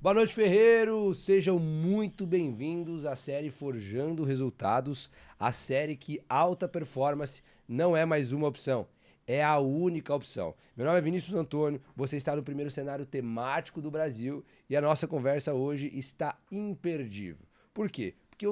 Boa noite, Ferreiro! Sejam muito bem-vindos à série Forjando Resultados, a série que alta performance não é mais uma opção, é a única opção. Meu nome é Vinícius Antônio, você está no primeiro cenário temático do Brasil e a nossa conversa hoje está imperdível. Por quê? Porque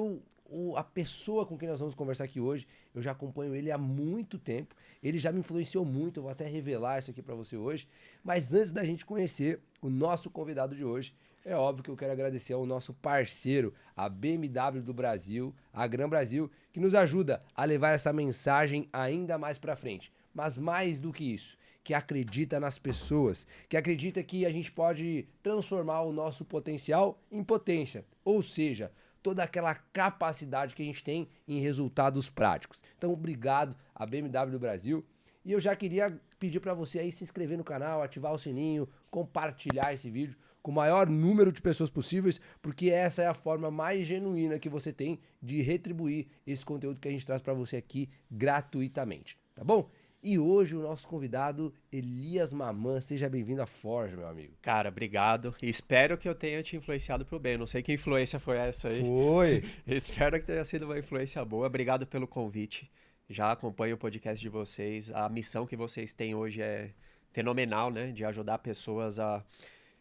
a pessoa com quem nós vamos conversar aqui hoje, eu já acompanho ele há muito tempo, ele já me influenciou muito, eu vou até revelar isso aqui para você hoje, mas antes da gente conhecer o nosso convidado de hoje, é óbvio que eu quero agradecer ao nosso parceiro, a BMW do Brasil, a Gran Brasil, que nos ajuda a levar essa mensagem ainda mais para frente. Mas mais do que isso, que acredita nas pessoas, que acredita que a gente pode transformar o nosso potencial em potência, ou seja, toda aquela capacidade que a gente tem em resultados práticos. Então, obrigado à BMW do Brasil. E eu já queria pedir para você aí se inscrever no canal, ativar o sininho, compartilhar esse vídeo com o maior número de pessoas possíveis, porque essa é a forma mais genuína que você tem de retribuir esse conteúdo que a gente traz para você aqui gratuitamente, tá bom? E hoje o nosso convidado, Elias Mamã, seja bem-vindo à Forja, meu amigo. Cara, obrigado. E espero que eu tenha te influenciado pro bem. Não sei que influência foi essa aí. Foi! Espero que tenha sido uma influência boa. Obrigado pelo convite. Já acompanho o podcast de vocês. A missão que vocês têm hoje é fenomenal, né? De ajudar pessoas a.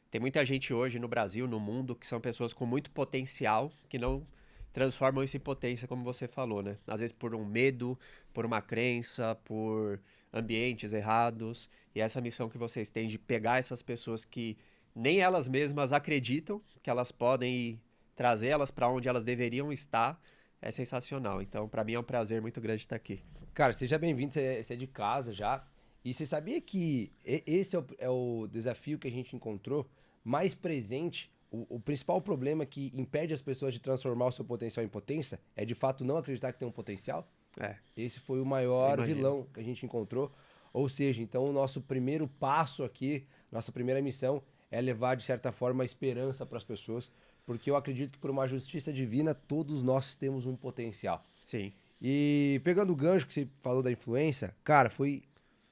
Tem muita gente hoje no Brasil, no mundo, que são pessoas com muito potencial, que não transformam isso em potência, como você falou, né? Às vezes por um medo, por uma crença, por ambientes errados. E essa missão que vocês têm de pegar essas pessoas que nem elas mesmas acreditam que elas podem e trazer elas para onde elas deveriam estar é sensacional. Então, para mim é um prazer muito grande estar aqui. Cara, seja bem-vindo, você é de casa já. E você sabia que esse é o desafio que a gente encontrou mais presente? O principal problema que impede as pessoas de transformar o seu potencial em potência é de fato não acreditar que tem um potencial? É, Esse foi o eu maior imagino. vilão que a gente encontrou. Ou seja, então o nosso primeiro passo aqui, nossa primeira missão é levar de certa forma a esperança para as pessoas, porque eu acredito que por uma justiça divina todos nós temos um potencial. Sim. E pegando o gancho que você falou da influência, cara, foi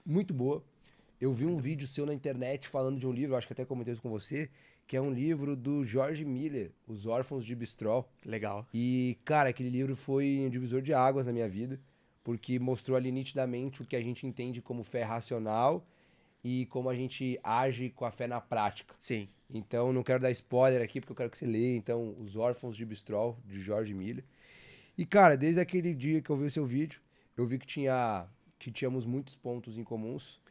muito boa. Eu vi um Muito bom. vídeo seu na internet falando de um livro, acho que até comentei isso com você, que é um livro do George Miller, Os Órfãos de Bristol. Legal. E, cara, aquele livro foi um divisor de águas na minha vida, porque mostrou ali nitidamente o que a gente entende como fé racional e como a gente age com a fé na prática. Sim. Então, não quero dar spoiler aqui, porque eu quero que você leia, então, Os Órfãos de Bristol, de George Miller. E, cara, desde aquele dia que eu vi o seu vídeo, eu vi que tínhamos muitos pontos em comuns.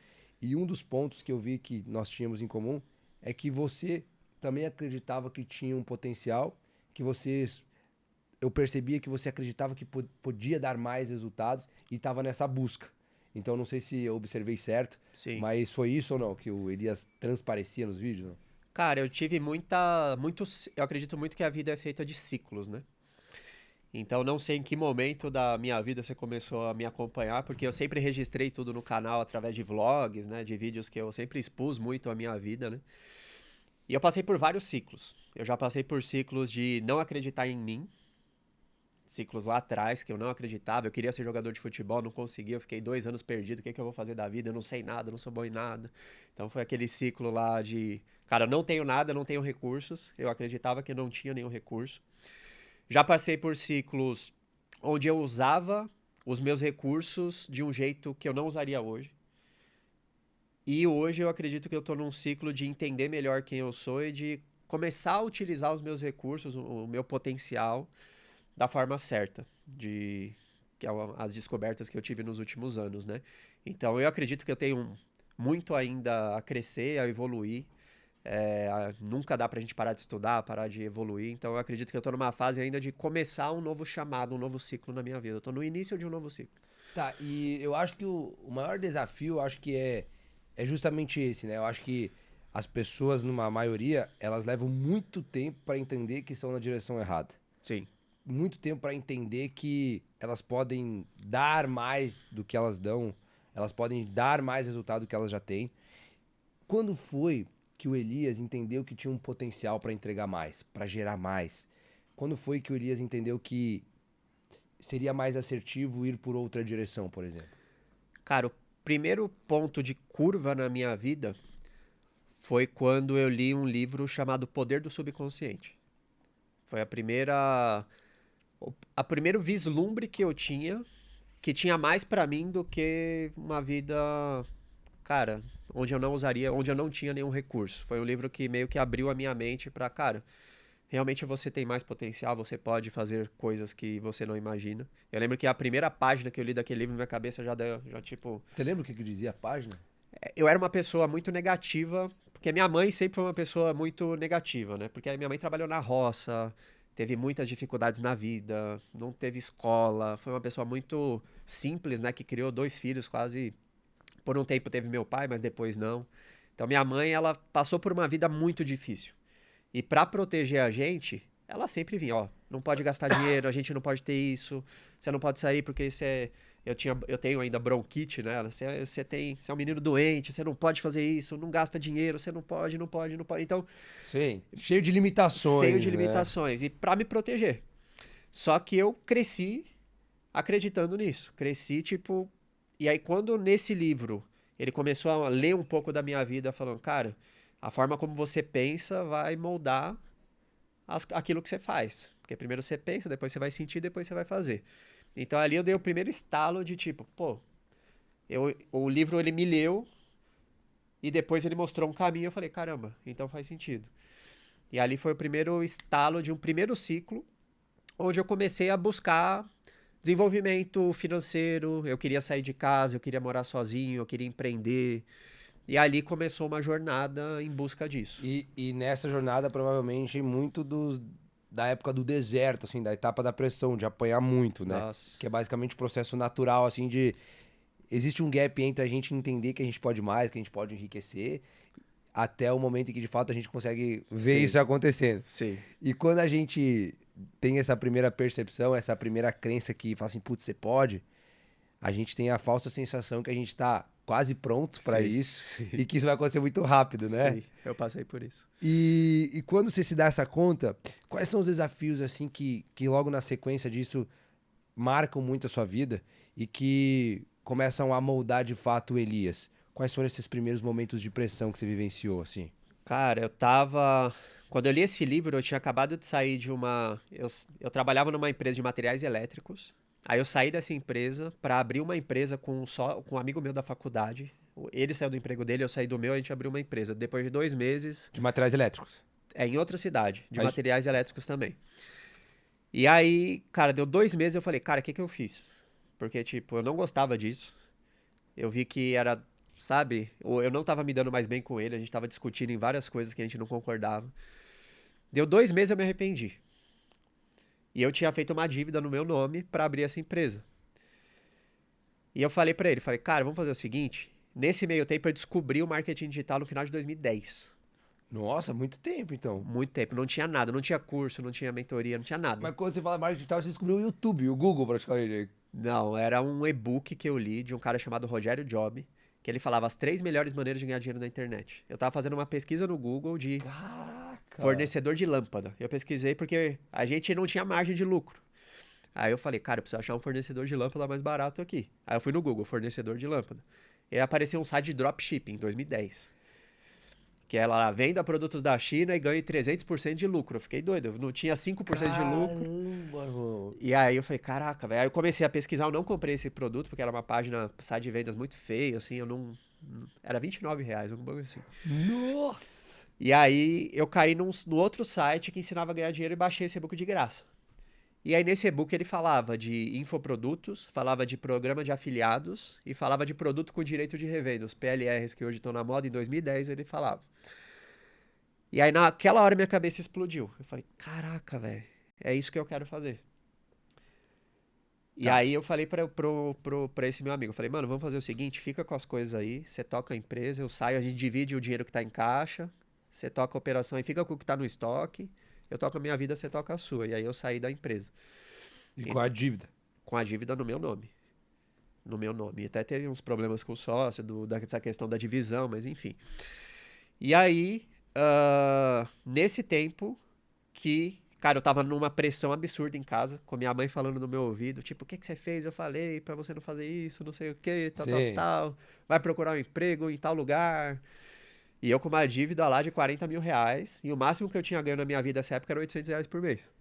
E um dos pontos que eu vi que nós tínhamos em comum é que você também acreditava que tinha um potencial, que eu percebia que você acreditava que podia dar mais resultados e estava nessa busca. Então, não sei se eu observei certo, Sim. mas foi isso ou não que o Elias transparecia nos vídeos? Não? Cara, eu tive eu acredito muito que a vida é feita de ciclos, né? Então não sei em que momento da minha vida você começou a me acompanhar, porque eu sempre registrei tudo no canal através de vlogs, né, de vídeos que eu sempre expus muito a minha vida, né? E eu passei por vários ciclos. Eu já passei por ciclos de não acreditar em mim, ciclos lá atrás que eu não acreditava. Eu queria ser jogador de futebol, não conseguia. Eu fiquei 2 anos perdido. O que é que eu vou fazer da vida? Eu não sei nada, não sou bom em nada. Então foi aquele ciclo lá de, cara, não tenho nada, não tenho recursos. Eu acreditava que eu não tinha nenhum recurso. Já passei por ciclos onde eu usava os meus recursos de um jeito que eu não usaria hoje. E hoje eu acredito que eu estou num ciclo de entender melhor quem eu sou e de começar a utilizar os meus recursos, o meu potencial da forma certa, de que é as descobertas que eu tive nos últimos anos, né? Então eu acredito que eu tenho muito ainda a crescer, a evoluir. Nunca dá pra gente parar de estudar, parar de evoluir. Então eu acredito que eu tô numa fase ainda de começar um novo chamado, um novo ciclo na minha vida. Eu tô no início de um novo ciclo. Tá, e eu acho que o maior desafio, eu acho que é justamente esse, né? Eu acho que as pessoas, numa maioria, elas levam muito tempo para entender que estão na direção errada. Sim. Muito tempo para entender que elas podem dar mais do que elas dão, elas podem dar mais resultado do que elas já têm. Quando foi que o Elias entendeu que tinha um potencial para entregar mais, para gerar mais? Quando foi que o Elias entendeu que seria mais assertivo ir por outra direção, por exemplo? Cara, o primeiro ponto de curva na minha vida foi quando eu li um livro chamado Poder do Subconsciente. Foi a primeiro vislumbre que eu tinha, que tinha mais pra mim do que uma vida, cara, onde eu não tinha nenhum recurso. Foi um livro que meio que abriu a minha mente pra, cara, realmente você tem mais potencial, você pode fazer coisas que você não imagina. Eu lembro que a primeira página que eu li daquele livro na minha cabeça já tipo, Você lembra o que dizia a página? eu era uma pessoa muito negativa, porque minha mãe sempre foi uma pessoa muito negativa, né? Porque a minha mãe trabalhou na roça, teve muitas dificuldades na vida, não teve escola, foi uma pessoa muito simples, né? Que criou 2 filhos quase. Por um tempo teve meu pai, mas depois não. Então minha mãe, ela passou por uma vida muito difícil. E pra proteger a gente, ela sempre vinha, ó, não pode gastar dinheiro, a gente não pode ter isso, você não pode sair porque você eu tenho ainda bronquite, né? Você é um menino doente, você não pode fazer isso, não gasta dinheiro, você não pode, não pode, não pode. Então, Sim, cheio de limitações, cheio de né? limitações e pra me proteger. Só que eu cresci acreditando nisso. Cresci tipo, e aí quando nesse livro ele começou a ler um pouco da minha vida, falando, cara, a forma como você pensa vai moldar aquilo que você faz. Porque primeiro você pensa, depois você vai sentir, depois você vai fazer. Então ali eu dei o primeiro estalo de tipo, pô, o livro ele me leu e depois ele mostrou um caminho, eu falei, caramba, então faz sentido. E ali foi o primeiro estalo de um primeiro ciclo, onde eu comecei a buscar desenvolvimento financeiro, eu queria sair de casa, eu queria morar sozinho, eu queria empreender. E ali começou uma jornada em busca disso. E nessa jornada, provavelmente, da época do deserto, assim, da etapa da pressão, de apanhar muito, né? Nossa. Que é basicamente o processo natural, assim, de... Existe um gap entre a gente entender que a gente pode mais, que a gente pode enriquecer, até o momento em que, de fato, a gente consegue ver Sim. isso acontecendo. Sim. E quando a gente tem essa primeira percepção, essa primeira crença que fala assim, putz, você pode, a gente tem a falsa sensação que a gente tá quase pronto pra Sim, isso sim. e que isso vai acontecer muito rápido, né? Sim, eu passei por isso. E quando você se dá essa conta, quais são os desafios assim que logo na sequência disso marcam muito a sua vida e que começam a moldar de fato o Elias? Quais foram esses primeiros momentos de pressão que você vivenciou, assim? Cara, eu tava. Quando eu li esse livro, eu tinha acabado de sair de uma. Eu trabalhava numa empresa de materiais elétricos. Aí eu saí dessa empresa para abrir uma empresa com um amigo meu da faculdade. Ele saiu do emprego dele, eu saí do meu, a gente abriu uma empresa. Depois de 2 meses, De materiais elétricos. em outra cidade, de Mas- materiais elétricos também. E aí, cara, deu 2 meses, eu falei, cara, o que que eu fiz? Porque, tipo, eu não gostava disso. Eu vi que era, sabe, eu não tava me dando mais bem com ele, a gente tava discutindo em várias coisas que a gente não concordava. Deu 2 meses, eu me arrependi. E eu tinha feito uma dívida no meu nome pra abrir essa empresa. E eu falei pra ele, falei, cara, vamos fazer o seguinte, nesse meio tempo eu descobri o marketing digital no final de 2010. Nossa, muito tempo então. Muito tempo, não tinha nada, não tinha curso, não tinha mentoria, não tinha nada. Mas quando você fala marketing digital, você descobriu o YouTube, o Google praticamente. Não, era um e-book que eu li de um cara chamado Rogério Job, que ele falava as 3 melhores maneiras de ganhar dinheiro na internet. Eu tava fazendo uma pesquisa no Google de Caraca! fornecedor de lâmpada. Eu pesquisei porque a gente não tinha margem de lucro. Aí eu falei, cara, eu preciso achar um fornecedor de lâmpada mais barato aqui. Aí eu fui no Google, fornecedor de lâmpada. E aí apareceu um site de dropshipping em 2010. Que ela venda produtos da China e ganha 300% de lucro. Eu fiquei doido, eu não tinha 5% de lucro. Caramba, irmão. E aí eu falei, caraca, velho. Aí eu comecei a pesquisar, eu não comprei esse produto, porque era uma página, site de vendas muito feio, assim, eu não... Era R$ 29, alguma coisa assim. Nossa! E aí eu caí no outro site que ensinava a ganhar dinheiro e baixei esse e-book de graça. E aí nesse e-book ele falava de infoprodutos, falava de programa de afiliados e falava de produto com direito de revenda, os PLRs que hoje estão na moda, em 2010 ele falava. E aí naquela hora minha cabeça explodiu. Eu falei, caraca, velho, é isso que eu quero fazer. E Tá. aí eu falei pra esse meu amigo, eu falei, mano, vamos fazer o seguinte, fica com as coisas aí, você toca a empresa, eu saio, a gente divide o dinheiro que tá em caixa, você toca a operação e fica com o que tá no estoque, eu toco a minha vida, você toca a sua. E aí eu saí da empresa, E com a dívida? com a dívida no meu nome. No meu nome. E até teve uns problemas com o sócio, dessa questão da divisão, mas enfim. E aí, nesse tempo que, cara, eu tava numa pressão absurda em casa, com minha mãe falando no meu ouvido, tipo, o que que você fez? Eu falei pra você não fazer isso, não sei o que, tal, tal, Sim. tal. Vai procurar um emprego em tal lugar. E eu com uma dívida lá de 40 mil reais. E o máximo que eu tinha ganho na minha vida nessa época era 800 reais por mês.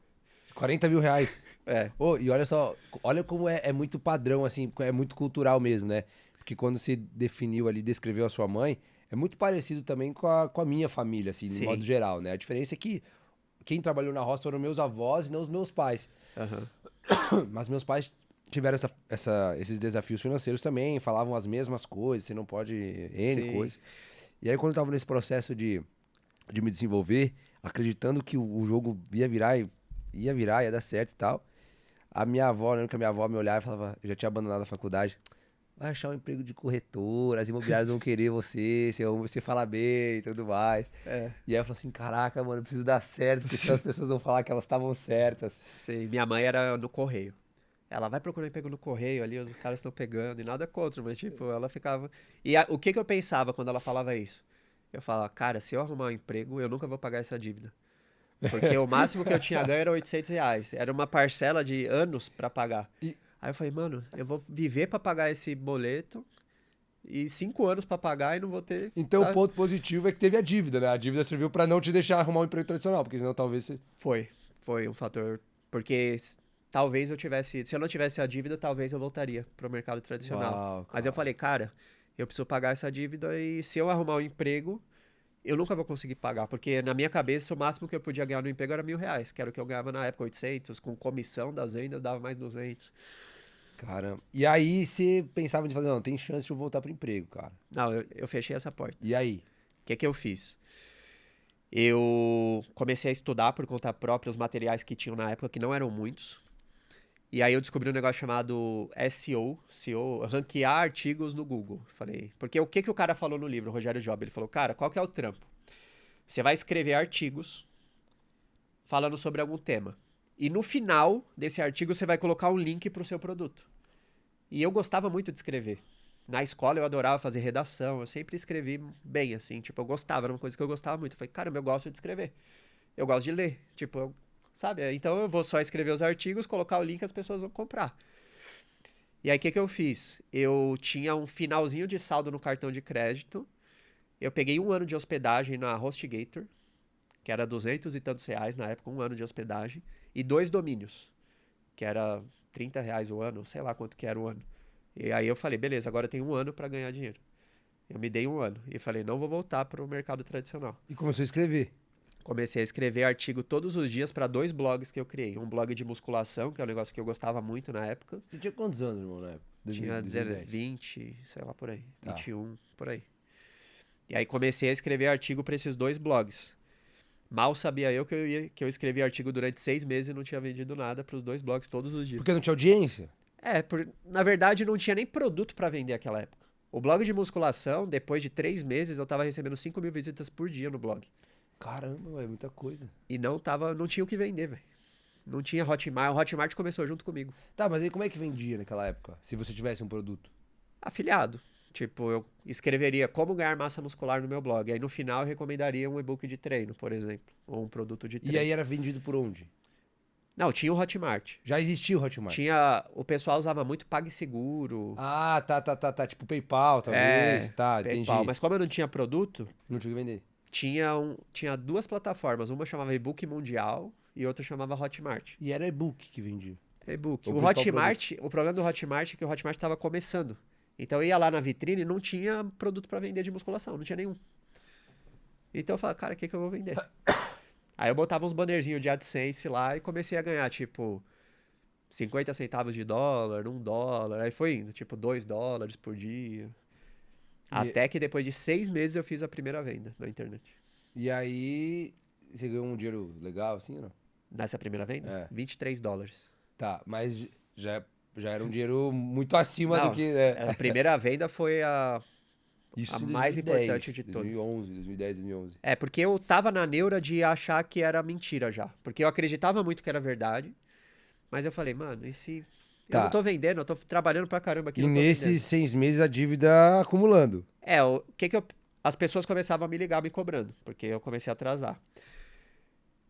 40 mil reais. É. Ô, e olha só, olha como é muito padrão, assim, é muito cultural mesmo, né? Porque quando você definiu ali, descreveu a sua mãe, é muito parecido também com a minha família, assim, de Sim. modo geral, né? A diferença é que quem trabalhou na roça foram meus avós e não os meus pais. Aham. Mas meus pais tiveram esses desafios financeiros também, falavam as mesmas coisas, você não pode N Sim. coisas. E aí, quando eu tava nesse processo de me desenvolver, acreditando que o jogo ia dar certo e tal, a minha avó, eu lembro que a minha avó me olhava e falava, eu já tinha abandonado a faculdade, vai achar um emprego de corretora, as imobiliárias vão querer você fala bem e tudo mais. É. E aí eu falei assim, caraca, mano, eu preciso dar certo, porque senão as pessoas vão falar que elas estavam certas. Sim. Minha mãe era no correio. Ela vai procurar emprego no correio ali, os caras estão pegando, e nada contra, mas tipo, ela ficava. E o que eu pensava quando ela falava isso? Eu falava, cara, se eu arrumar um emprego, eu nunca vou pagar essa dívida. Porque o máximo que eu tinha ganho era 800 reais. Era uma parcela de anos pra pagar. E- Aí eu falei, mano, eu vou viver pra pagar esse boleto e 5 anos pra pagar e não vou ter. Então o sabe? ponto positivo é que teve a dívida, né? A dívida serviu pra não te deixar arrumar um emprego tradicional, porque senão talvez você... Foi um fator. Porque talvez eu tivesse. Se eu não tivesse a dívida, talvez eu voltaria pro mercado tradicional. Uau, Mas eu falei, cara, eu preciso pagar essa dívida e se eu arrumar um emprego, eu nunca vou conseguir pagar. Porque na minha cabeça, o máximo que eu podia ganhar no emprego era 1.000 reais, que era o que eu ganhava na época, 800. Com comissão das vendas, dava mais 200. Caramba. E aí você pensava de fazer, não, tem chance de eu voltar pro emprego, cara. Não, eu fechei essa porta. E aí? O que eu fiz? Eu comecei a estudar por conta própria os materiais que tinham na época, que não eram muitos. E aí eu descobri um negócio chamado SEO, ranquear artigos no Google. Falei, porque o que o cara falou no livro, o Rogério Job? Ele falou, cara, qual que é o trampo? Você vai escrever artigos falando sobre algum tema. E no final desse artigo você vai colocar um link para o seu produto. E eu gostava muito de escrever. Na escola eu adorava fazer redação, eu sempre escrevi bem, assim, tipo, eu gostava, era uma coisa que eu gostava muito. Eu falei, caramba, eu gosto de escrever. Eu gosto de ler, tipo, sabe? Então eu vou só escrever os artigos, colocar o link e as pessoas vão comprar. E aí o que eu fiz? Eu tinha um finalzinho de saldo no cartão de crédito, eu peguei 1 ano de hospedagem na HostGator, que era 200 e tantos reais na época, 1 ano de hospedagem, e 2 domínios, que era 30 reais o ano, sei lá quanto que era o ano. E aí eu falei, beleza, agora eu tenho 1 ano para ganhar dinheiro. Eu me dei 1 ano. E falei, não vou voltar para o mercado tradicional. E começou a escrever. Comecei a escrever artigo todos os dias para 2 blogs que eu criei. Um blog de musculação, que é um negócio que eu gostava muito na época. Você tinha quantos anos, irmão, na época? Tinha 2010. 20, sei lá, por aí. Tá. 21, por aí. E aí comecei a escrever artigo para esses 2 blogs. Mal sabia eu que eu escrevi artigo durante 6 meses e não tinha vendido nada para os 2 blogs todos os dias. Porque não tinha audiência? Na verdade, não tinha nem produto para vender naquela época. O blog de musculação, depois de 3 meses, eu tava recebendo 5 mil visitas por dia no blog. Caramba, é muita coisa. E não tinha o que vender, velho. Não tinha Hotmart. O Hotmart começou junto comigo. Tá, mas aí como é que vendia naquela época? Se você tivesse um produto? Afiliado. Tipo, eu escreveria como ganhar massa muscular no meu blog. Aí no final eu recomendaria um e-book de treino, por exemplo. Ou um produto de treino. E aí era vendido por onde? Não, tinha o Hotmart. Já existia o Hotmart? O pessoal usava muito PagSeguro. Ah, tá. Tipo PayPal, talvez. Tá, PayPal. entendi. Mas como eu não tinha produto, Não tinha que vender. tinha 2 plataformas. Uma chamava e-book mundial e outra chamava Hotmart. E era e-book que vendia. E-book. O O principal Hotmart, o problema do Hotmart é que o Hotmart estava começando. Então eu ia lá na vitrine e não tinha produto para vender de musculação, não tinha nenhum. Então eu falava, cara, o que eu vou vender? Aí eu botava uns bannerzinhos de AdSense lá e comecei a ganhar, tipo, 50 centavos de dólar, $1. Aí foi indo, tipo, $2 por dia. Até que depois de 6 meses eu fiz a primeira venda na internet. E aí, você ganhou um dinheiro legal assim ou não? Nessa primeira venda? É. $23. Tá, mas já era um dinheiro muito acima Não, do que... a primeira venda foi Isso a em mais 2010, importante de todas. 2010, 2011. Porque eu tava na neura de achar que era mentira já. Porque eu acreditava muito que era verdade. Mas eu falei, mano, e se... Eu Tá. não tô vendendo, eu tô trabalhando pra caramba aqui. E não tô nesses vendendo. 6 meses a dívida acumulando. As pessoas começavam a me ligar me cobrando, porque eu comecei a atrasar.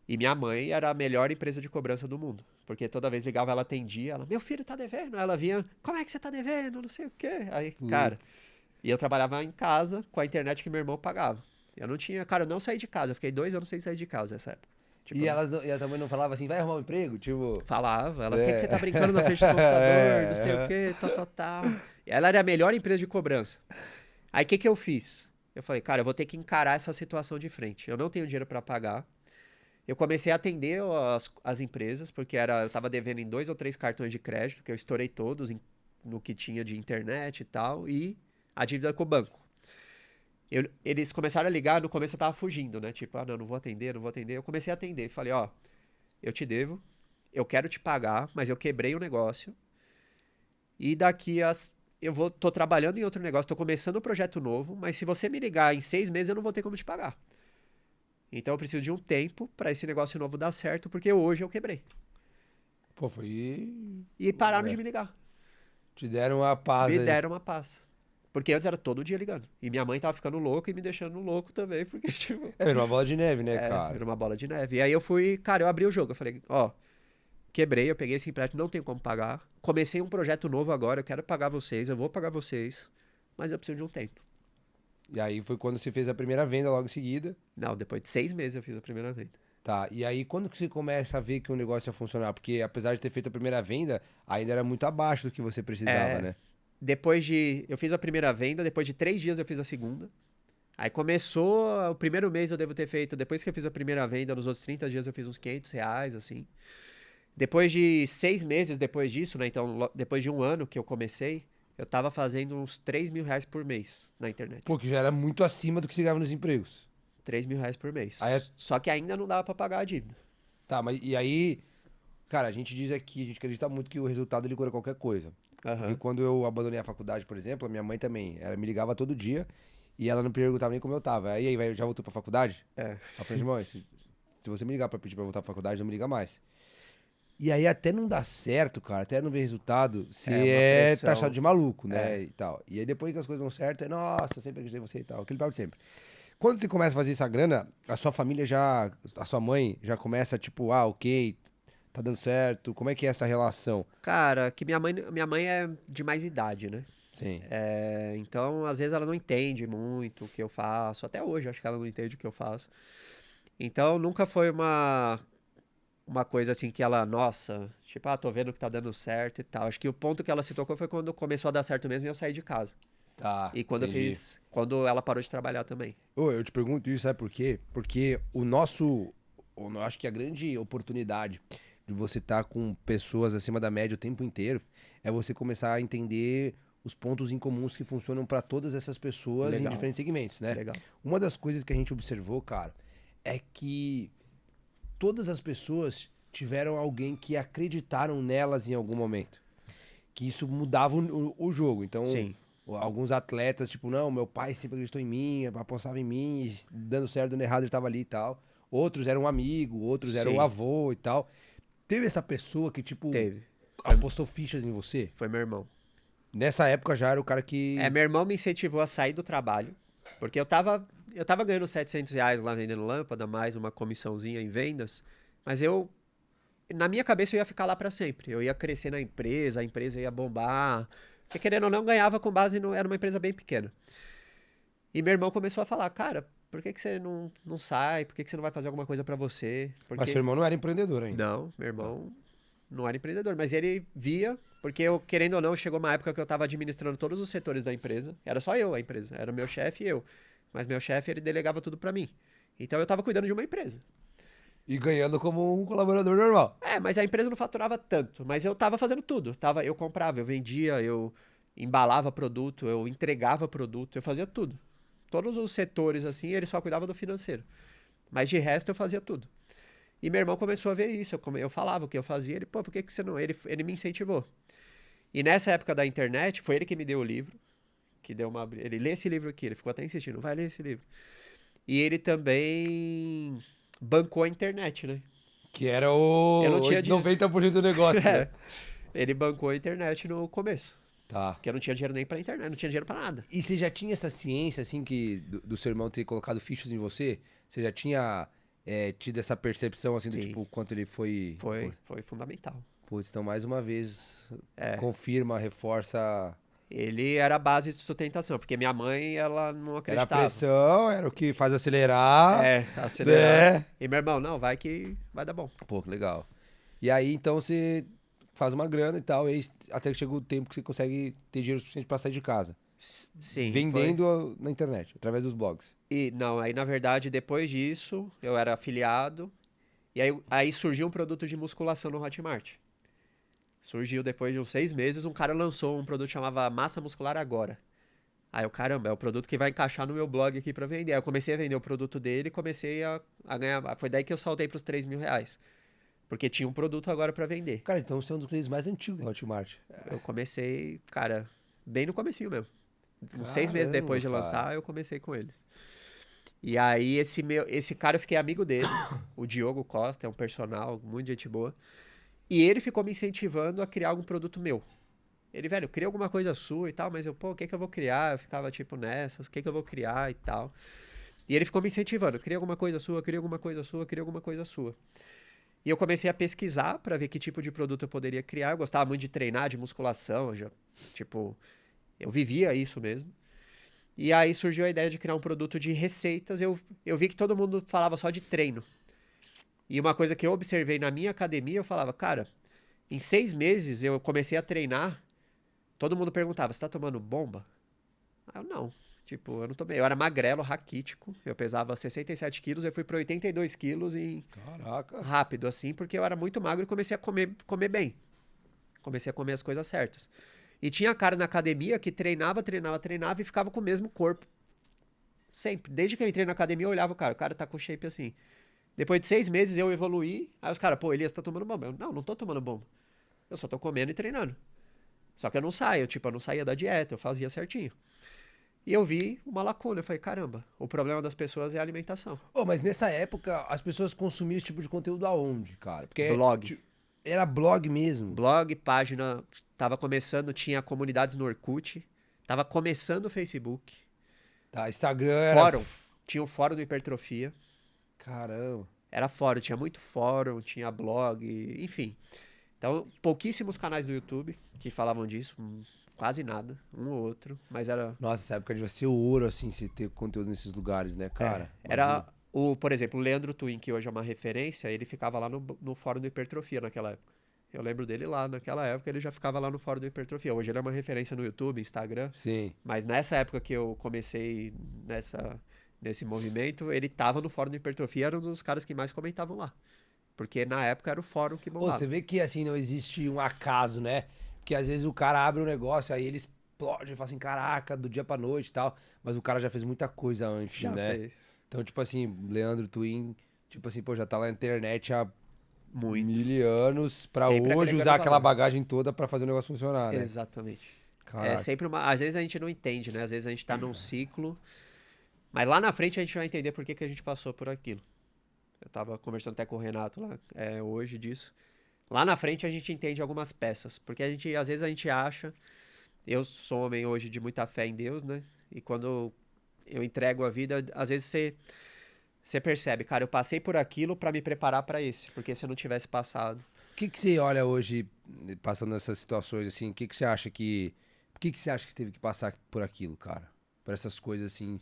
E minha mãe era a melhor empresa de cobrança do mundo. Porque toda vez ligava, ela atendia, meu filho tá devendo. Ela vinha, como é que você tá devendo? Não sei o quê. Aí, cara... E eu trabalhava em casa com a internet que meu irmão pagava. Eu não tinha, cara, eu não saí de casa. Eu fiquei 2 anos sem sair de casa nessa época. Tipo, E ela também não falava assim, vai arrumar um emprego? Tipo, falava, ela, por que É. você tá brincando na frente do computador, não sei o quê, tal, tal, tal. E ela era a melhor empresa de cobrança. Aí o que que eu fiz? Eu falei, cara, eu vou ter que encarar essa situação de frente. Eu não tenho dinheiro para pagar. Eu comecei a atender as empresas, porque eu tava devendo em 2 ou 3 cartões de crédito, que eu estourei todos no que tinha de internet e tal, e a dívida com o banco. Eles começaram a ligar, no começo eu tava fugindo, né? Tipo, ah, não vou atender, não vou atender. Eu comecei a atender, falei, ó, eu te devo, eu quero te pagar, mas eu quebrei o negócio, e tô trabalhando em outro negócio, tô começando um projeto novo, mas se você me ligar em 6 meses, eu não vou ter como te pagar. Então eu preciso de um tempo pra esse negócio novo dar certo, porque hoje eu quebrei. pô, foi. E pararam É, de me ligar. te deram a paz Me ali. deram uma paz. Porque antes era todo dia ligando. E minha mãe tava ficando louca e me deixando louco também, porque, tipo, É, uma bola de neve, né, cara? era uma bola de neve. E aí eu abri o jogo. Eu falei, ó, quebrei, eu peguei esse empréstimo, não tenho como pagar. Comecei um projeto novo agora, eu quero pagar vocês, eu vou pagar vocês, mas eu preciso de um tempo. E aí foi quando você fez a primeira venda logo em seguida. Não, depois de 6 meses eu fiz a primeira venda. Tá, e aí quando que você começa a ver que o negócio ia funcionar? Porque apesar de ter feito a primeira venda, ainda era muito abaixo do que você precisava, né? Eu fiz a primeira venda, depois de 3 dias eu fiz a segunda. Aí começou, o primeiro mês eu devo ter feito, depois que eu fiz a primeira venda, nos outros 30 dias eu fiz uns R$ 500, assim. Depois de 6 meses depois disso, né, então depois de um ano que eu comecei, eu tava fazendo uns R$ 3.000 por mês na internet. Pô, que já era muito acima do que você ganhava nos empregos. R$ 3.000 por mês. Aí Só que ainda não dava pra pagar a dívida. Tá, mas e aí, cara, a gente diz aqui, a gente acredita muito que o resultado ele cura qualquer coisa. Porque Aham. quando eu abandonei a faculdade, por exemplo, a minha mãe também, ela me ligava todo dia e ela não perguntava nem como eu tava. Aí, já voltou pra faculdade? É. Ela falou, irmão, se você me ligar pra pedir pra voltar pra faculdade, não me liga mais. E aí até não dá certo, cara, até não ver resultado, você É uma é pressão. taxado de maluco, né, É. e tal. E aí depois que as coisas dão certo, nossa, sempre acreditei em você e tal, aquele papo de sempre. Quando você começa a fazer essa grana, a sua família a sua mãe já começa tipo, ah, ok, tá dando certo, como é que é essa relação? Cara, que minha mãe é de mais idade, né? Sim. Então, às vezes ela não entende muito o que eu faço. Até hoje, acho que ela não entende o que eu faço. Então, nunca foi uma coisa assim que ela, nossa, tipo, tô vendo que tá dando certo e tal. Acho que o ponto que ela se tocou foi quando começou a dar certo mesmo e eu saí de casa. Tá, E entendi. quando ela parou de trabalhar também. Ô, eu te pergunto isso, sabe por quê? Porque eu acho que a grande oportunidade de você estar com pessoas acima da média o tempo inteiro é você começar a entender os pontos em comuns que funcionam para todas essas pessoas em Legal, diferentes segmentos, né? legal. Uma das coisas que a gente observou, cara, é que todas as pessoas tiveram alguém que acreditaram nelas em algum momento. Que isso mudava o jogo. Então, Sim, alguns atletas, tipo, não, meu pai sempre acreditou em mim, apostava em mim, e dando certo, dando errado, ele tava ali e tal. Outros eram um amigo, outros eram o sim, avô e tal. Teve essa pessoa que, tipo, teve. apostou fichas em você? Foi meu irmão. Nessa época já era o cara que. Meu irmão me incentivou a sair do trabalho, porque eu tava ganhando R$ 700 lá vendendo lâmpada, mais uma comissãozinha em vendas, mas na minha cabeça eu ia ficar lá pra sempre. Eu ia crescer na empresa, a empresa ia bombar, porque querendo ou não, ganhava com base era uma empresa bem pequena. E meu irmão começou a falar, cara, por que que você não sai? Por que que você não vai fazer alguma coisa pra você? Mas seu irmão não era empreendedor ainda. Não, meu irmão não era empreendedor, mas ele via, porque eu, querendo ou não, chegou uma época que eu estava administrando todos os setores da empresa. Era só eu a empresa, era o meu chefe e eu. Mas meu chefe, ele delegava tudo para mim. Então eu estava cuidando de uma empresa. E ganhando como um colaborador normal. Mas a empresa não faturava tanto, mas eu estava fazendo tudo. Eu comprava, eu vendia, eu embalava produto, eu entregava produto, eu fazia tudo. Todos os setores, assim, ele só cuidava do financeiro. Mas de resto eu fazia tudo. E meu irmão começou a ver isso. Eu falava o que eu fazia. Ele, pô, por que que você não? Ele me incentivou. E nessa época da internet, foi ele que me deu o livro. Ele lê esse livro aqui. Ele ficou até insistindo, vai ler esse livro. E ele também bancou a internet, né? Que era Eu não o tinha dinheiro. 90% do negócio, né? Ele bancou a internet no começo. Tá. Porque eu não tinha dinheiro nem pra internet, não tinha dinheiro pra nada. E você já tinha essa ciência, assim, que do seu irmão ter colocado fichas em você? Você já tinha tido essa percepção, assim, do Sim. tipo, o quanto ele foi... Foi fundamental. Putz, então mais uma vez É. confirma, reforça Ele era a base de sustentação, porque minha mãe, ela não Era a acreditava. pressão, era o que faz acelerar. Acelerar. Né? E meu irmão, não, vai que vai dar bom. Pô, que legal. E aí, então, você faz uma grana e tal, e aí, até que chega o tempo que você consegue ter dinheiro suficiente pra sair de casa. Sim. Vendendo na internet, através dos blogs. E não, aí na verdade, depois disso, eu era afiliado. E aí surgiu um produto de musculação no Hotmart. Surgiu depois de uns 6 meses, um cara lançou um produto que chamava Massa Muscular Agora. Aí eu, caramba, é o produto que vai encaixar no meu blog aqui pra vender. Aí eu comecei a vender o produto dele e comecei a ganhar. Foi daí que eu saltei pros R$ 3.000. Porque tinha um produto agora pra vender. Cara, então você é um dos clientes mais antigos da Hotmart. Eu comecei, cara, bem no comecinho mesmo. Uns 6 meses Caramba, depois de cara. lançar, eu comecei com eles. E aí, esse cara, eu fiquei amigo dele, o Diogo Costa, é um personal, muito gente boa. E ele ficou me incentivando a criar algum produto meu. Ele, velho, cria alguma coisa sua e tal, mas eu, pô, o que que eu vou criar? Eu ficava, tipo, nessas, o que que eu vou criar e tal. E ele ficou me incentivando, cria alguma coisa sua, cria alguma coisa sua, cria alguma coisa sua. E eu comecei a pesquisar pra ver que tipo de produto eu poderia criar. Eu gostava muito de treinar, de musculação, eu já, tipo, eu vivia isso mesmo. E aí surgiu a ideia de criar um produto de receitas. Eu vi que todo mundo falava só de treino. E uma coisa que eu observei na minha academia, eu falava, cara, em 6 meses eu comecei a treinar, todo mundo perguntava, você tá tomando bomba? Ah, eu não. Tipo, eu não tomei. Eu era magrelo, raquítico, eu pesava 67 quilos, eu fui para 82 quilos em Caraca. rápido, assim, porque eu era muito magro e comecei a comer bem. Comecei a comer as coisas certas. E tinha cara na academia que treinava e ficava com o mesmo corpo. Sempre. Desde que eu entrei na academia, eu olhava o cara tá com shape assim. Depois de 6 meses eu evoluí. Aí os caras, pô, Elias, tá tomando bomba. Eu, não tô tomando bomba. Eu só tô comendo e treinando. Só que eu não saio, tipo, eu não saía da dieta, eu fazia certinho. E eu vi uma lacuna, eu falei, caramba, o problema das pessoas é a alimentação. Ô, mas nessa época, as pessoas consumiam esse tipo de conteúdo aonde, cara? Porque Blog. era blog mesmo. Blog, página, tava começando, tinha comunidades no Orkut, tava começando o Facebook. Tá, Instagram era... Fórum, tinha o fórum do Hipertrofia. Caramba. Era fórum, tinha muito fórum, tinha blog, enfim. Então, pouquíssimos canais do YouTube que falavam disso, quase nada, um ou outro, mas era... Nossa, essa época devia ser ouro, assim, se ter conteúdo nesses lugares, né, cara? Era, por exemplo, o Leandro Twin, que hoje é uma referência, ele ficava lá no fórum do Hipertrofia naquela época. Eu lembro dele lá, naquela época ele já ficava lá no fórum do Hipertrofia. Hoje ele é uma referência no YouTube, Instagram, Sim. mas nessa época que eu comecei nesse movimento, ele tava no fórum do Hipertrofia, era um dos caras que mais comentavam lá. Porque na época era o fórum que Pô, bombava. você vê que, assim, não existe um acaso, né? Porque às vezes o cara abre um negócio, aí ele explode e fala assim, caraca, do dia pra noite e tal. Mas o cara já fez muita coisa antes, Já né? fez. Então, tipo assim, Leandro Twin, tipo assim, pô, já tá lá na internet há Muito. 1000 anos pra Sempre hoje agregando usar aquela valor. bagagem toda pra fazer o negócio funcionar, né? Exatamente. Caraca. É sempre uma. Às vezes a gente não entende, né? Às vezes a gente tá num ciclo, mas lá na frente a gente vai entender por que que a gente passou por aquilo. Eu tava conversando até com o Renato lá, hoje disso. Lá na frente a gente entende algumas peças, porque às vezes a gente acha. Eu sou um homem hoje de muita fé em Deus, né? E quando eu entrego a vida, às vezes você percebe, cara, eu passei por aquilo pra me preparar pra esse, porque se eu não tivesse passado. O que que você olha hoje, passando nessas situações, assim, o que que você acha que... Por que que você acha que teve que passar por aquilo, cara? Por essas coisas, assim,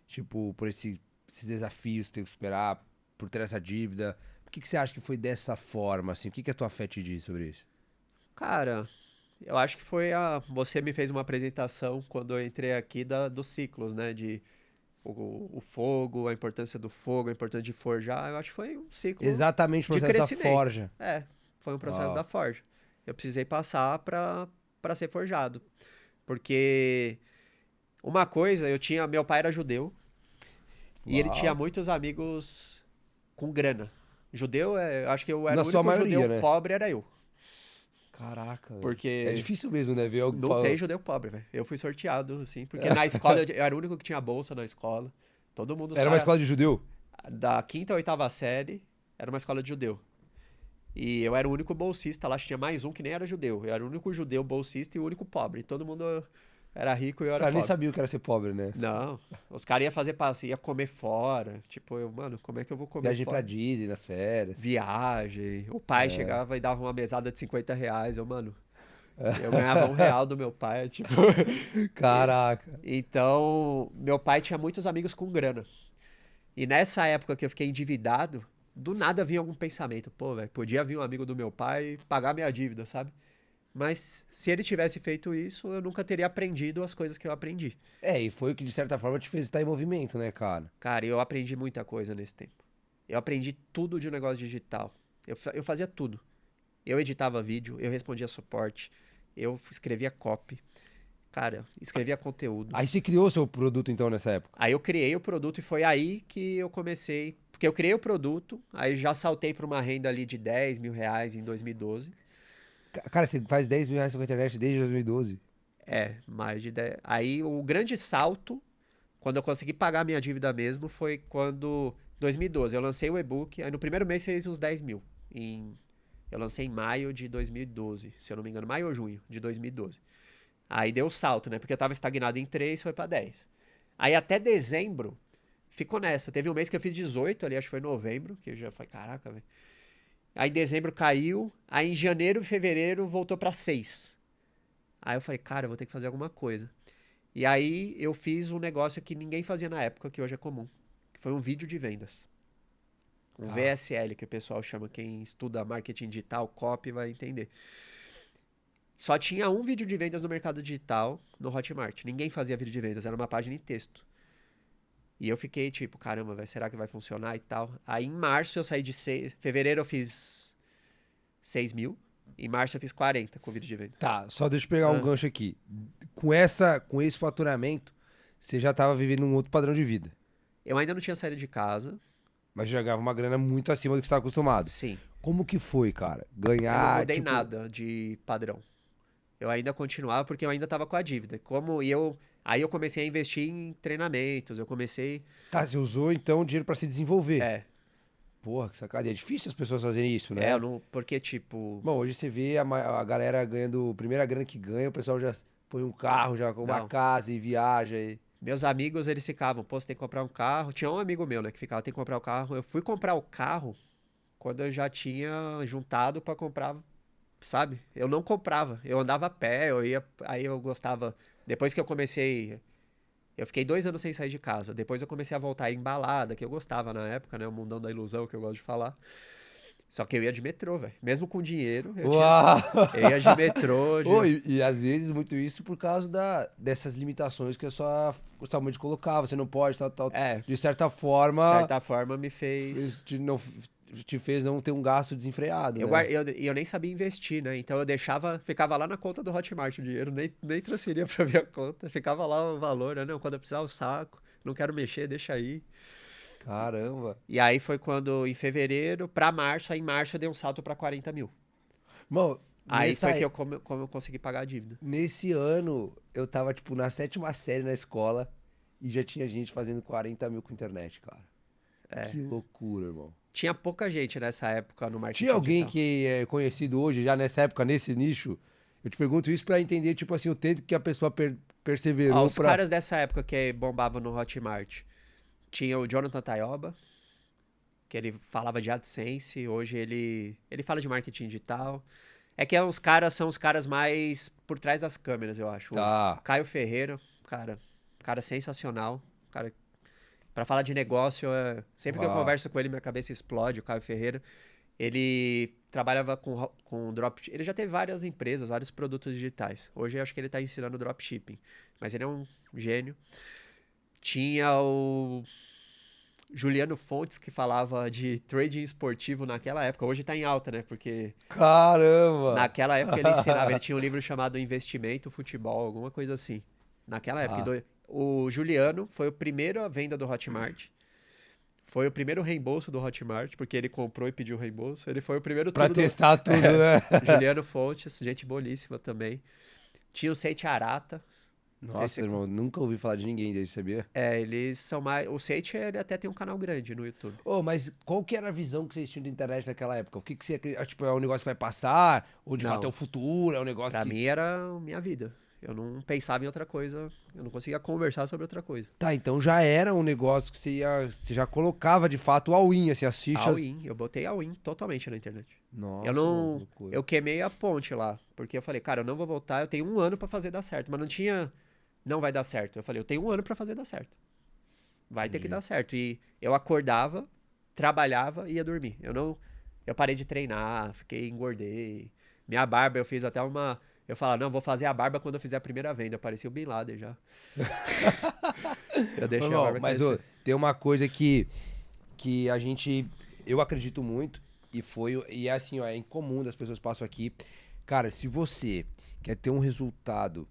tipo, por esses desafios que teve que superar, por ter essa dívida. Por que que você acha que foi dessa forma, assim? O que que a tua fé te diz sobre isso? Cara, eu acho que você me fez uma apresentação quando eu entrei aqui dos ciclos, né? De o fogo, a importância do fogo, a importância de forjar. Eu acho que foi um ciclo Exatamente o de processo da crescimento. forja. Foi um processo Ó. da forja. Eu precisei passar para ser forjado. Porque uma coisa, meu pai era judeu e ele Uau. tinha muitos amigos com grana. Judeu, acho que eu era Na o sua único maioria, judeu né? pobre, era eu. Caraca, velho. Porque É difícil mesmo, né? Ver algo não tem judeu pobre, velho. Eu fui sorteado, assim, porque na escola eu era o único que tinha bolsa na escola. Todo mundo... Era uma escola de judeu? Da quinta à oitava série, era uma escola de judeu. E eu era o único bolsista lá, tinha mais um que nem era judeu. Eu era o único judeu bolsista e o único pobre. Todo mundo era rico e eu Os era caras nem pobre. sabiam o que era ser pobre, né? Não, os caras iam fazer passe, ia comer fora. Tipo, mano, como é que eu vou comer Viagem fora? pra Disney, nas férias. Viagem. O pai chegava e dava uma mesada de R$ 50. Eu, mano, Eu ganhava R$ 1 do meu pai, tipo. Caraca. Então, meu pai tinha muitos amigos com grana. E nessa época que eu fiquei endividado, do nada vinha algum pensamento. Pô, velho, podia vir um amigo do meu pai pagar minha dívida, sabe? Mas se ele tivesse feito isso, eu nunca teria aprendido as coisas que eu aprendi. É, e foi o que de certa forma te fez estar em movimento, né, cara? Cara, eu aprendi muita coisa nesse tempo. Eu aprendi tudo de um negócio digital. Eu fazia tudo. Eu editava vídeo, eu respondia suporte, eu escrevia copy. Cara, escrevia conteúdo. Aí você criou seu produto então nessa época? Aí eu criei o produto e foi aí que eu comecei. Porque eu criei o produto, aí já saltei para uma renda ali de R$ 10.000 em 2012. Cara, você faz 10 mil reais com a internet desde 2012. É, mais de 10. Aí o grande salto, quando eu consegui pagar minha dívida mesmo, foi quando. 2012, eu lancei o e-book, aí no primeiro mês fez uns 10 mil. Eu lancei em maio de 2012, se eu não me engano, maio ou junho de 2012. Aí deu o salto, né? Porque eu tava estagnado em 3, foi pra 10. Aí até dezembro, ficou nessa. Teve um mês que eu fiz 18 ali, acho que foi novembro, que eu já falei, caraca, velho. Aí em dezembro caiu, aí em janeiro e fevereiro voltou pra 6. Aí eu falei, cara, eu vou ter que fazer alguma coisa. E aí eu fiz um negócio que ninguém fazia na época, que hoje é comum. Que foi um vídeo de vendas. Um VSL, que o pessoal chama. Quem estuda marketing digital, copy, vai entender. Só tinha um vídeo de vendas no mercado digital, no Hotmart. Ninguém fazia vídeo de vendas, era uma página em texto. E eu fiquei tipo, caramba, véio, será que vai funcionar e tal? Aí em março eu saí de 6. Fevereiro eu fiz 6 mil. Em março eu fiz 40 com vídeo de vendas. Tá, só deixa eu pegar um gancho aqui. Com esse faturamento, você já tava vivendo um outro padrão de vida. Eu ainda não tinha saído de casa. Mas já ganhava uma grana muito acima do que você estava acostumado. Sim. Como que foi, cara? Eu não Ganhar, mudei tipo... nada de padrão. Eu ainda continuava porque eu ainda tava com a dívida. Aí eu comecei a investir em treinamentos, eu comecei. Tá, você usou então o dinheiro pra se desenvolver. É, Porra, que sacada. É difícil as pessoas fazerem isso, né? eu não, porque tipo, Bom, hoje você vê a galera ganhando, a primeira grana que ganha, o pessoal já põe um carro, já com uma Não. casa e viaja. meus amigos eles ficavam, pô, você tem que comprar um carro. Tinha um amigo meu, né, que ficava, tem que comprar o carro. Eu fui comprar o carro quando eu já tinha juntado pra comprar, sabe? Eu não comprava, eu andava a pé, aí eu gostava. Depois que eu comecei, eu fiquei 2 anos sem sair de casa. Depois eu comecei a voltar em balada, que eu gostava na época, né? O mundão da ilusão que eu gosto de falar. Só que eu ia de metrô, velho. Mesmo com dinheiro, Uau! eu ia de metrô. Ô, e às vezes muito isso por causa dessas limitações que a sua mãe te colocava. Você não pode, tal, tal. É, De certa de forma, certa forma me fez. te fez não ter um gasto desenfreado, né? Eu nem sabia investir, né? Então eu deixava, ficava lá na conta do Hotmart o dinheiro, nem transferia pra minha conta. Ficava lá o valor, né? Não, quando eu precisar eu saco, não quero mexer, deixa aí. Caramba. E aí foi quando, em fevereiro, pra março, aí em março eu dei um salto pra 40 mil. Mano, Aí foi que como eu consegui pagar a dívida. nesse ano, eu tava, tipo, na 7ª série na escola e já tinha gente fazendo 40 mil com internet, cara. Que loucura, irmão. Tinha pouca gente nessa época no marketing Tinha alguém digital. que é conhecido hoje, já nessa época, nesse nicho? Eu te pergunto isso pra entender, tipo assim, o tanto que a pessoa perseverou Ó, os pra... caras dessa época que bombavam no Hotmart. Tinha o Jonathan Tayoba, que ele falava de AdSense, hoje ele fala de marketing digital. É que são os caras mais por trás das câmeras, eu acho. Tá. O Caio Ferreira, cara sensacional. Cara, para falar de negócio, sempre que eu Uau. converso com ele, minha cabeça explode, o Caio Ferreira. Ele trabalhava com dropshipping. Ele já teve várias empresas, vários produtos digitais. Hoje eu acho que ele está ensinando dropshipping. Mas ele é um gênio. Tinha o Juliano Fontes, que falava de trading esportivo naquela época. Hoje tá em alta, né? Porque Caramba! naquela época ele ensinava. Ele tinha um livro chamado Investimento, Futebol, alguma coisa assim. Naquela época. O Juliano foi o primeiro a venda do Hotmart. Foi o primeiro reembolso do Hotmart, porque ele comprou e pediu reembolso. Ele foi o primeiro Pra tudo testar tudo, né? Juliano Fontes, gente boníssima também. Tinha o Seiichi Arata. Nossa, irmão, nunca ouvi falar de ninguém desse, sabia? Eles são mais. O Seiichi, ele até tem um canal grande no YouTube. Ô, mas qual que era a visão que vocês tinham da internet naquela época? O que que você acredita? Tipo, é um negócio que vai passar? Ou de Não. fato é o futuro? É um negócio Pra que... mim era minha vida. Eu não pensava em outra coisa, eu não conseguia conversar sobre outra coisa. Tá, então já era um negócio que você já colocava de fato o all-in, assim, as fichas. All-in, eu botei all-in totalmente na internet. Nossa, Eu mano, não. loucura. Eu queimei a ponte lá. Porque eu falei, cara, eu não vou voltar, eu tenho 1 ano pra fazer dar certo. Mas não tinha. Não vai dar certo. Eu falei, eu tenho 1 ano pra fazer dar certo. Vai ter que dar certo. E eu acordava, trabalhava e ia dormir. Eu não. Eu parei de treinar, engordei. Minha barba, eu fiz até uma. Eu falava, não, vou fazer a barba quando eu fizer a primeira venda. Eu parecia o Bin Laden já. Eu deixei a barba Mas crescer. ô, tem uma coisa que a gente. Eu acredito muito, e é assim, ó, é incomum das pessoas que passam aqui. Cara, se você quer ter um resultado,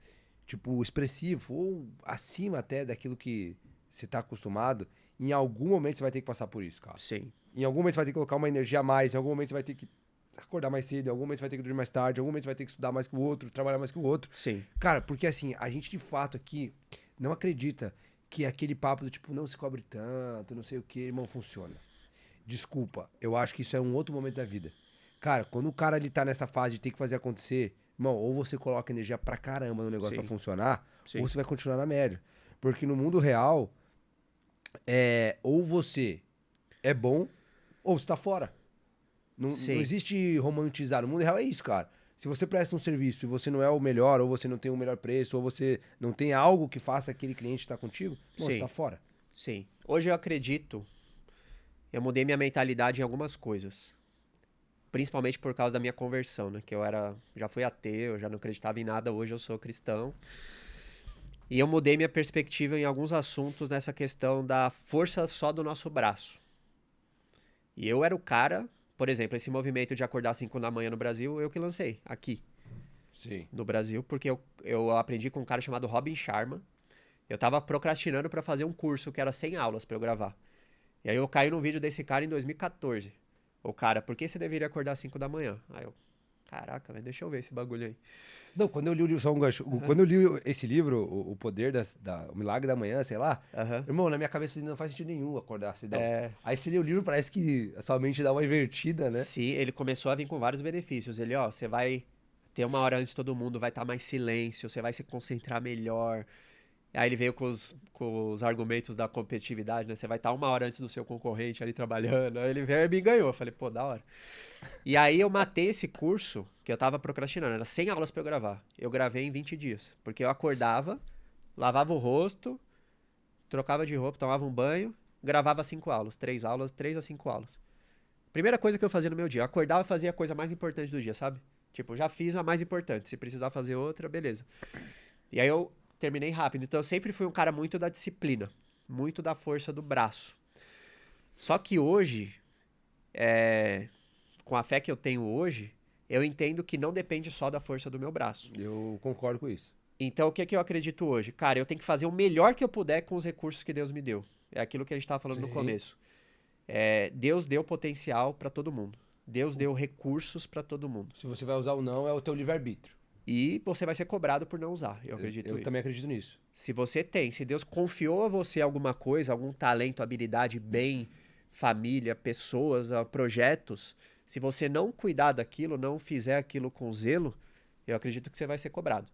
tipo, expressivo, ou acima até daquilo que você tá acostumado, em algum momento você vai ter que passar por isso, cara. Sim, Em algum momento você vai ter que colocar uma energia a mais, em algum momento você vai ter que acordar mais cedo, em algum momento você vai ter que dormir mais tarde, em algum momento você vai ter que estudar mais que o outro, trabalhar mais que o outro. sim. Cara, porque assim, a gente de fato aqui não acredita que aquele papo do tipo, não se cobre tanto, não sei o que, irmão, funciona. Desculpa, eu acho que isso é um outro momento da vida. Cara, quando o cara ele tá nessa fase de ter que fazer acontecer, irmão, ou você coloca energia pra caramba no negócio Sim. pra funcionar, Sim. ou você vai continuar na média. Porque no mundo real, ou você é bom, ou você tá fora. Não Sim. existe romantizar. No mundo real é isso, cara. Se você presta um serviço e você não é o melhor, ou você não tem o melhor preço, ou você não tem algo que faça aquele cliente estar contigo, bom, você Sim. tá fora. Sim. Hoje eu acredito, eu mudei minha mentalidade em algumas coisas. Principalmente por causa da minha conversão, né? Que já fui ateu, já não acreditava em nada, hoje eu sou cristão. E eu mudei minha perspectiva em alguns assuntos nessa questão da força só do nosso braço. E eu era o cara, por exemplo, esse movimento de acordar às 5 da manhã no Brasil, eu que lancei, aqui Sim. no Brasil, porque eu aprendi com um cara chamado Robin Sharma. Eu tava procrastinando pra fazer um curso que era 100 aulas pra eu gravar. E aí eu caí num vídeo desse cara em 2014. O cara, por que você deveria acordar às 5 da manhã? Aí eu, caraca, velho, deixa eu ver esse bagulho aí. Não, quando eu li o livro, só um gancho. Quando eu li esse livro, O Poder o Milagre da Manhã, sei lá, Aham. irmão, na minha cabeça não faz sentido nenhum acordar cedão. É. Aí você lê o livro, parece que a sua mente dá uma invertida, né? Sim, ele começou a vir com vários benefícios. Ele, ó, você vai ter 1 hora antes de todo mundo, vai estar mais silêncio, você vai se concentrar melhor. Aí ele veio com os argumentos da competitividade, né? Você vai estar 1 hora antes do seu concorrente ali trabalhando. Aí ele veio e me ganhou. Eu falei, pô, da hora. E aí eu matei esse curso que eu tava procrastinando. Era 100 aulas pra eu gravar. Eu gravei em 20 dias. Porque eu acordava, lavava o rosto, trocava de roupa, tomava um banho, gravava 5 aulas. 3 aulas, 3 a 5 aulas. Primeira coisa que eu fazia no meu dia. Eu acordava e fazia a coisa mais importante do dia, sabe? Tipo, já fiz a mais importante. Se precisar fazer outra, beleza. E aí eu terminei rápido. Então eu sempre fui um cara muito da disciplina. Muito da força do braço. Só que hoje, com a fé que eu tenho hoje, eu entendo que não depende só da força do meu braço. Eu concordo com isso. Então o que que eu acredito hoje? Cara, eu tenho que fazer o melhor que eu puder com os recursos que Deus me deu. É aquilo que a gente estava falando no Sim. começo. Deus deu potencial para todo mundo. Deus deu recursos para todo mundo. Se você vai usar ou não, é o teu livre-arbítrio. E você vai ser cobrado por não usar. Eu acredito Eu isso. também acredito nisso. Se Deus confiou a você alguma coisa, algum talento, habilidade, bem, família, pessoas, projetos, se você não cuidar daquilo, não fizer aquilo com zelo, eu acredito que você vai ser cobrado.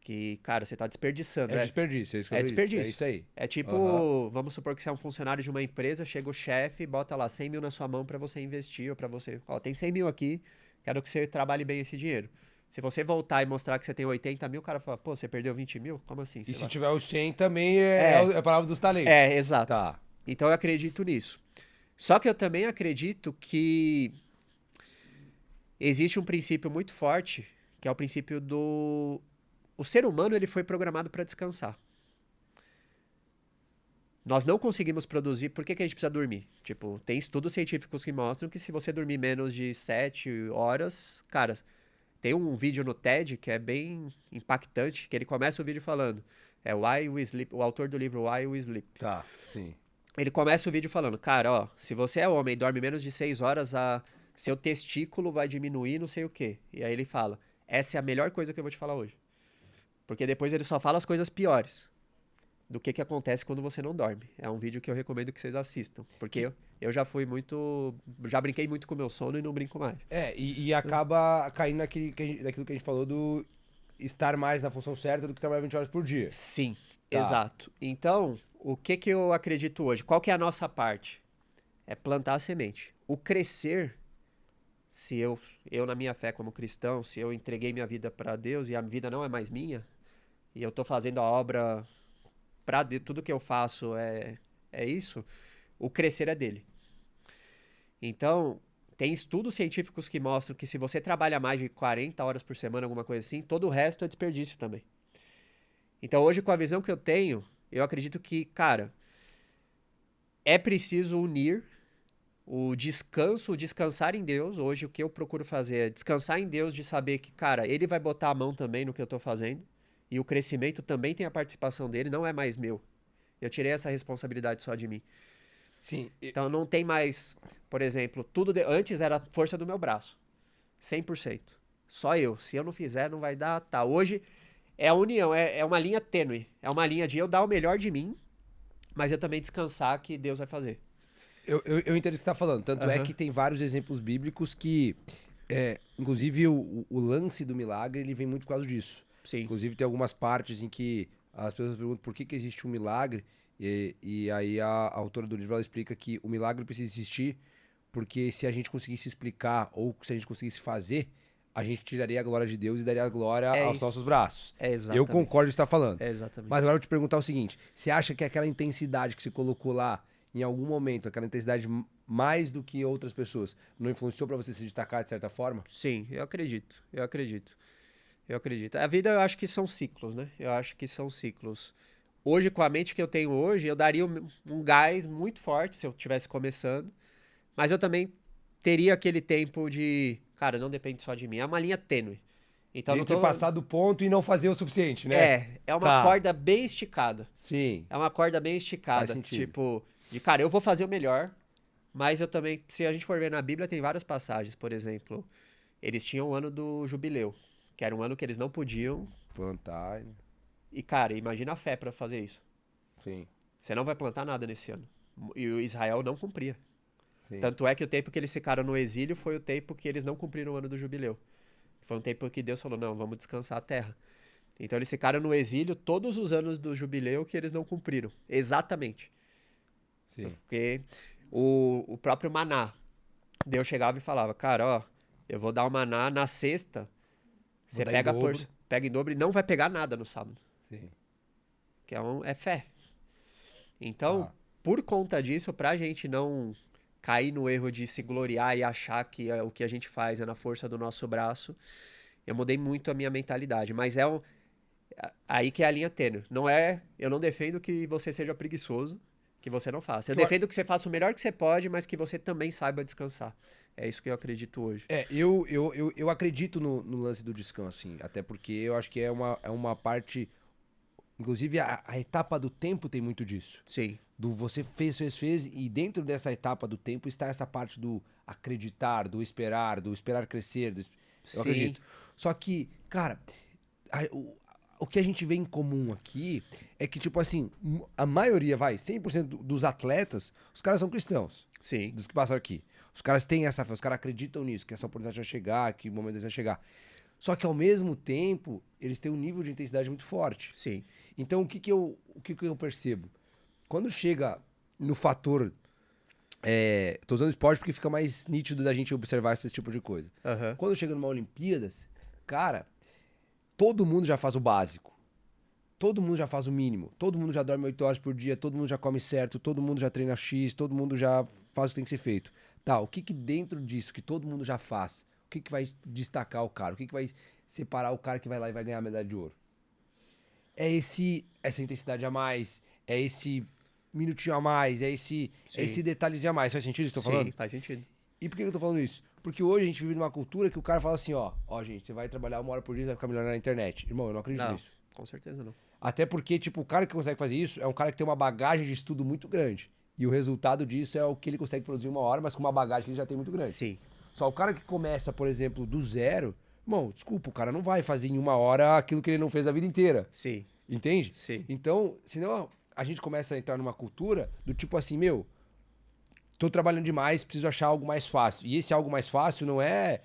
Que, cara, você tá desperdiçando. É desperdício, é isso que eu É acredito. desperdício. É isso aí. É tipo, Aham. vamos supor que você é um funcionário de uma empresa, chega o chefe, bota lá 100 mil na sua mão pra você investir, ou pra você, ó, tem 100 mil aqui, quero que você trabalhe bem esse dinheiro. Se você voltar e mostrar que você tem 80 mil, o cara fala, pô, você perdeu 20 mil? Como assim? E Sei se lá. tiver os 100 também é a palavra dos talentos. Exato. Tá. Então eu acredito nisso. Só que eu também acredito que existe um princípio muito forte, que é o princípio do... O ser humano, ele foi programado para descansar. Nós não conseguimos produzir... Por que que a gente precisa dormir? Tipo, tem estudos científicos que mostram que se você dormir menos de 7 horas... Cara, tem um vídeo no TED que é bem impactante, que ele começa o vídeo falando... Why We Sleep, o autor do livro Why We Sleep. Tá, sim. Ele começa o vídeo falando, cara, ó, se você é homem e dorme menos de 6 horas, seu testículo vai diminuir, não sei o quê. E aí ele fala, essa é a melhor coisa que eu vou te falar hoje. Porque depois ele só fala as coisas piores do que acontece quando você não dorme. É um vídeo que eu recomendo que vocês assistam. Porque eu já fui muito... Já brinquei muito com o meu sono e não brinco mais. E acaba caindo daquilo que a gente falou do estar mais na função certa do que trabalhar 20 horas por dia. Sim, Tá. exato. Então, o que que eu acredito hoje? Qual que é a nossa parte? É plantar a semente. O crescer, se eu na minha fé como cristão, se eu entreguei minha vida para Deus e a vida não é mais minha, e eu tô fazendo a obra para Deus, tudo que eu faço é isso, o crescer é dele. Então, tem estudos científicos que mostram que se você trabalha mais de 40 horas por semana, alguma coisa assim, todo o resto é desperdício também. Então, hoje, com a visão que eu tenho, eu acredito que, cara, é preciso unir o descanso, o descansar em Deus. Hoje, o que eu procuro fazer é descansar em Deus, de saber que, cara, Ele vai botar a mão também no que eu tô fazendo. E o crescimento também tem a participação dele, não é mais meu. Eu tirei essa responsabilidade só de mim. Sim. Então, não tem mais, por exemplo, antes era a força do meu braço. 100%. Só eu. Se eu não fizer, não vai dar. Tá. Hoje é a união, é uma linha tênue. É uma linha de eu dar o melhor de mim, mas eu também descansar que Deus vai fazer. Eu entendo o que você está falando. Tanto é Aham. que tem vários exemplos bíblicos que, inclusive, o lance do milagre, ele vem muito por causa disso. Sim. Inclusive, tem algumas partes em que as pessoas perguntam por que existe um milagre, e aí a autora do livro ela explica que o milagre precisa existir porque se a gente conseguisse explicar ou se a gente conseguisse fazer, a gente tiraria a glória de Deus e daria a glória É aos isso. nossos braços. É Eu exatamente. concordo com o que você está falando. É exatamente. Mas agora eu vou te perguntar o seguinte: você acha que aquela intensidade que você colocou lá, em algum momento, aquela intensidade mais do que outras pessoas, não influenciou pra você se destacar de certa forma? Sim, eu acredito. Eu acredito. Eu acredito. A vida eu acho que são ciclos, né? Eu acho que são ciclos. Hoje, com a mente que eu tenho hoje, eu daria um gás muito forte se eu estivesse começando. Mas eu também teria aquele tempo de, cara, não depende só de mim. É uma linha tênue. Então, não Entre tô... passar do ponto e não fazer o suficiente, né? É uma Tá. corda bem esticada. Sim. É uma corda bem esticada. Faz sentido. Tipo, de cara, eu vou fazer o melhor, mas eu também, se a gente for ver na Bíblia, tem várias passagens. Por exemplo, eles tinham o ano do jubileu, que era um ano que eles não podiam. Plantar. E, cara, imagina a fé pra fazer isso. Sim. Você não vai plantar nada nesse ano. E o Israel não cumpria. Sim. Tanto é que o tempo que eles ficaram no exílio foi o tempo que eles não cumpriram o ano do jubileu. Foi um tempo que Deus falou, não, vamos descansar a terra. Então eles ficaram no exílio todos os anos do jubileu que eles não cumpriram. Exatamente. Sim. Porque o próprio maná, Deus chegava e falava, cara, ó, eu vou dar o maná na sexta, você dar em pega, dobro. pega em dobro e não vai pegar nada no sábado. Sim. Que é fé. Então, Ah. por conta disso, pra gente não cair no erro de se gloriar e achar que o que a gente faz é na força do nosso braço, eu mudei muito a minha mentalidade. Mas aí que é a linha tênue. Eu não defendo que você seja preguiçoso, que você não faça. Eu defendo que você faça o melhor que você pode, mas que você também saiba descansar. É isso que eu acredito hoje. Eu acredito no lance do descanso, sim. Até porque eu acho que é uma parte. Inclusive, a etapa do tempo tem muito disso. Sim. Do você fez, e dentro dessa etapa do tempo está essa parte do acreditar, do esperar crescer. Eu Sim. acredito. Só que, cara, o que a gente vê em comum aqui é que, tipo assim, a maioria, 100% dos atletas, os caras são cristãos. Sim. Dos que passam aqui. Os caras têm essa fé, os caras acreditam nisso, que essa oportunidade vai chegar, que o momento deles vai chegar. Só que ao mesmo tempo, eles têm um nível de intensidade muito forte. Sim. Então, o que eu percebo? Quando chega no fator. Tô usando esporte porque fica mais nítido da gente observar esse tipo de coisa. Aham. Quando chega numa Olimpíadas, cara, todo mundo já faz o básico. Todo mundo já faz o mínimo. Todo mundo já dorme 8 horas por dia, todo mundo já come certo, todo mundo já treina X, todo mundo já faz o que tem que ser feito. Tá, o que dentro disso que todo mundo já faz, o que vai destacar o cara? O que vai separar o cara que vai lá e vai ganhar a medalha de ouro? É essa intensidade a mais, é esse minutinho a mais, é esse detalhezinho a mais. Faz sentido isso que eu tô falando? Sim, faz sentido. E por que eu tô falando isso? Porque hoje a gente vive numa cultura que o cara fala assim, ó, gente, você vai trabalhar 1 hora por dia e vai ficar milionário na internet. Irmão, eu não acredito Não, nisso. com certeza não. Até porque, tipo, o cara que consegue fazer isso é um cara que tem uma bagagem de estudo muito grande. E o resultado disso é o que ele consegue produzir em 1 hora, mas com uma bagagem que ele já tem muito grande. Sim. Só o cara que começa, por exemplo, do zero, irmão, desculpa, o cara não vai fazer em 1 hora aquilo que ele não fez a vida inteira. Sim. Entende? Sim. Então, senão a gente começa a entrar numa cultura do tipo assim, meu, tô trabalhando demais, preciso achar algo mais fácil. E esse algo mais fácil não é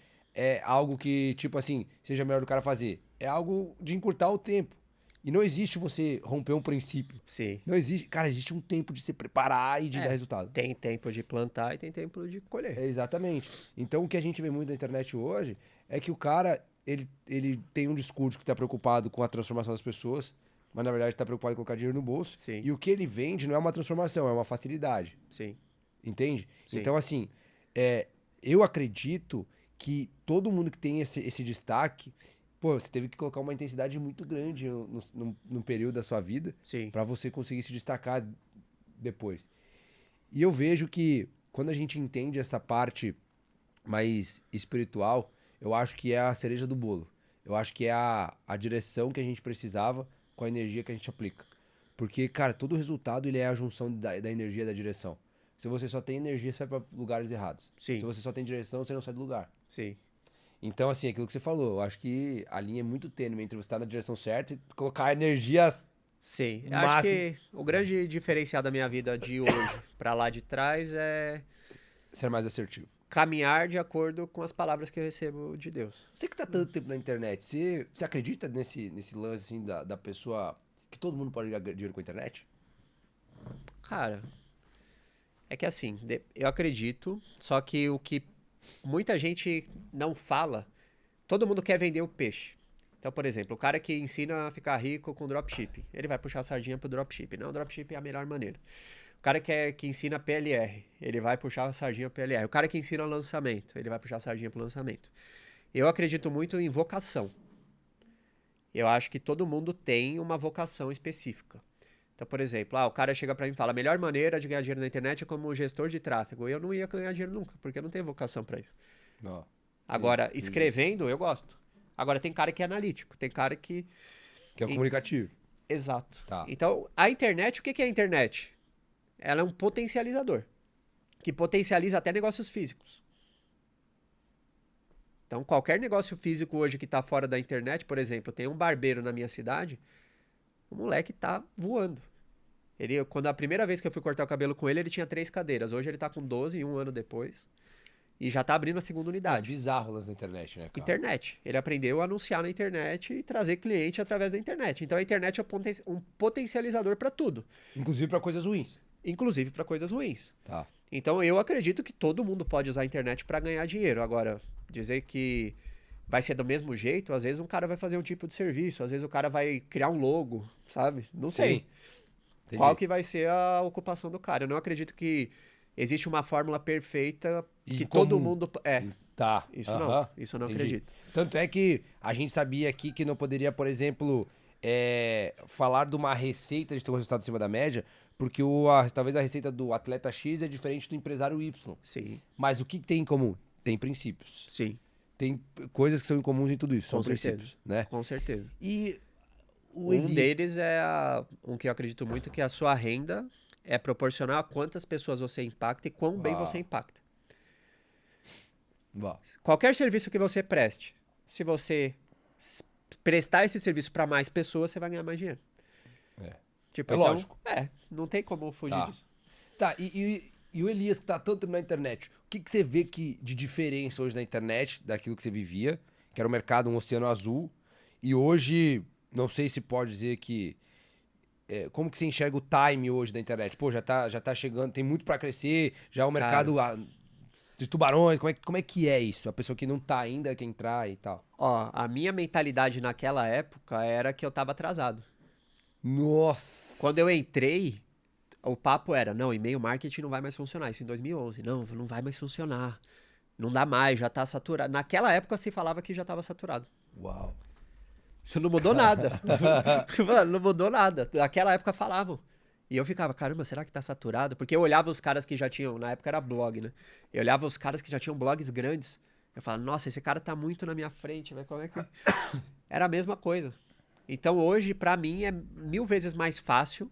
algo que, tipo assim, seja melhor do cara fazer. é algo de encurtar o tempo. E não existe você romper um princípio. Sim. Não existe. Cara, existe um tempo de se preparar e de dar resultado. Tem tempo de plantar e tem tempo de colher. Exatamente. Então o que a gente vê muito na internet hoje é que o cara, ele tem um discurso que está preocupado com a transformação das pessoas, mas na verdade está preocupado em colocar dinheiro no bolso. Sim. E o que ele vende não é uma transformação, é uma facilidade. Sim. Entende? Sim. Então, assim, eu acredito que todo mundo que tem esse destaque, pô, você teve que colocar uma intensidade muito grande no período da sua vida Sim. para você conseguir se destacar depois. E eu vejo que quando a gente entende essa parte mais espiritual, eu acho que é a cereja do bolo. Eu acho que é a direção que a gente precisava com a energia que a gente aplica. Porque, cara, todo resultado ele é a junção da energia e da direção. Se você só tem energia, você vai para lugares errados. Sim. Se você só tem direção, você não sai do lugar. Sim. Então, assim, aquilo que você falou, eu acho que a linha é muito tênue entre você estar na direção certa e colocar a energia. Sim. Eu Máximo. acho que o grande diferencial da minha vida de hoje pra lá de trás é Ser mais assertivo. caminhar de acordo com as palavras que eu recebo de Deus. Você que tá tanto tempo na internet, você acredita nesse lance assim, da pessoa que todo mundo pode ganhar dinheiro com a internet? Cara, é que assim, eu acredito, só que o que muita gente não fala, todo mundo quer vender o peixe. Então, por exemplo, o cara que ensina a ficar rico com dropshipping, ele vai puxar a sardinha pro dropshipping. Não, dropshipping é a melhor maneira. O cara que ensina PLR, ele vai puxar a sardinha pro PLR. O cara que ensina lançamento, ele vai puxar a sardinha pro lançamento. Eu acredito muito em vocação. Eu acho que todo mundo tem uma vocação específica. Então, por exemplo, o cara chega pra mim e fala: a melhor maneira de ganhar dinheiro na internet é como gestor de tráfego. Eu não ia ganhar dinheiro nunca, porque eu não tenho vocação pra isso. Não. Agora, escrevendo, eu gosto. Agora, tem cara que é analítico, tem cara que... Que é o comunicativo. Exato. Tá. Então, a internet, o que é a internet? Ela é um potencializador, que potencializa até negócios físicos. Então, qualquer negócio físico hoje que tá fora da internet, por exemplo, tem um barbeiro na minha cidade, o moleque tá voando. Quando a primeira vez que eu fui cortar o cabelo com ele, ele tinha 3 cadeiras. Hoje ele tá com 12, um ano depois. E já tá abrindo a segunda É unidade. bizarro lá na internet, né, cara? Internet. Ele aprendeu a anunciar na internet e trazer cliente através da internet. Então a internet é um potencializador para tudo. Inclusive pra coisas ruins. Inclusive para coisas ruins. Tá. Então eu acredito que todo mundo pode usar a internet para ganhar dinheiro. Agora, dizer que vai ser do mesmo jeito, às vezes um cara vai fazer um tipo de serviço, às vezes o cara vai criar um logo, sabe? Não sei. Entendi. Qual que vai ser a ocupação do cara. Eu não acredito que existe uma fórmula perfeita E que comum. todo mundo... Tá. Isso aham, não. Isso eu não entendi. acredito. Tanto é que a gente sabia aqui que não poderia, por exemplo, falar de uma receita de ter um resultado acima da média, porque talvez a receita do atleta X é diferente do empresário Y. Sim, Mas o que tem em comum? Tem princípios. sim. Tem coisas que são incomuns em tudo isso. Com São certeza. princípios, né? Com certeza. E o Um Elias... deles é um que eu acredito muito, que a sua renda é proporcional a quantas pessoas você impacta e quão bem Uau. você impacta. Vá. Qualquer serviço que você preste, se você prestar esse serviço para mais pessoas, você vai ganhar mais dinheiro. É. Tipo, É esse lógico. não tem como fugir Tá. disso. Tá, e o Elias que tá tanto tempo na internet, o que você vê de diferença hoje na internet daquilo que você vivia, que era o mercado, um oceano azul, e hoje, não sei se pode dizer que... como que você enxerga o time hoje da internet? Pô, já tá chegando, tem muito pra crescer, já é um mercado de tubarões, como é que é isso? A pessoa que não tá ainda quer entrar e tal. Ó, a minha mentalidade naquela época era que eu tava atrasado. Nossa! Quando eu entrei, o papo era: não, e-mail marketing não vai mais funcionar. Isso em 2011. Não vai mais funcionar. Não dá mais, já tá saturado. Naquela época se falava que já tava saturado. Uau! Isso não mudou nada. Mano, não mudou nada. Naquela época falavam. E eu ficava: caramba, será que tá saturado? Porque eu olhava os caras que já tinham, na época era blog, né? Eu olhava os caras que já tinham blogs grandes. Eu falava: nossa, esse cara tá muito na minha frente, velho. Como é que... Era a mesma coisa. Então hoje, pra mim, é 1000 vezes mais fácil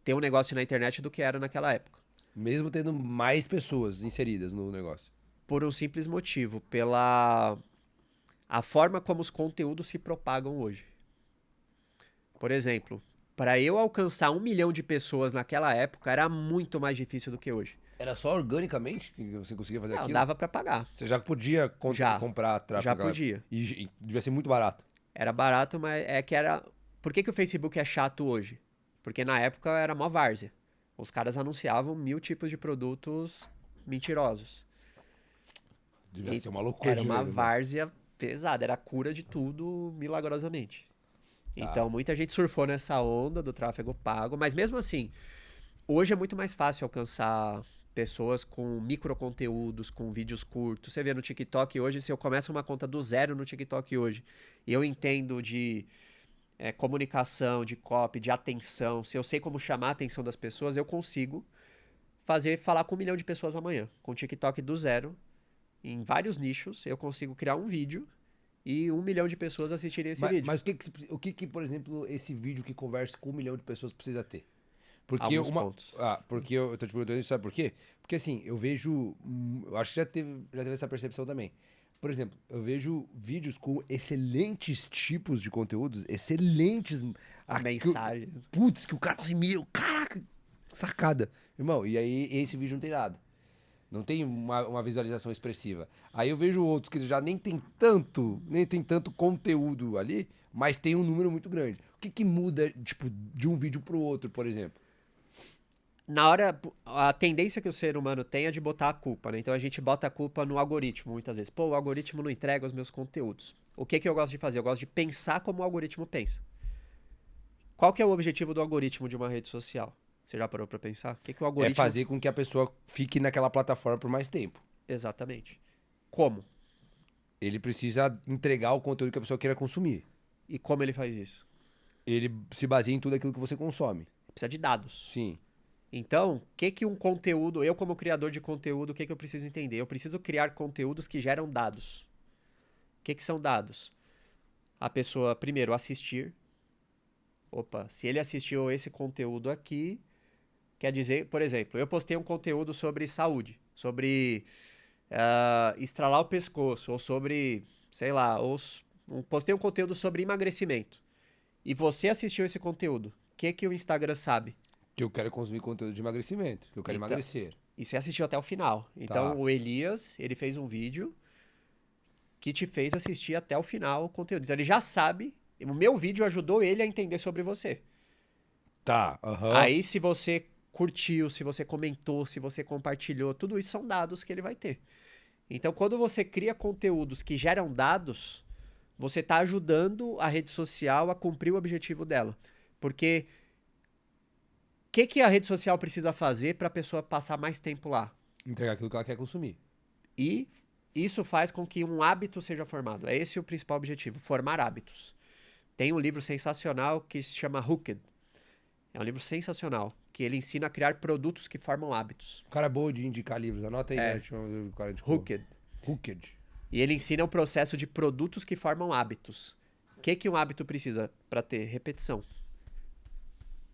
ter um negócio na internet do que era naquela época. Mesmo tendo mais pessoas inseridas no negócio. Por um simples motivo, pela a forma como os conteúdos se propagam hoje. Por exemplo, para eu alcançar 1 milhão de pessoas naquela época era muito mais difícil do que hoje. Era só organicamente que você conseguia fazer Não, aquilo? dava para pagar. Você já podia Já. comprar tráfego? Já podia. E devia ser muito barato. Era barato, mas é que era... Por que que o Facebook é chato hoje? Porque na época era mó várzea. Os caras anunciavam 1000 tipos de produtos mentirosos. Devia E ser uma loucura era de uma medo, né? várzea pesada, era a cura de tudo milagrosamente. Tá. Então muita gente surfou nessa onda do tráfego pago, mas mesmo assim, hoje é muito mais fácil alcançar pessoas com microconteúdos, com vídeos curtos. Você vê no TikTok hoje, se eu começo uma conta do zero no TikTok hoje, e eu entendo de comunicação, de copy, de atenção, se eu sei como chamar a atenção das pessoas, eu consigo falar com 1 milhão de pessoas amanhã. Com o TikTok do zero, em vários nichos, eu consigo criar um vídeo e 1 milhão de pessoas assistirem esse vídeo. Mas o que, por exemplo, esse vídeo que conversa com 1 milhão de pessoas precisa ter? Porque Alguns pontos. porque eu tô te perguntando isso, sabe por quê? Porque assim, eu vejo. Eu acho que já teve essa percepção também. Por exemplo, eu vejo vídeos com excelentes tipos de conteúdos, excelentes. Mensagens. Putz, que o cara assim, meu, caraca, sacada. Irmão, e aí esse vídeo não tem nada. Não tem uma visualização expressiva. Aí eu vejo outros que já nem tem tanto conteúdo ali, mas tem um número muito grande. O que que muda, tipo, de um vídeo pro outro, por exemplo? Na hora, a tendência que o ser humano tem é de botar a culpa, né? Então a gente bota a culpa no algoritmo muitas vezes. Pô, o algoritmo não entrega os meus conteúdos. O que que eu gosto de fazer? Eu gosto de pensar como o algoritmo pensa. Qual que é o objetivo do algoritmo de uma rede social? Você já parou pra pensar? O que que o É algoritmo... fazer com que a pessoa fique naquela plataforma por mais tempo. Exatamente. Como? Ele precisa entregar o conteúdo que a pessoa queira consumir. E como ele faz isso? Ele se baseia em tudo aquilo que você consome. Precisa de dados. Sim. Então, o que que um conteúdo, eu como criador de conteúdo, o que que eu preciso entender? Eu preciso criar conteúdos que geram dados. O que que são dados? A pessoa, primeiro, assistir. Opa, se ele assistiu esse conteúdo aqui, quer dizer, por exemplo, eu postei um conteúdo sobre saúde, sobre estralar o pescoço, ou sobre, sei lá, postei um conteúdo sobre emagrecimento. E você assistiu esse conteúdo. O que que o Instagram sabe? Que eu quero consumir conteúdo de emagrecimento, que eu quero Então, emagrecer. E você assistiu até o final. Então, Tá. o Elias, ele fez um vídeo que te fez assistir até o final o conteúdo. Então, ele já sabe. O meu vídeo ajudou ele a entender sobre você. Tá, aham. Aí, se você curtiu, se você comentou, se você compartilhou, tudo isso são dados que ele vai ter. Então, quando você cria conteúdos que geram dados, você está ajudando a rede social a cumprir o objetivo dela. Porque o que que a rede social precisa fazer para a pessoa passar mais tempo lá? Entregar aquilo que ela quer consumir. E isso faz com que um hábito seja formado. É esse o principal objetivo, formar hábitos. Tem um livro sensacional que se chama Hooked. É um livro sensacional, que ele ensina a criar produtos que formam hábitos. O cara é bom de indicar livros. Anota aí, né? O cara indicou. Hooked. Hooked. E ele ensina o processo de produtos que formam hábitos. O que que um hábito precisa para ter? Repetição.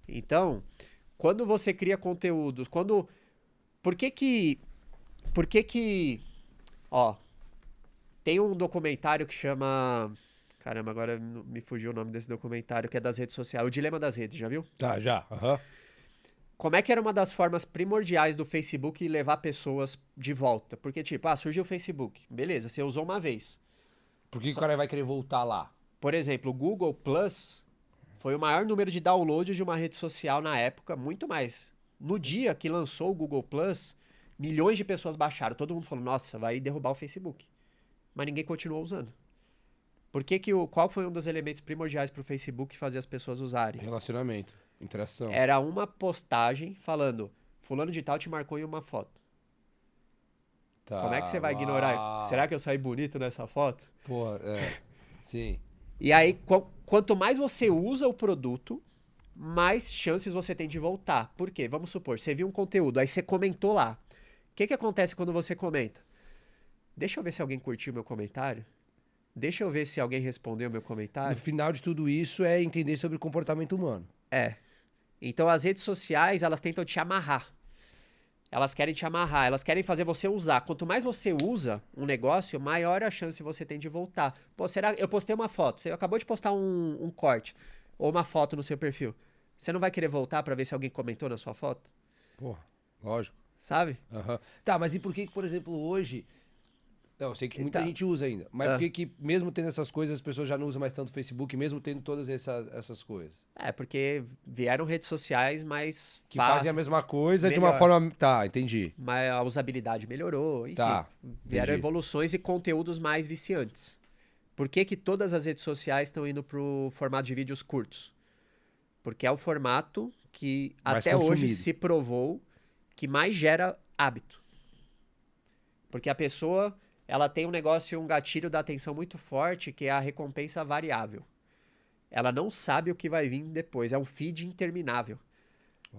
Então, quando você cria conteúdo, por que que ó, tem um documentário que chama, caramba, agora me fugiu o nome desse documentário, que é das redes sociais, O Dilema das Redes, já viu? Tá, já. Aham. Como é que era uma das formas primordiais do Facebook levar pessoas de volta? Porque, tipo, surgiu o Facebook. Beleza, você usou uma vez. Por que o cara vai querer voltar lá? Por exemplo, o Google Plus foi o maior número de downloads de uma rede social na época, muito mais. No dia que lançou o Google Plus, milhões de pessoas baixaram. Todo mundo falou, nossa, vai derrubar o Facebook. Mas ninguém continuou usando. Qual foi um dos elementos primordiais para o Facebook fazer as pessoas usarem? Relacionamento. Interação. Era uma postagem falando, fulano de tal te marcou em uma foto. Tá, Como é que você vai ignorar? Será que eu saí bonito nessa foto? Porra, sim. E aí, quanto mais você usa o produto, mais chances você tem de voltar. Por quê? Vamos supor, você viu um conteúdo, aí você comentou lá. O que acontece quando você comenta? Deixa eu ver se alguém curtiu meu comentário. Deixa eu ver se alguém respondeu meu No comentário. final de tudo isso é entender sobre o comportamento humano. Então as redes sociais, elas tentam te amarrar. Elas querem te amarrar, elas querem fazer você usar. Quanto mais você usa um negócio, maior a chance você tem de voltar. Pô, eu postei uma foto, você acabou de postar um corte ou uma foto no seu perfil. Você não vai querer voltar pra ver se alguém comentou na sua foto? Porra, lógico. Sabe? Aham. Tá, mas e por que, por exemplo, hoje Não, eu sei que muita Tá. gente usa ainda. Mas por que que, mesmo tendo essas coisas, as pessoas já não usam mais tanto o Facebook, mesmo tendo todas essas coisas? Porque vieram redes sociais mais Que fazem a fáceis, mesma coisa de uma melhor. forma... Tá, entendi. Mas a usabilidade melhorou, enfim. Tá, Vieram entendi. evoluções e conteúdos mais viciantes. Por que que todas as redes sociais estão indo pro formato de vídeos curtos? Porque é o formato que Mais até hoje consumido. se provou que mais gera hábito. Porque a pessoa, ela tem um negócio, um gatilho da atenção muito forte, que é a recompensa variável. Ela não sabe o que vai vir depois, é um feed interminável.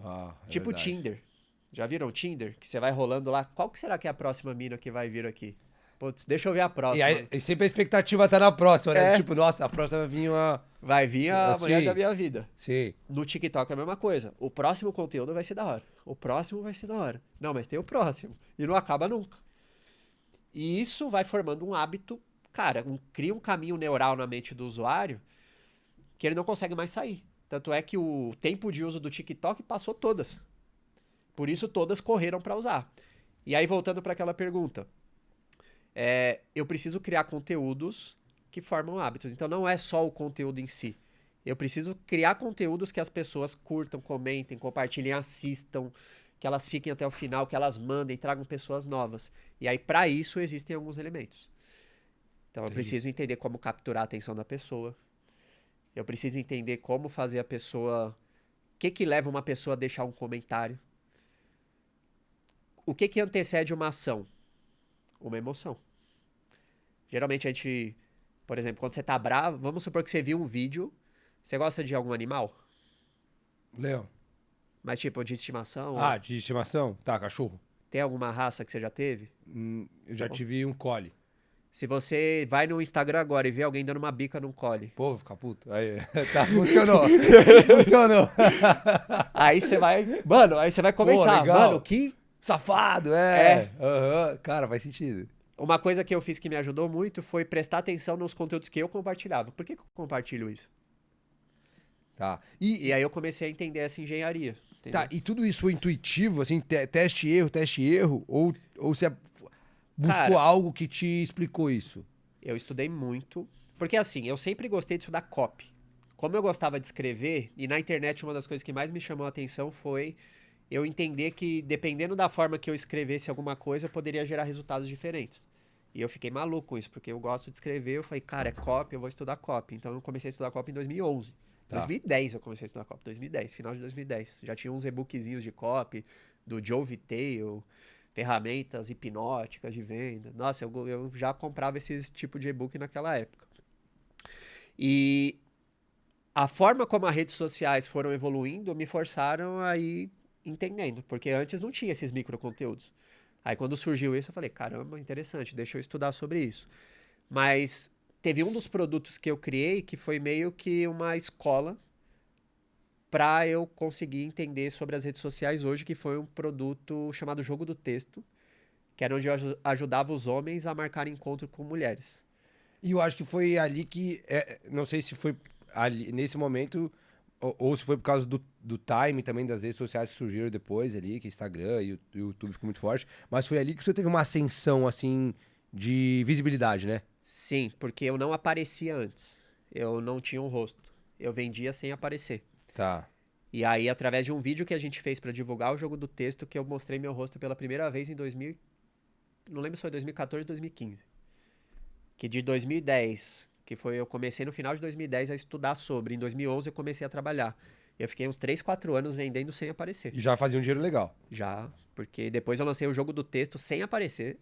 Ah, é Tipo verdade. Tinder. Já viram o Tinder? Que você vai rolando lá, qual que será que é a próxima mina que vai vir aqui? Putz, deixa eu ver a E próxima. aí, e sempre a expectativa tá na próxima, né? É. Tipo, nossa, a próxima vai vir uma... Vai vir a mulher Sim. da minha vida. Sim. No TikTok é a mesma coisa. O próximo conteúdo vai ser da hora. O próximo vai ser da hora. Não, mas tem o próximo. E não acaba nunca. E isso vai formando um hábito, cara, cria um caminho neural na mente do usuário que ele não consegue mais sair. Tanto é que o tempo de uso do TikTok passou todas. Por isso todas correram para usar. E aí, voltando para aquela pergunta, eu preciso criar conteúdos que formam hábitos. Então não é só o conteúdo em si. Eu preciso criar conteúdos que as pessoas curtam, comentem, compartilhem, assistam, que elas fiquem até o final, que elas mandem, tragam pessoas novas. E aí, para isso, existem alguns elementos. Então, eu Entendi. preciso entender como capturar a atenção da pessoa. Eu preciso entender como fazer a pessoa... O que que leva uma pessoa a deixar um comentário? O que que antecede uma ação? Uma emoção. Geralmente, a gente... Por exemplo, quando você tá bravo, vamos supor que você viu um vídeo. Você gosta de algum animal? Leão. Mas tipo, de estimação? Ah, de estimação? Tá, cachorro. Tem alguma raça que você já teve? Eu já tive um collie. Se você vai no Instagram agora e vê alguém dando uma bica num collie, Pô, vou ficar puto. Aí, tá, funcionou. Funcionou. aí você vai, mano, aí você vai comentar, legal. mano, que Safado, é. Aham. Cara, faz sentido. uma coisa que eu fiz que me ajudou muito foi prestar atenção nos conteúdos que eu compartilhava. Por que que eu compartilho isso? Tá. E aí eu comecei a entender essa engenharia. Entendeu? Tá, e tudo isso foi intuitivo, assim, teste e erro? Ou você buscou Cara, algo que te explicou isso? eu estudei muito, porque assim, eu sempre gostei de estudar copy. Como eu gostava de escrever, e na internet uma das coisas que mais me chamou a atenção foi eu entender que dependendo da forma que eu escrevesse alguma coisa, eu poderia gerar resultados diferentes. E eu fiquei maluco com isso, porque eu gosto de escrever, eu falei, cara, é copy, eu vou estudar copy. Então eu comecei a estudar copy em 2011. Tá. 2010 eu comecei a estudar copy, 2010, final de 2010. Já tinha uns e-bookzinhos de copy, do Joe Vitale, ferramentas hipnóticas de venda. Nossa, eu já comprava esse tipo de e-book naquela época. E a forma como as redes sociais foram evoluindo me forçaram a ir entendendo, porque antes não tinha esses microconteúdos. Aí quando surgiu isso, eu falei, caramba, interessante, deixa eu estudar sobre isso. Mas teve um dos produtos que eu criei que foi meio que uma escola para eu conseguir entender sobre as redes sociais hoje, que foi um produto chamado Jogo do Texto, que era onde eu ajudava os homens a marcar encontro com mulheres. E eu acho que foi ali que. Não sei se foi ali, nesse momento, ou se foi por causa do time também das redes sociais que surgiram depois ali, que Instagram e o YouTube ficou muito forte. Mas foi ali que você teve uma ascensão, assim, de visibilidade, né? Sim, porque eu não aparecia antes. Eu não tinha um rosto. Eu vendia sem aparecer. Tá. E aí, através de um vídeo que a gente fez para divulgar o Jogo do Texto, que eu mostrei meu rosto pela primeira vez em 2000, não lembro se foi 2014 ou 2015. Que de 2010, que foi eu comecei no final de 2010 a estudar sobre, em 2011 eu comecei a trabalhar. Eu fiquei uns 3, 4 anos vendendo sem aparecer. E já fazia um dinheiro legal. Já, porque depois eu lancei o Jogo do Texto sem aparecer.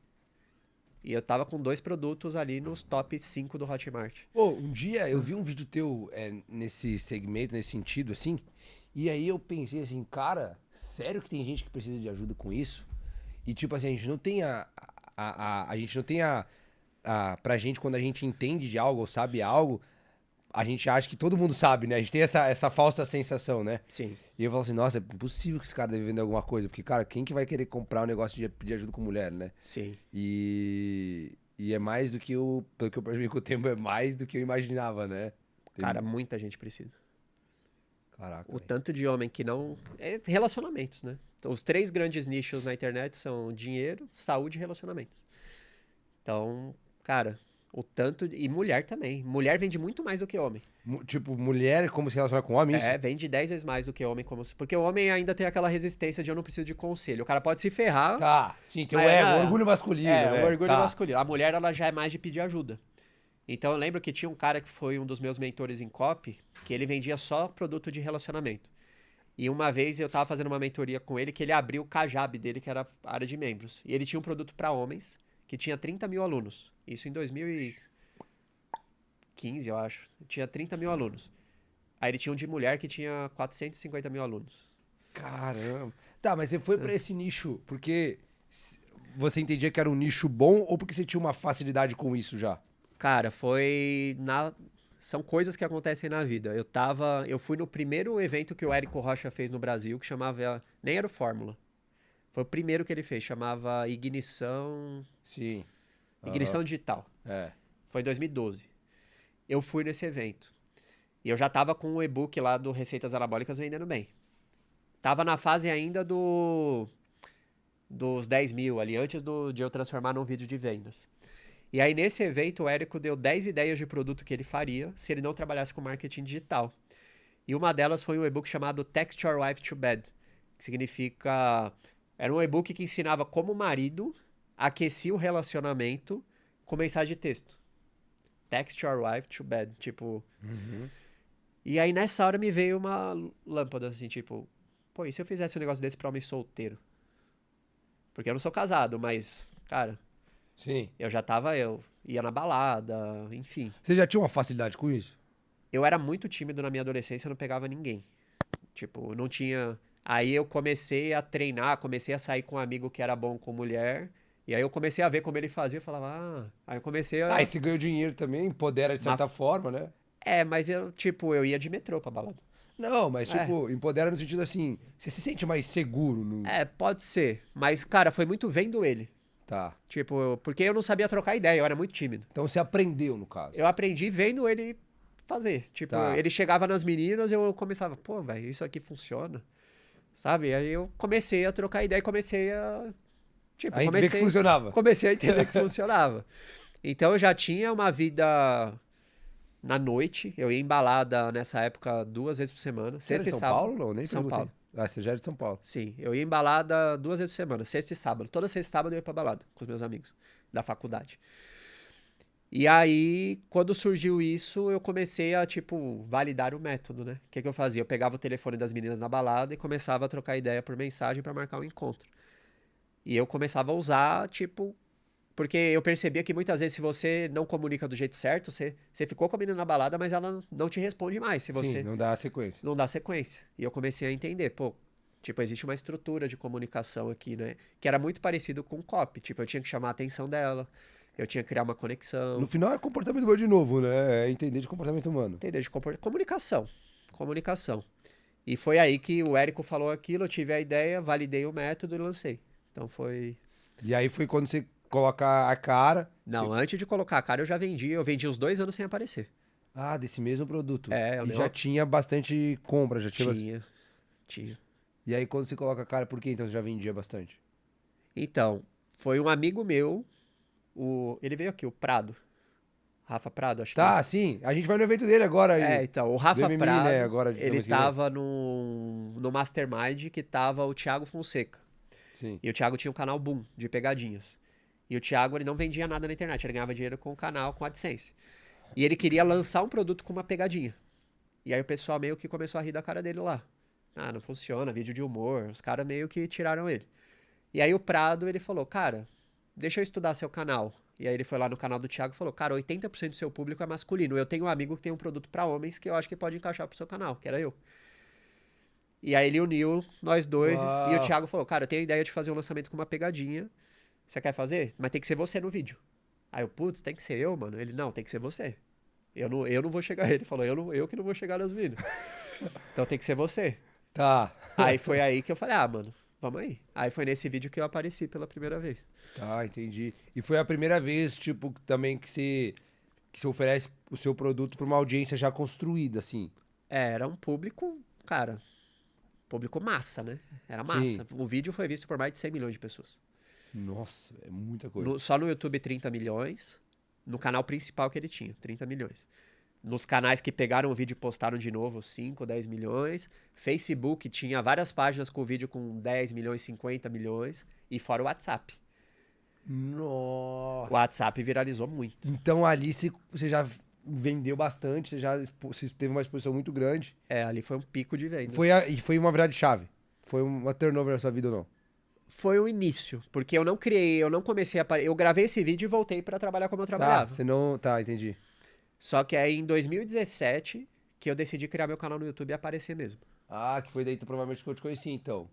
E eu tava com 2 produtos ali nos top 5 do Hotmart. Pô, um dia eu vi um vídeo teu nesse segmento, nesse sentido, assim, e aí eu pensei assim, cara, sério que tem gente que precisa de ajuda com isso? E tipo assim, a gente não tem a gente não tem pra gente, quando a gente entende de algo ou sabe algo, a gente acha que todo mundo sabe, né? A gente tem essa falsa sensação, né? Sim. E eu falo assim, nossa, é impossível que esse cara deve vender alguma coisa, porque, cara, quem que vai querer comprar um negócio de pedir ajuda com mulher, né? Sim. E é mais do que pelo que eu percebi com o tempo, é mais do que eu imaginava, né? Cara, muita gente precisa. Caraca. O velho. tanto de homem que não. É relacionamentos, né? Então, os 3 grandes nichos na internet são dinheiro, saúde e relacionamento. Então, cara, o tanto... E mulher também. Mulher vende muito mais do que homem. Tipo, mulher como se relaciona com homem, isso? É, vende 10 vezes mais do que homem. Porque o homem ainda tem aquela resistência de eu não preciso de conselho. O cara pode se ferrar. Tá, sim, tem o mas ego, o orgulho masculino, né? o orgulho Tá. masculino. A mulher, ela já é mais de pedir ajuda. Então, eu lembro que tinha um cara que foi um dos meus mentores em copy, que ele vendia só produto de relacionamento. E uma vez eu tava fazendo uma mentoria com ele, que ele abriu o Kajabi dele, que era a área de membros. E ele tinha um produto para homens, que tinha 30 mil alunos. Isso em 2015, eu acho. Tinha 30 mil alunos. Aí ele tinha um de mulher que tinha 450 mil alunos. Caramba. Tá, mas você foi pra esse nicho porque você entendia que era um nicho bom ou porque você tinha uma facilidade com isso já? Cara, são coisas que acontecem na vida. Eu fui no primeiro evento que o Érico Rocha fez no Brasil, que chamava, nem era o Fórmula. Foi o primeiro que ele fez, chamava Sim. Ignição Digital. É. Foi em 2012. Eu fui nesse evento. E eu já tava com o e-book lá do Receitas Anabólicas vendendo bem. Tava na fase ainda dos 10 mil ali, antes de eu transformar num vídeo de vendas. E aí, nesse evento, o Érico deu 10 ideias de produto que ele faria se ele não trabalhasse com marketing digital. E uma delas foi um e-book chamado Text Your Wife to Bed, que significa... Era um e-book que ensinava como o marido aquecia o relacionamento com mensagem de texto. Text Your Wife to Bed, tipo... E aí, nessa hora, me veio uma lâmpada, assim, tipo... Pô, e se eu fizesse um negócio desse pra homem solteiro? Porque eu não sou casado, mas, cara... Sim. Eu ia na balada, enfim. Você já tinha uma facilidade com isso? Eu era muito tímido na minha adolescência, eu não pegava ninguém. Tipo, não tinha... Aí eu comecei a treinar, comecei a sair com um amigo que era bom com mulher. E aí eu comecei a ver como ele fazia, eu falava, ah... Aí eu comecei a... Ah, e você ganhou dinheiro também, empodera de certa forma, né? É, mas eu ia de metrô pra balada. Não, mas tipo, empodera no sentido assim, você se sente mais seguro no... É, pode ser. Mas, cara, foi muito vendo ele. Tá. Tipo, porque eu não sabia trocar ideia, eu era muito tímido. Então você aprendeu, no caso. Eu aprendi vendo ele fazer. Tipo, Tá. ele chegava nas meninas, eu começava, pô, velho, isso aqui funciona. Sabe? Aí eu comecei a trocar ideia e comecei a... Tipo, Aí vê que funcionava. Comecei a entender que funcionava. Então eu já tinha uma vida na noite. Eu ia em balada nessa época 2 vezes por semana. Você era Sexta de e São sábado. Paulo? Não, nem São perguntei. Paulo. Ah, você já era de São Paulo. Sim, eu ia em balada 2 vezes por semana, sexta e sábado. Toda sexta e sábado eu ia pra balada com os meus amigos da faculdade. E aí, quando surgiu isso, eu comecei a, tipo, validar o método, né? O que que eu fazia? Eu pegava o telefone das meninas na balada e começava a trocar ideia por mensagem pra marcar um encontro. E eu começava a usar, tipo... Porque eu percebia que muitas vezes, se você não comunica do jeito certo, você ficou com a menina na balada, mas ela não te responde mais. Se você Sim, não dá sequência. não dá sequência. E eu comecei a entender, pô, tipo, existe uma estrutura de comunicação aqui, né? Que era muito parecido com o copy. Tipo, eu tinha que chamar a atenção dela, eu tinha que criar uma conexão. No final é comportamento humano de novo, né? É entender de comportamento humano. Entender? Comunicação. Comunicação. E foi aí que o Érico falou aquilo, eu tive a ideia, validei o método e lancei. Então foi... E aí foi quando você coloca a cara... Não, antes de colocar a cara eu já vendi. Eu vendi uns 2 anos sem aparecer. Ah, desse mesmo produto. É, E já tinha bastante compra, já tinha... Tinha. E aí quando você coloca a cara, por que então você já vendia bastante? Então, foi um amigo meu, ele veio aqui, o Prado. Rafa Prado, acho que... Tá, sim. A gente vai no evento dele agora aí. É, então, o Rafa Do MMI, Prado, né, agora de ele mês que vem. tava no Mastermind que tava o Thiago Fonseca. Sim. E o Thiago tinha um canal Boom, de pegadinhas. E o Thiago, ele não vendia nada na internet, ele ganhava dinheiro com o canal, com a AdSense. E ele queria lançar um produto com uma pegadinha. E aí o pessoal meio que começou a rir da cara dele lá. Ah, não funciona, vídeo de humor. Os caras meio que tiraram ele. E aí o Prado, ele falou, cara, deixa eu estudar seu canal. E aí ele foi lá no canal do Thiago e falou, cara, 80% do seu público é masculino. Eu tenho um amigo que tem um produto pra homens que eu acho que pode encaixar pro seu canal, que era eu. E aí ele uniu nós dois. Uau. E o Thiago falou, cara, eu tenho a ideia de fazer um lançamento com uma pegadinha. Você quer fazer? Mas tem que ser você no vídeo. Aí eu, putz, tem que ser eu, mano? Ele, não, tem que ser você. Eu não vou chegar. Ele falou, eu que não vou chegar nas minas. Então tem que ser você. Tá. Aí foi aí que eu falei, ah, mano, vamos aí. Aí foi nesse vídeo que eu apareci pela primeira vez. Tá, entendi. E foi a primeira vez, tipo, também que você oferece o seu produto pra uma audiência já construída, assim. É, era um público, cara, público massa, né? Era massa. Sim. O vídeo foi visto por mais de 100 milhões de pessoas. Nossa, é muita coisa. Só no YouTube 30 milhões. No canal principal que ele tinha, 30 milhões. Nos canais que pegaram o vídeo e postaram de novo, 5, 10 milhões. Facebook tinha várias páginas com vídeo com 10 milhões, 50 milhões. E fora o WhatsApp. Nossa. O WhatsApp viralizou muito. Então ali você já vendeu bastante, você teve uma exposição muito grande. Ali foi um pico de vendas. E foi uma virada de chave. Foi uma turnover na sua vida ou não? Foi o início, porque eu não comecei a... Eu gravei esse vídeo e voltei pra trabalhar como eu trabalhava. Você não... Tá, entendi. Só que aí em 2017 que eu decidi criar meu canal no YouTube e aparecer mesmo. Ah, que foi daí provavelmente que eu te conheci, então.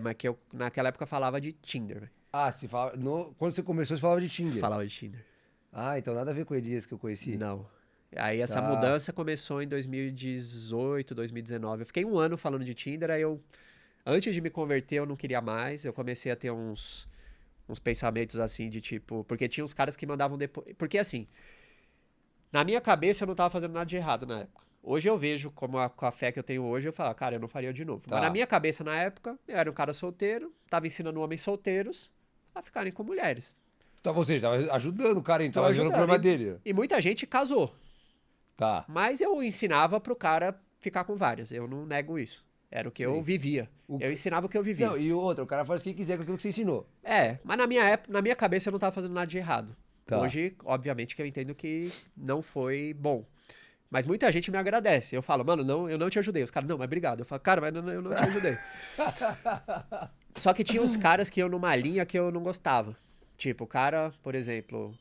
Mas que eu naquela época falava de Tinder, velho. Ah, você falava... Quando você começou, você falava de Tinder. Falava de Tinder. Ah, então nada a ver com o Elias que eu conheci. Não. Aí essa mudança começou em 2018, 2019. Eu fiquei um ano falando de Tinder, aí antes de me converter, eu não queria mais. Eu comecei a ter uns pensamentos assim de tipo... Porque tinha uns caras que mandavam depois... Porque assim, na minha cabeça eu não tava fazendo nada de errado na época. Hoje eu vejo, com a fé que eu tenho hoje, eu falo, cara, eu não faria de novo. Tá. Mas na minha cabeça, na época, eu era um cara solteiro, tava ensinando homens solteiros a ficarem com mulheres. Então, ou seja, tava ajudando o cara, então, Tava ajudando o ajudando. problema dele. E muita gente casou. Tá. Mas eu ensinava pro cara ficar com várias. Eu não nego isso. Era o que eu vivia. Eu ensinava o que eu vivia. Não, e outra, o cara faz o que quiser com aquilo que você ensinou. Mas na minha época, na minha cabeça eu não tava fazendo nada de errado. Tá. Hoje, obviamente, que eu entendo que não foi bom. Mas muita gente me agradece. Eu falo, mano, não, eu não te ajudei. Os caras, não, mas obrigado. Eu falo, cara, mas eu não te ajudei. Só que tinha uns caras que eu numa linha que eu não gostava. Tipo, o cara, por exemplo,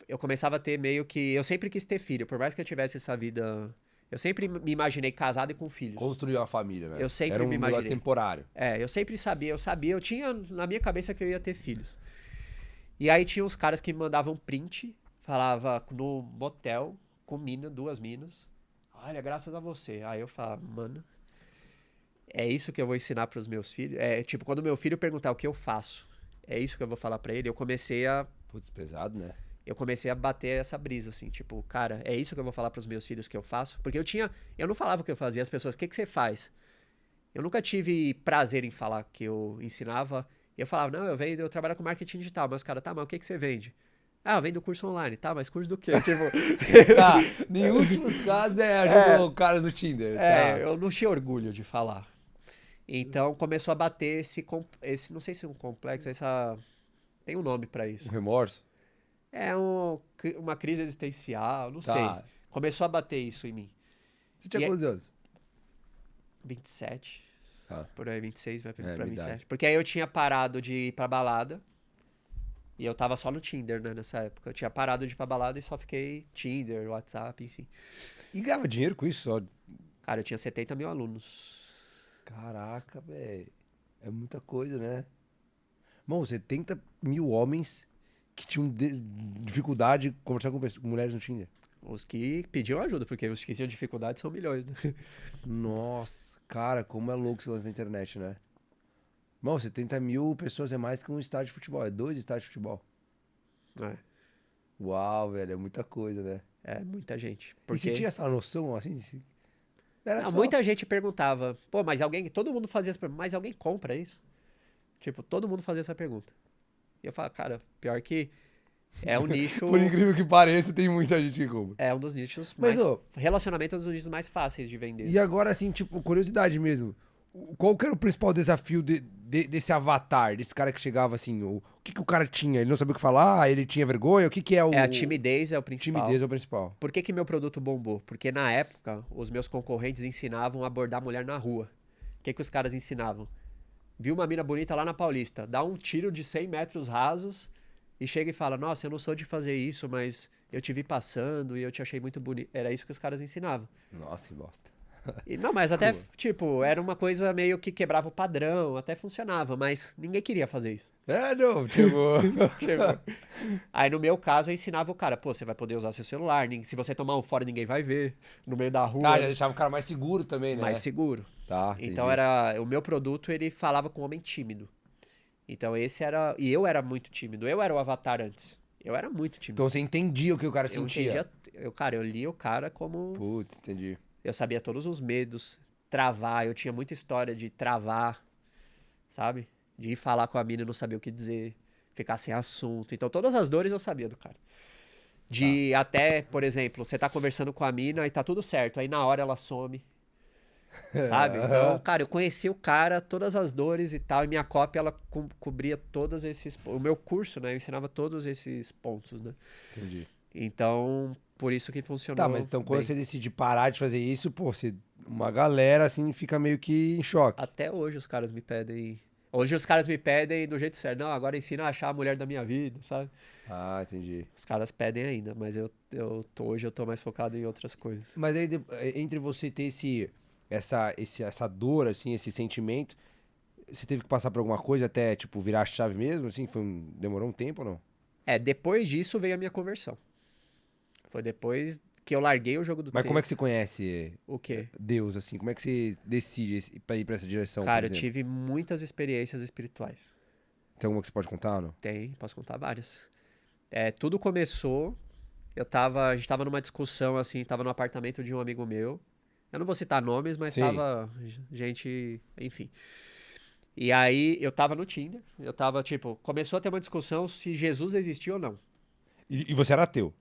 eu começava a ter meio que... Eu sempre quis ter filho, por mais que eu tivesse essa vida... Eu sempre me imaginei casado e com filhos. Construir uma família, né? Eu sempre Era um me imaginei. negócio temporário. Eu sempre sabia, eu tinha na minha cabeça que eu ia ter filhos. E aí tinha uns caras que me mandavam print, falava no motel, com duas minas. Olha, graças a você. Aí eu falava, mano, é isso que eu vou ensinar pros meus filhos? Tipo, quando meu filho perguntar o que eu faço, é isso que eu vou falar pra ele, eu comecei a... Putz, pesado, né? Eu comecei a bater essa brisa, assim, tipo, cara, é isso que eu vou falar pros meus filhos que eu faço? Porque eu não falava o que eu fazia, as pessoas, o que você faz? Eu nunca tive prazer em falar que eu ensinava. Eu falava, não, eu trabalho com marketing digital, mas os caras, tá, mas o que você vende? Ah, eu vendo curso online, tá, mas curso do quê? Tipo... Tá, em últimos casos ajudou o cara do Tinder. Tá. Eu não tinha orgulho de falar. Então começou a bater esse não sei se é um complexo, tem um nome pra isso. Um remorso? É uma crise existencial, não Tá. sei. Começou a bater isso em mim. Você tinha quantos anos? 27. Tá. Por aí, 26, vai pra minha 27. idade. Porque aí eu tinha parado de ir pra balada. E eu tava só no Tinder, né, nessa época. Eu tinha parado de ir pra balada e só fiquei Tinder, WhatsApp, enfim. E ganhava dinheiro com isso só? Cara, eu tinha 70 mil alunos. Caraca, velho. É muita coisa, né? Bom, 70 mil homens que tinham dificuldade de conversar com mulheres no Tinder. Os que pediam ajuda, porque os que tinham dificuldade são milhões, né? Nossa, cara, como é louco esse lance na internet, né? Bom, 70 mil pessoas é mais que um estádio de futebol, é 2 estádios de futebol. É, Uau, velho, é muita coisa, né? muita gente. E Porque você tinha essa noção, assim? Era Não, só... muita gente perguntava, pô, mas todo mundo fazia essa pergunta, mas alguém compra isso? Tipo, todo mundo fazia essa pergunta. E eu falava, cara, pior que é um nicho... Por incrível que pareça, tem muita gente que compra. É um dos nichos Mas, mais... ô, Relacionamento é um dos nichos mais fáceis de vender. E agora, assim, tipo, curiosidade mesmo. Qual que era o principal desafio desse avatar, desse cara que chegava assim? O que o cara tinha? Ele não sabia o que falar? Ele tinha vergonha? O que é o... A timidez é o principal. Timidez é o principal. Por que meu produto bombou? Porque na época, os meus concorrentes ensinavam a abordar mulher na rua. O que os caras ensinavam? Viu uma mina bonita lá na Paulista, dá um tiro de 100 metros rasos e chega e fala, nossa, eu não sou de fazer isso, mas eu te vi passando e eu te achei muito bonito. Era isso que os caras ensinavam. Nossa, que bosta. Não, mas até, tipo, era uma coisa meio que quebrava o padrão, até funcionava, mas ninguém queria fazer isso. Não, tipo... Aí no meu caso eu ensinava o cara, pô, você vai poder usar seu celular, se você tomar um fora ninguém vai ver, no meio da rua. Tá, já deixava o cara mais seguro também, né? Mais seguro. Tá, entendi. Então o meu produto, ele falava com um homem tímido. Então e eu era muito tímido, eu era o avatar antes. Eu era muito tímido. Então você entendia o que o cara sentia. Eu lia o cara como... Putz, entendi. Eu sabia todos os medos, travar, eu tinha muita história de travar, sabe? De ir falar com a mina e não saber o que dizer. ficar sem assunto. Então, todas as dores eu sabia do cara. De até, por exemplo, você tá conversando com a mina e tá tudo certo. Aí na hora ela some, sabe? Então, cara, eu conheci o cara, todas as dores e tal. E minha cópia, ela cobria todos esses... O meu curso, né? Eu ensinava todos esses pontos, né? Entendi. Então, por isso que funcionou Tá, mas então quando bem. você decide parar de fazer isso, pô, uma galera assim fica meio que em choque. Até hoje os caras me pedem... Hoje os caras me pedem do jeito certo. Não, agora ensina a achar a mulher da minha vida, sabe? Ah, entendi. Os caras pedem ainda, mas hoje eu tô mais focado em outras coisas. Mas aí, entre você ter essa dor, assim, esse sentimento, você teve que passar por alguma coisa até, tipo, virar a chave mesmo, assim? Demorou um tempo ou não? Depois disso veio a minha conversão. Foi depois que eu larguei o jogo do Mas como é que texto. você conhece O quê? Deus, assim? Como é que você decide pra ir pra essa direção, por Cara, eu exemplo? tive muitas experiências espirituais. Tem alguma que você pode contar ou não? Tem, posso contar várias. Tudo começou, a gente tava numa discussão, assim, tava no apartamento de um amigo meu. Eu não vou citar nomes, mas Sim. tava gente, enfim. E aí eu tava no Tinder, eu tava, tipo, começou a ter uma discussão se Jesus existia ou não. E você era ateu?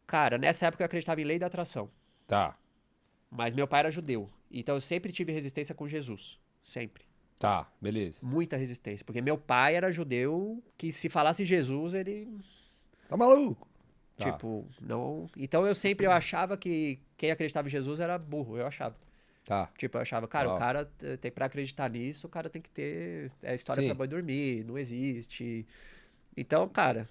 Cara, nessa época eu acreditava em lei da atração, Tá, mas meu pai era judeu, então eu sempre tive resistência com Jesus, sempre. tá, beleza. Muita resistência, porque meu pai era judeu que se falasse Jesus, ele, Tá maluco? Tá. tipo, não... Então eu achava que quem acreditava em Jesus era burro, eu achava. Tá. Tipo, eu achava, cara, Uau. o cara tem pra acreditar nisso, o cara tem que ter história Sim. pra boi dormir, não existe. Então, cara,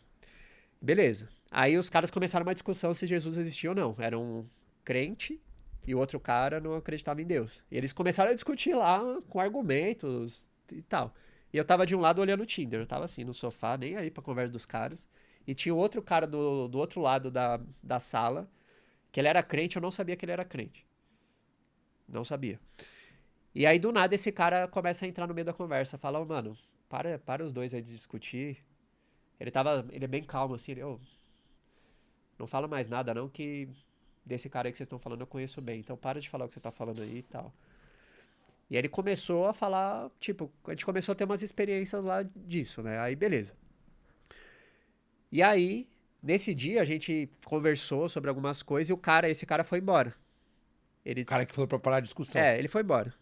beleza. Aí os caras começaram uma discussão se Jesus existia ou não. Era um crente e o outro cara não acreditava em Deus. E eles começaram a discutir lá com argumentos e tal. E eu tava de um lado olhando o Tinder, eu tava assim no sofá, nem aí pra conversa dos caras. E tinha outro cara do outro lado da sala, que ele era crente, eu não sabia que ele era crente. Não sabia. E aí, do nada, esse cara começa a entrar no meio da conversa. Fala, "Ô, mano, para os dois aí de discutir." Ele é bem calmo, assim. Não fala mais nada, não, que desse cara aí que vocês estão falando eu conheço bem. Então, para de falar o que você tá falando aí e tal. E aí ele começou a falar, tipo, a gente começou a ter umas experiências lá disso, né? Aí, beleza. E aí, nesse dia, a gente conversou sobre algumas coisas e esse cara foi embora. Ele O cara que falou pra parar a discussão. ele foi embora.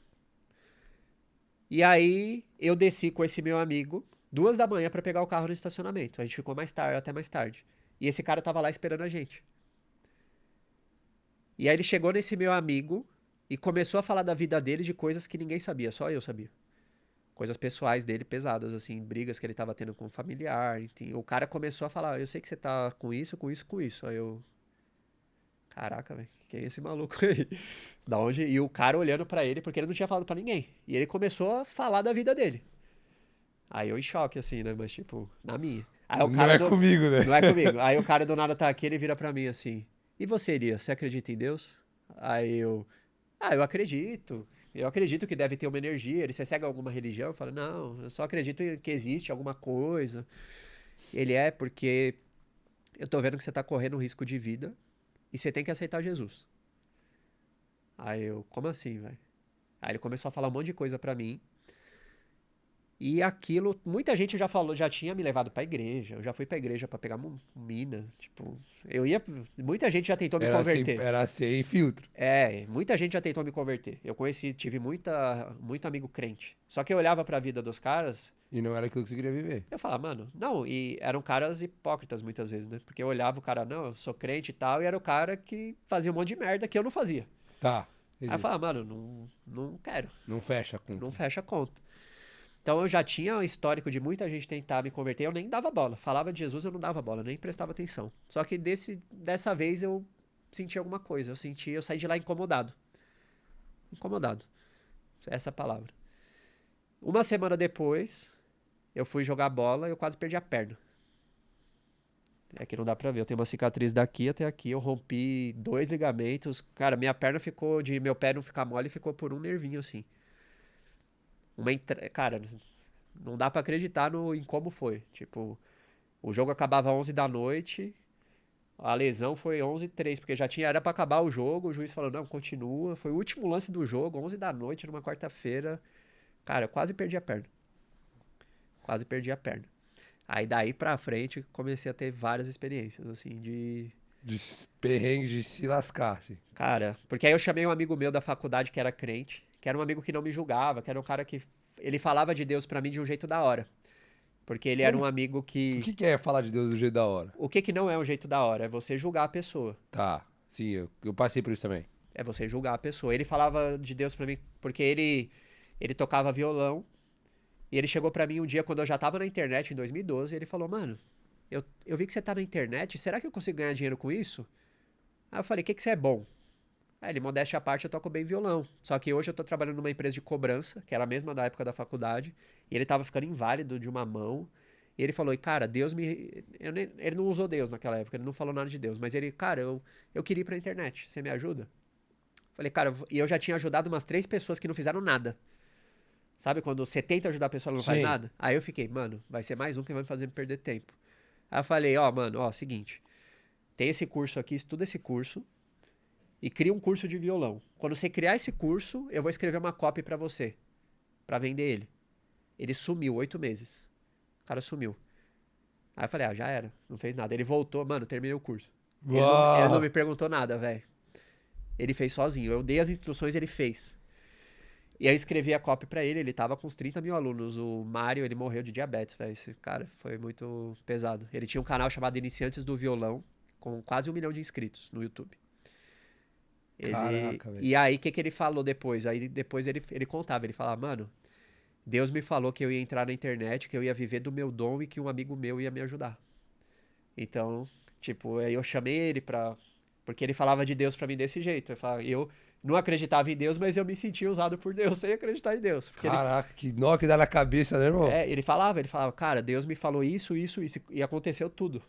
E aí eu desci com esse meu amigo 2 da manhã pra pegar o carro no estacionamento. A gente ficou mais tarde, até mais tarde. E esse cara tava lá esperando a gente. E aí ele chegou nesse meu amigo e começou a falar da vida dele, de coisas que ninguém sabia, só eu sabia. Coisas pessoais dele pesadas, assim, brigas que ele tava tendo com um familiar. Enfim. O cara começou a falar, eu sei que você tá com isso, com isso, com isso. Aí eu, caraca, velho, quem é esse maluco aí? Da onde? E o cara olhando pra ele, porque ele não tinha falado pra ninguém. E ele começou a falar da vida dele. Aí eu em choque, assim, né? Mas, tipo, na minha. Aí o Não cara é comigo, né? Não é comigo. Aí o cara do nada tá aqui, ele vira pra mim assim, e você, Elias, você acredita em Deus? Aí eu acredito. Eu acredito que deve ter uma energia. Você segue alguma religião? Eu falo, não, eu só acredito que existe alguma coisa. Ele porque eu tô vendo que você tá correndo um risco de vida e você tem que aceitar Jesus. Aí eu, como assim, velho? Aí ele começou a falar um monte de coisa pra mim. E aquilo, muita gente já falou, já tinha me levado pra igreja. Eu já fui pra igreja pra pegar mina. Tipo, muita gente já tentou me converter. Era sem filtro. Muita gente já tentou me converter. Eu tive muito amigo crente. Só que eu olhava pra vida dos caras, E não era aquilo que você queria viver. eu falava, mano, não, e eram caras hipócritas muitas vezes, né? Porque eu olhava o cara, não, eu sou crente e tal, e era o cara que fazia um monte de merda que eu não fazia. Tá. Aí eu falava, mano, não quero, Não fecha a conta. não fecha a conta. Então eu já tinha um histórico de muita gente tentar me converter, eu nem dava bola. Falava de Jesus, eu não dava bola, nem prestava atenção. Só que dessa vez eu senti alguma coisa, eu saí de lá incomodado. Incomodado. Essa é a palavra. Uma semana depois, eu fui jogar bola e eu quase perdi a perna. É que não dá pra ver, eu tenho uma cicatriz daqui até aqui, eu rompi 2 ligamentos. Cara, minha perna ficou, de meu pé não ficar mole, ficou por um nervinho assim. Cara, não dá pra acreditar em como foi. Tipo, o jogo acabava 11 da noite, a lesão foi 11h03, porque era pra acabar o jogo, o juiz falou, não, continua. Foi o último lance do jogo, 11 da noite, numa quarta-feira. Cara, eu quase perdi a perna. Quase perdi a perna. Aí daí pra frente comecei a ter várias experiências, assim, De perrengue de se lascar, assim. Cara, porque aí eu chamei um amigo meu da faculdade que era crente, que era um amigo que não me julgava, que era um cara que... Ele falava de Deus pra mim de um jeito da hora. Porque ele era Como? um amigo O que... que é falar de Deus do jeito da hora? O que que não é um jeito da hora? É você julgar a pessoa. Tá, sim, eu passei por isso também. É você julgar a pessoa. Ele falava de Deus pra mim porque ele tocava violão. E ele chegou pra mim um dia quando eu já tava na internet, em 2012, e ele falou, mano, eu vi que você tá na internet, será que eu consigo ganhar dinheiro com isso? Aí eu falei, o que que você é bom? Aí ele, modéstia à parte, eu toco bem violão. Só que hoje eu tô trabalhando numa empresa de cobrança, que era a mesma da época da faculdade, e ele tava ficando inválido de uma mão. E ele falou, e cara, Deus me... Ele não usou Deus naquela época, ele não falou nada de Deus, mas ele, cara, eu queria ir pra internet, você me ajuda? Falei, cara, e eu já tinha ajudado umas 3 pessoas que não fizeram nada. Sabe quando você tenta ajudar a pessoa e ela não faz Sim. nada? Aí eu fiquei, mano, vai ser mais um que vai me fazer perder tempo. Aí eu falei, ó, mano, ó, seguinte, tem esse curso aqui, estuda esse curso e cria um curso de violão. Quando você criar esse curso, eu vou escrever uma copy pra você, pra vender ele. Ele sumiu, 8 meses. O cara sumiu. Aí eu falei, ah, já era, não fez nada. Ele voltou, mano, terminei o curso. Ele não me perguntou nada, velho. Ele fez sozinho. Eu dei as instruções, ele fez. E aí eu escrevi a copy pra ele, ele tava com uns 30 mil alunos. O Mário, ele morreu de diabetes, velho. Esse cara foi muito pesado. Ele tinha um canal chamado Iniciantes do Violão, com quase 1 milhão de inscritos no YouTube. Caraca, velho. E aí, o que ele falou depois? Aí depois ele contava, ele falava, mano, Deus me falou que eu ia entrar na internet, que eu ia viver do meu dom e que um amigo meu ia me ajudar. Então, tipo, aí eu chamei ele pra... Porque ele falava de Deus pra mim desse jeito. Eu não acreditava em Deus, mas eu me sentia usado por Deus sem acreditar em Deus. Porque Caraca, que nó que dá na cabeça, né, irmão? ele falava, cara, Deus me falou isso, isso, isso, e aconteceu tudo.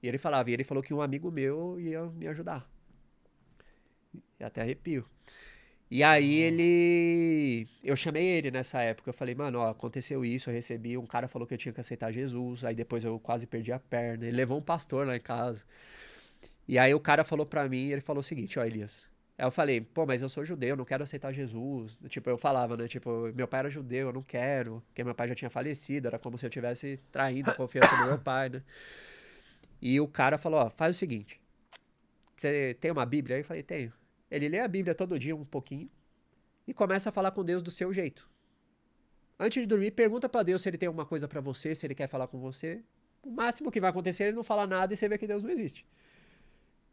E ele falou que um amigo meu ia me ajudar. E até arrepio. E aí eu chamei ele nessa época, eu falei, mano, ó, aconteceu isso, eu recebi, um cara falou que eu tinha que aceitar Jesus, aí depois eu quase perdi a perna, ele levou um pastor lá em casa. E aí o cara falou pra mim, ele falou o seguinte, ó, Elias. Aí eu falei, pô, mas eu sou judeu, eu não quero aceitar Jesus. Tipo, eu falava, né, tipo, meu pai era judeu, eu não quero, porque meu pai já tinha falecido, era como se eu tivesse traído a confiança do meu pai, né. E o cara falou, ó, faz o seguinte, você tem uma Bíblia? Aí eu falei, tenho. Ele lê a Bíblia todo dia um pouquinho e começa a falar com Deus do seu jeito. Antes de dormir, pergunta pra Deus se ele tem alguma coisa pra você, se ele quer falar com você. O máximo que vai acontecer é ele não falar nada e você vê que Deus não existe.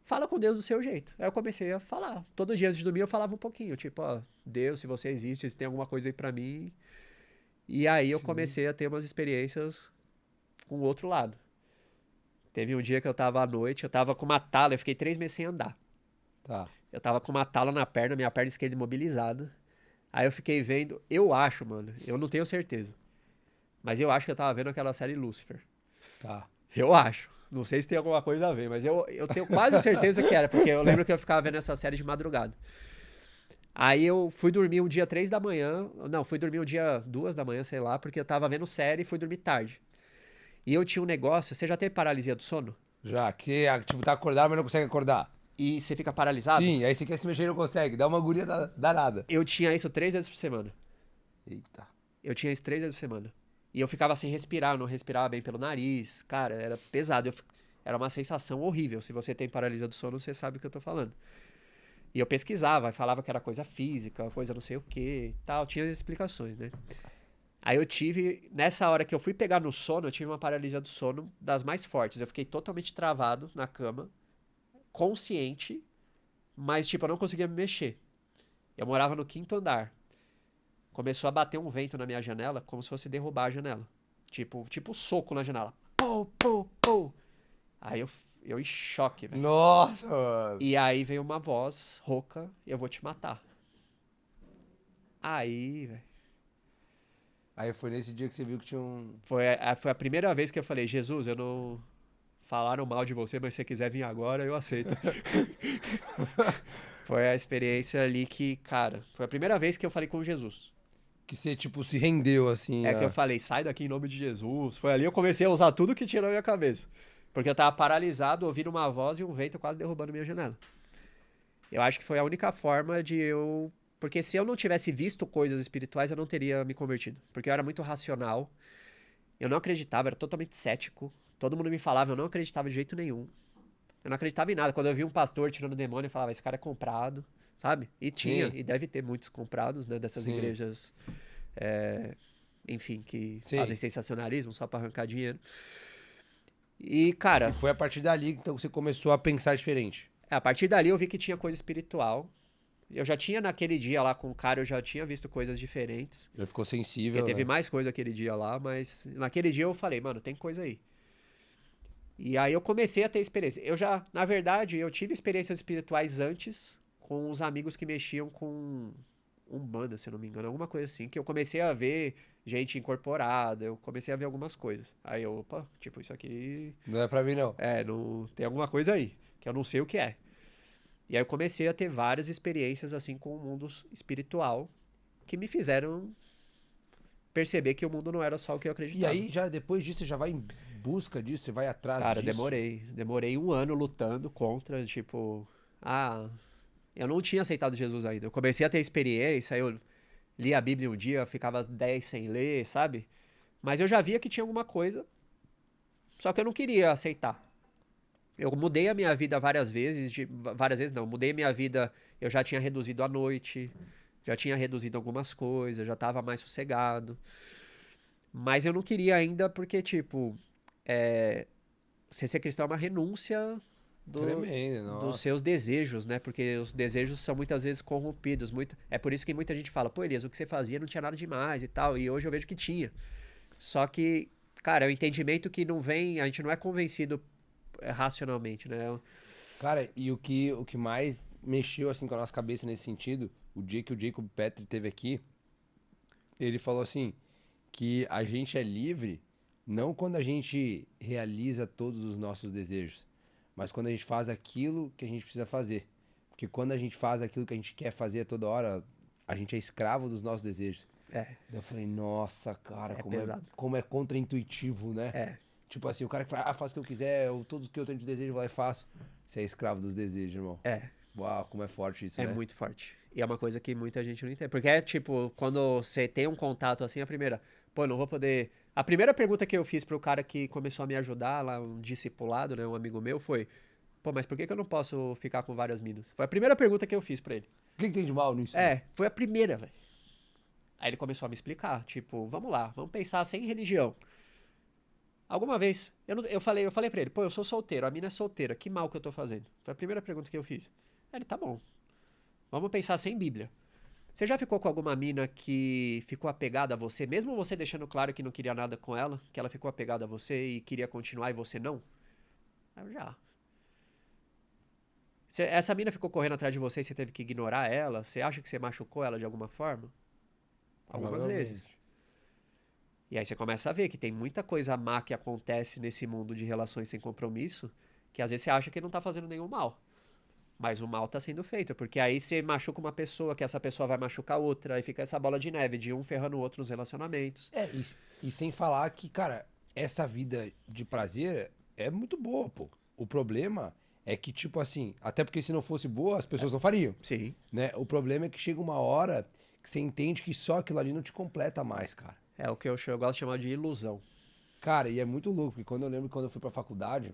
Fala com Deus do seu jeito. Aí eu comecei a falar. Todo dia antes de dormir eu falava um pouquinho. Tipo, ó, Deus, se você existe, se tem alguma coisa aí pra mim. E aí eu comecei a ter umas experiências com o outro lado. Teve um dia que eu tava à noite, eu tava com uma tala, eu fiquei 3 meses sem andar. Tá. Eu tava com uma tala na perna, minha perna esquerda imobilizada. Aí eu fiquei vendo, eu acho, mano, eu não tenho certeza. Mas eu acho que eu tava vendo aquela série Lucifer. Tá. Eu acho. Não sei se tem alguma coisa a ver, mas eu tenho quase certeza que era, porque eu lembro que eu ficava vendo essa série de madrugada. Aí eu fui dormir um dia 3 da manhã, não, fui dormir um dia 2 da manhã, sei lá, porque eu tava vendo série e fui dormir tarde. E eu tinha um negócio, você já teve paralisia do sono? Já, que você, tipo, tá acordado, mas não consegue acordar. E você fica paralisado? Sim, aí você quer se mexer e não consegue. Dá uma agonia danada. Eu tinha isso 3 vezes por semana. Eita. Eu tinha isso 3 vezes por semana. E eu ficava sem respirar, eu não respirava bem pelo nariz. Cara, era pesado. Era uma sensação horrível. Se você tem paralisia do sono, você sabe o que eu tô falando. E eu pesquisava, falava que era coisa física, coisa não sei o que tal. Tinha explicações, né? Aí eu tive, nessa hora que eu fui pegar no sono, eu tive uma paralisia do sono das mais fortes. Eu fiquei totalmente travado na cama, consciente, mas tipo, eu não conseguia me mexer. Eu morava no 5º andar. Começou a bater um vento na minha janela, como se fosse derrubar a janela. Tipo soco na janela. Pô, pô, pô. Aí eu em choque, velho. Nossa, mano. E aí veio uma voz rouca, eu vou te matar. Aí, velho. Aí foi nesse dia que você viu que tinha um... Foi a primeira vez que eu falei, Jesus, eu não... Falaram mal de você, mas se você quiser vir agora, eu aceito. Foi a experiência ali que, cara, foi a primeira vez que eu falei com Jesus. Que você, tipo, se rendeu, assim. É que eu falei, sai daqui em nome de Jesus. Foi ali que eu comecei a usar tudo que tinha na minha cabeça. Porque eu tava paralisado, ouvindo uma voz e um vento quase derrubando minha janela. Eu acho que foi a única forma de eu... Porque se eu não tivesse visto coisas espirituais, eu não teria me convertido. Porque eu era muito racional. Eu não acreditava, era totalmente cético. Todo mundo me falava, eu não acreditava de jeito nenhum. Eu não acreditava em nada. Quando eu vi um pastor tirando demônio, eu falava, esse cara é comprado, sabe? E tinha, Sim, e deve ter muitos comprados, né? Dessas sim, igrejas, é, enfim, que sim. fazem sensacionalismo só pra arrancar dinheiro. E, cara, E foi a partir dali que então, você começou a pensar diferente. a partir dali eu vi que tinha coisa espiritual. Eu já tinha naquele dia lá com o cara, eu já tinha visto coisas diferentes. Já ficou Porque sensível, teve né? mais coisa aquele dia lá, mas naquele dia eu falei, mano, tem coisa aí. E aí eu comecei a ter experiência. Eu já, na verdade, eu tive experiências espirituais antes com os amigos que mexiam com Umbanda, se eu não me engano, alguma coisa assim, que eu comecei a ver gente incorporada, eu comecei a ver algumas coisas. Aí eu, opa, tipo, isso aqui, Não é pra mim, não. não tem alguma coisa aí, que eu não sei o que é. E aí eu comecei a ter várias experiências assim com o mundo espiritual que me fizeram perceber que o mundo não era só o que eu E acreditava. aí, já depois disso, você já vai em busca disso, você vai atrás Cara, disso. demorei um ano lutando contra, tipo, eu não tinha aceitado Jesus ainda. Eu comecei a ter experiência, eu li a Bíblia um dia, ficava 10 sem ler, sabe? Mas eu já via que tinha alguma coisa, só que eu não queria aceitar. Eu mudei a minha vida várias vezes, várias vezes não, mudei a minha vida, eu já tinha reduzido a noite, já tinha reduzido algumas coisas, já tava mais sossegado. Mas eu não queria ainda porque, tipo, você ser cristão é uma renúncia Tremendo, dos nossa. seus desejos, né? Porque os desejos são muitas vezes corrompidos. É por isso que muita gente fala, pô, Elias, o que você fazia não tinha nada demais e tal. E hoje eu vejo que tinha. Só que, cara, é um entendimento que não vem, a gente não é convencido racionalmente, né? Cara, e o que mais mexeu assim com a nossa cabeça nesse sentido, o dia que o Jacob Petri teve aqui, ele falou assim, que a gente é livre não quando a gente realiza todos os nossos desejos, mas quando a gente faz aquilo que a gente precisa fazer. Porque quando a gente faz aquilo que a gente quer fazer a toda hora, a gente é escravo dos nossos desejos. É, Daí eu falei, nossa, cara, é como é, pesado. como é contra-intuitivo, né? É, Tipo assim, o cara que fala, faço o que eu quiser, todos os que eu tenho de desejo, eu vou lá e faço. Você é escravo dos desejos, irmão. é, Uau, como é forte isso, é né? muito forte. E é uma coisa que muita gente não entende. Porque é tipo, quando você tem um contato assim, a primeira, pô, não vou poder. A primeira pergunta que eu fiz pro cara que começou a me ajudar lá, um discipulado, né, um amigo meu, foi: pô, mas por que que eu não posso ficar com várias minas? Foi a primeira pergunta que eu fiz pra ele. O que, que tem de mal nisso? Foi a primeira, velho. Aí ele começou a me explicar, tipo, vamos lá, vamos pensar sem religião. Alguma vez, eu falei pra ele, pô, eu sou solteiro, a mina é solteira, que mal que eu tô fazendo? Foi a primeira pergunta que eu fiz. Aí ele, tá bom, vamos pensar sem Bíblia. Você já ficou com alguma mina que ficou apegada a você, mesmo você deixando claro que não queria nada com ela, que ela ficou apegada a você e queria continuar e você não? Aí eu já. Essa mina ficou correndo atrás de você e você teve que ignorar ela? Você acha que você machucou ela de alguma forma? Algumas vezes. Provavelmente. E aí você começa a ver que tem muita coisa má que acontece nesse mundo de relações sem compromisso, que às vezes você acha que não tá fazendo nenhum mal. Mas o mal tá sendo feito, porque aí você machuca uma pessoa, que essa pessoa vai machucar outra, aí fica essa bola de neve de um ferrando o outro nos relacionamentos. E sem falar que, cara, essa vida de prazer é muito boa, pô. O problema é que, tipo assim, até porque se não fosse boa, as pessoas não fariam, Sim. né? O problema é que chega uma hora que você entende que só aquilo ali não te completa mais, cara. É o que eu gosto de chamar de ilusão. Cara, e é muito louco, porque quando eu lembro que quando eu fui pra faculdade,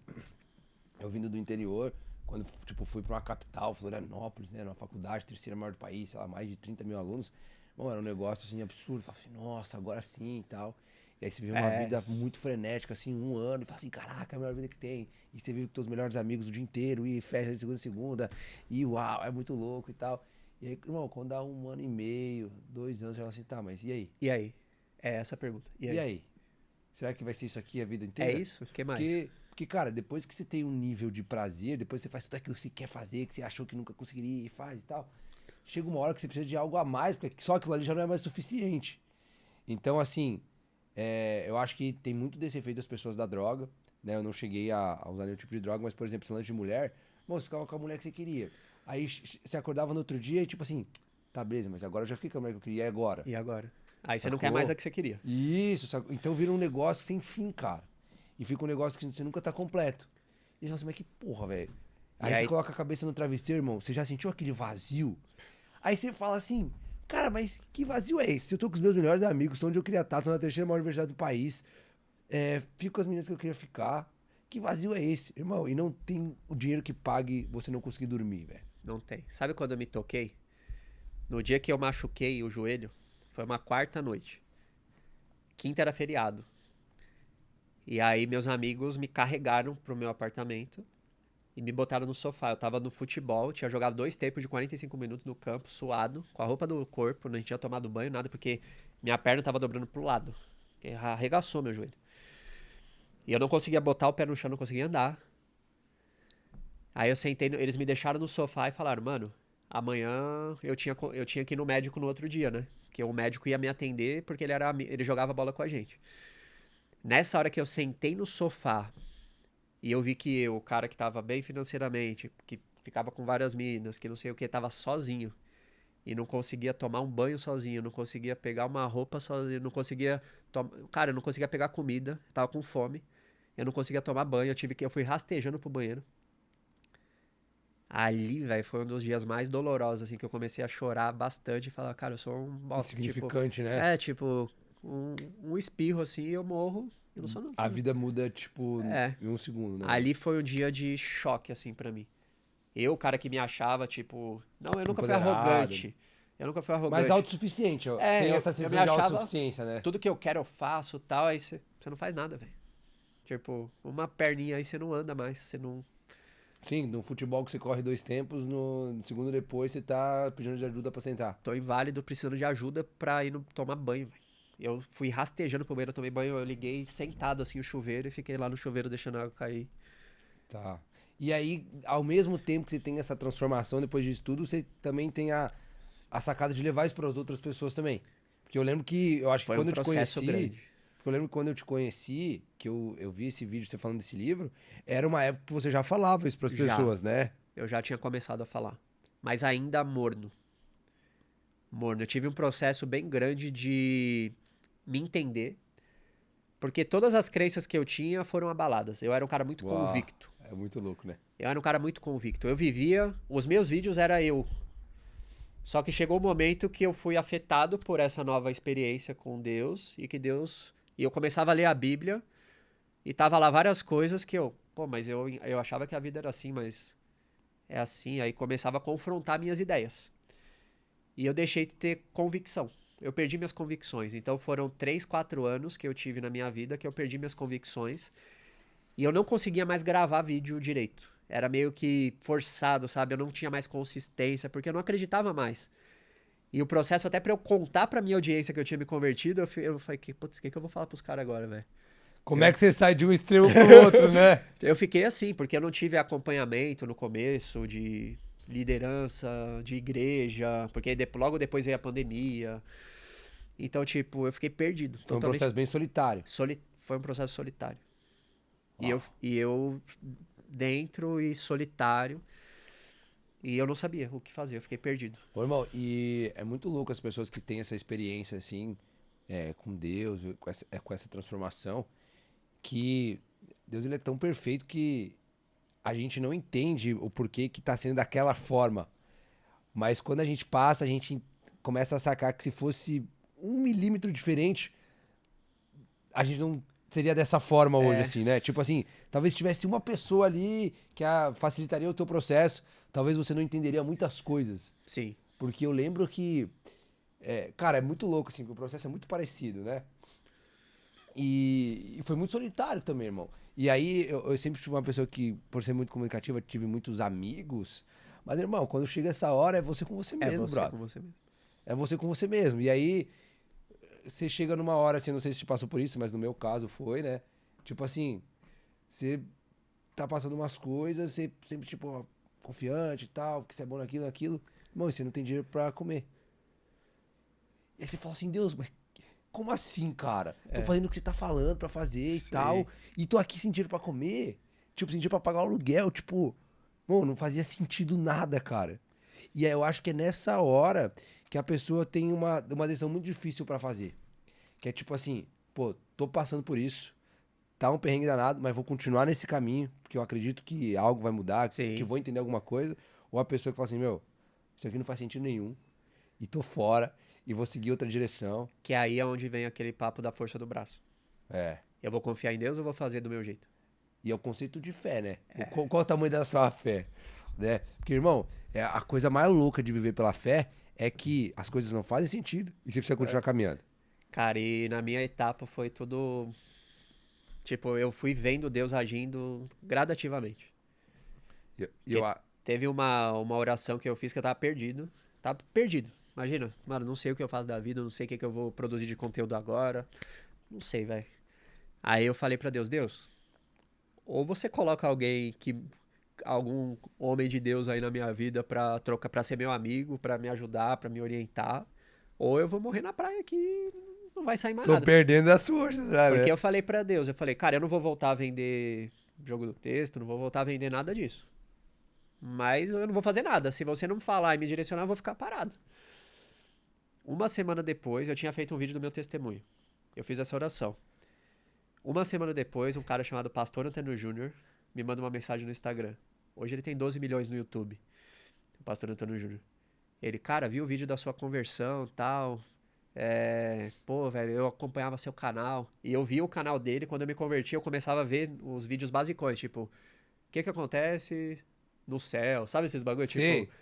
eu vindo do interior, quando tipo, fui pra uma capital, Florianópolis, né, numa faculdade, terceira maior do país, sei lá, mais de 30 mil alunos, bom, era um negócio assim absurdo, falava assim, nossa, agora sim e tal. E aí você vê uma É, vida muito frenética, assim, um ano, e fala assim, caraca, é a melhor vida que tem. E você vive com seus melhores amigos o dia inteiro, e festa de segunda a segunda, e uau, é muito louco e tal. E aí, irmão, quando dá um ano e meio, 2 anos, já fala assim, tá, mas e aí? e aí? É essa a pergunta. E E aí? aí? Será que vai ser isso aqui a vida É inteira? isso? O que mais? Porque, cara, depois que você tem um nível de prazer, depois você faz tudo aquilo que você quer fazer, que você achou que nunca conseguiria e faz e tal, chega uma hora que você precisa de algo a mais, porque só aquilo ali já não é mais suficiente. Então, eu acho que tem muito desse efeito das pessoas da droga, né? Eu não cheguei a usar nenhum tipo de droga, mas, por exemplo, esse lance de mulher, bom, você ficava com a mulher que você queria. Aí você acordava no outro dia e, tipo assim, tá, beleza, mas agora eu já fiquei com a mulher que eu queria, e agora? E agora? Aí você não quer Sacou? mais a que você queria. Isso, então vira um negócio sem fim, cara. E fica um negócio que você nunca tá completo. E você fala assim, mas que porra, velho. E Aí você aí, coloca a cabeça no travesseiro, irmão, você já sentiu aquele vazio? Aí você fala assim, cara, mas que vazio é esse? Eu tô com os meus melhores amigos, tô onde eu queria estar, tô na terceira maior universidade do país. Fico com as meninas que eu queria ficar. Que vazio é esse, irmão? E não tem o dinheiro que pague você não conseguir dormir, velho. Não tem. Sabe quando eu me toquei? No dia que eu machuquei o joelho, foi uma quarta noite. Quinta era feriado. E aí meus amigos me carregaram pro meu apartamento e me botaram no sofá. Eu tava no futebol, tinha jogado 2 tempos de 45 minutos no campo, suado, com a roupa do corpo, não tinha tomado banho, nada, porque minha perna tava dobrando pro lado. Que arregaçou meu joelho. E eu não conseguia botar o pé no chão, não conseguia andar. Aí eu sentei, eles me deixaram no sofá e falaram, mano, amanhã eu tinha que ir no médico no outro dia, né? Porque o médico ia me atender porque ele jogava bola com a gente. Nessa hora que eu sentei no sofá e eu vi que o cara que tava bem financeiramente, que ficava com várias minas, que não sei o que, tava sozinho. E não conseguia tomar um banho sozinho, não conseguia pegar uma roupa sozinho, não conseguia... Cara, eu não conseguia pegar comida, tava com fome. Eu não conseguia tomar banho, eu fui rastejando pro banheiro. Ali, velho, foi um dos dias mais dolorosos, assim, que eu comecei a chorar bastante e falar, cara, eu sou um bosta. Insignificante, Tipo, né? tipo, um espirro, assim, e eu morro. Eu não sou não. A vida muda, tipo, É. em um segundo, né? Ali foi um dia de choque, assim, pra mim. Eu, o cara que me achava, tipo... Não, eu nunca fui Empoderado. arrogante. Eu nunca fui arrogante. Mas autossuficiente, ó. É, Tem eu essa me sensação de achava- autossuficiência, né? Tudo que eu quero eu faço, tal, aí você não faz nada, velho. Tipo, uma perninha aí você não anda mais, você não... Sim, no futebol que você corre 2 tempos, no segundo depois você tá pedindo de ajuda pra sentar. Tô inválido, precisando de ajuda pra ir tomar banho, velho. Eu fui rastejando pro banheiro, eu tomei banho, eu liguei sentado assim o chuveiro e fiquei lá no chuveiro deixando a água cair. Tá. E aí, ao mesmo tempo que você tem essa transformação depois disso tudo, você também tem a sacada de levar isso para as outras pessoas também. Porque eu lembro que, eu acho que Foi quando um eu te processo conheci, grande. porque eu lembro que quando eu te conheci, que eu vi esse vídeo você falando desse livro, era uma época que você já falava isso para as Já. pessoas, né? Eu já tinha começado a falar. Mas ainda morno. Morno. Eu tive um processo bem grande de me entender. Porque todas as crenças que eu tinha foram abaladas. Eu era um cara muito Uau, convicto. é muito louco, né? Eu era um cara muito convicto. Eu vivia. Os meus vídeos era eu. Só que chegou um momento que eu fui afetado por essa nova experiência com Deus. E que Deus. E eu começava a ler a Bíblia. E tava lá várias coisas que eu. Pô, mas eu achava que a vida era assim, mas. É assim. Aí começava a confrontar minhas ideias. E eu deixei de ter convicção. Eu perdi minhas convicções. Então foram 3, 4 anos que eu tive na minha vida que eu perdi minhas convicções. E eu não conseguia mais gravar vídeo direito. Era meio que forçado, sabe? Eu não tinha mais consistência, porque eu não acreditava mais. E o processo, até pra eu contar pra minha audiência que eu tinha me convertido, eu falei, putz, o que eu vou falar pros caras agora, velho? Como é que você sai de um extremo pro outro, né? Eu fiquei assim, porque eu não tive acompanhamento no começo de liderança, de igreja, porque logo depois veio a pandemia. Então, tipo, eu fiquei perdido. Foi um processo bem solitário. Foi um processo solitário. Uau. E eu dentro e solitário. E eu não sabia o que fazer, eu fiquei perdido. Ô, irmão, e é muito louco as pessoas que têm essa experiência, assim, com Deus, com essa transformação, que Deus ele é tão perfeito que a gente não entende o porquê que tá sendo daquela forma. Mas quando a gente passa, a gente começa a sacar que se fosse 1 milímetro diferente, a gente não seria dessa forma hoje, assim, né? Tipo assim, talvez tivesse uma pessoa ali que facilitaria o teu processo, talvez você não entenderia muitas coisas. Sim. Porque eu lembro que, cara, é muito louco, assim, porque o processo é muito parecido, né? E foi muito solitário também, irmão. E aí eu sempre fui uma pessoa que, por ser muito comunicativa, tive muitos amigos. Mas, irmão, quando chega essa hora, é você com você mesmo, brother. Com você mesmo. É você com você mesmo. E aí, você chega numa hora, assim, não sei se você passou por isso, mas no meu caso foi, né? Tipo assim, você tá passando umas coisas, você sempre, tipo, ó, confiante e tal, que você é bom naquilo, naquilo. Irmão, e você não tem dinheiro pra comer. E aí você fala assim, Deus, mas como assim, cara? Tô fazendo o que você tá falando pra fazer e Sim. tal. E tô aqui sem dinheiro pra comer. Tipo, sem dinheiro pra pagar o aluguel. Tipo, mano, não fazia sentido nada, cara. E aí eu acho que é nessa hora que a pessoa tem uma decisão muito difícil pra fazer. Que é tipo assim, pô, tô passando por isso. Tá um perrengue danado, mas vou continuar nesse caminho. Porque eu acredito que algo vai mudar, Sim. que eu vou entender alguma coisa. Ou a pessoa que fala assim, meu, isso aqui não faz sentido nenhum. E tô fora. E vou seguir outra direção. Que aí é onde vem aquele papo da força do braço. É. Eu vou confiar em Deus ou vou fazer do meu jeito? E é o conceito de fé, né? Qual o tamanho da sua fé? Né? Porque, irmão, a coisa mais louca de viver pela fé é que as coisas não fazem sentido e você precisa continuar caminhando. Cara, e na minha etapa foi tudo. Tipo, eu fui vendo Deus agindo gradativamente. Teve uma oração que eu fiz que eu tava perdido. Tava perdido. Imagina, mano, não sei o que eu faço da vida, não sei o que eu vou produzir de conteúdo agora. Não sei, velho. Aí eu falei pra Deus, Deus, ou você coloca algum homem de Deus aí na minha vida pra trocar, para ser meu amigo, pra me ajudar, pra me orientar, ou eu vou morrer na praia aqui e não vai sair mais Tô nada. perdendo as forças, já, Porque né? eu falei pra Deus, eu falei, cara, eu não vou voltar a vender jogo do texto, não vou voltar a vender nada disso. Mas eu não vou fazer nada. Se você não falar e me direcionar, eu vou ficar parado. Uma semana depois, eu tinha feito um vídeo do meu testemunho. Eu fiz essa oração. Uma semana depois, um cara chamado Pastor Antônio Júnior me manda uma mensagem no Instagram. Hoje ele tem 12 milhões no YouTube. O Pastor Antônio Júnior. Ele, cara, viu o vídeo da sua conversão e tal. Pô, velho, eu acompanhava seu canal. E eu via o canal dele, quando eu me converti, eu começava a ver os vídeos basicões, tipo, o que acontece no céu, sabe esses bagulho? Sim. Tipo,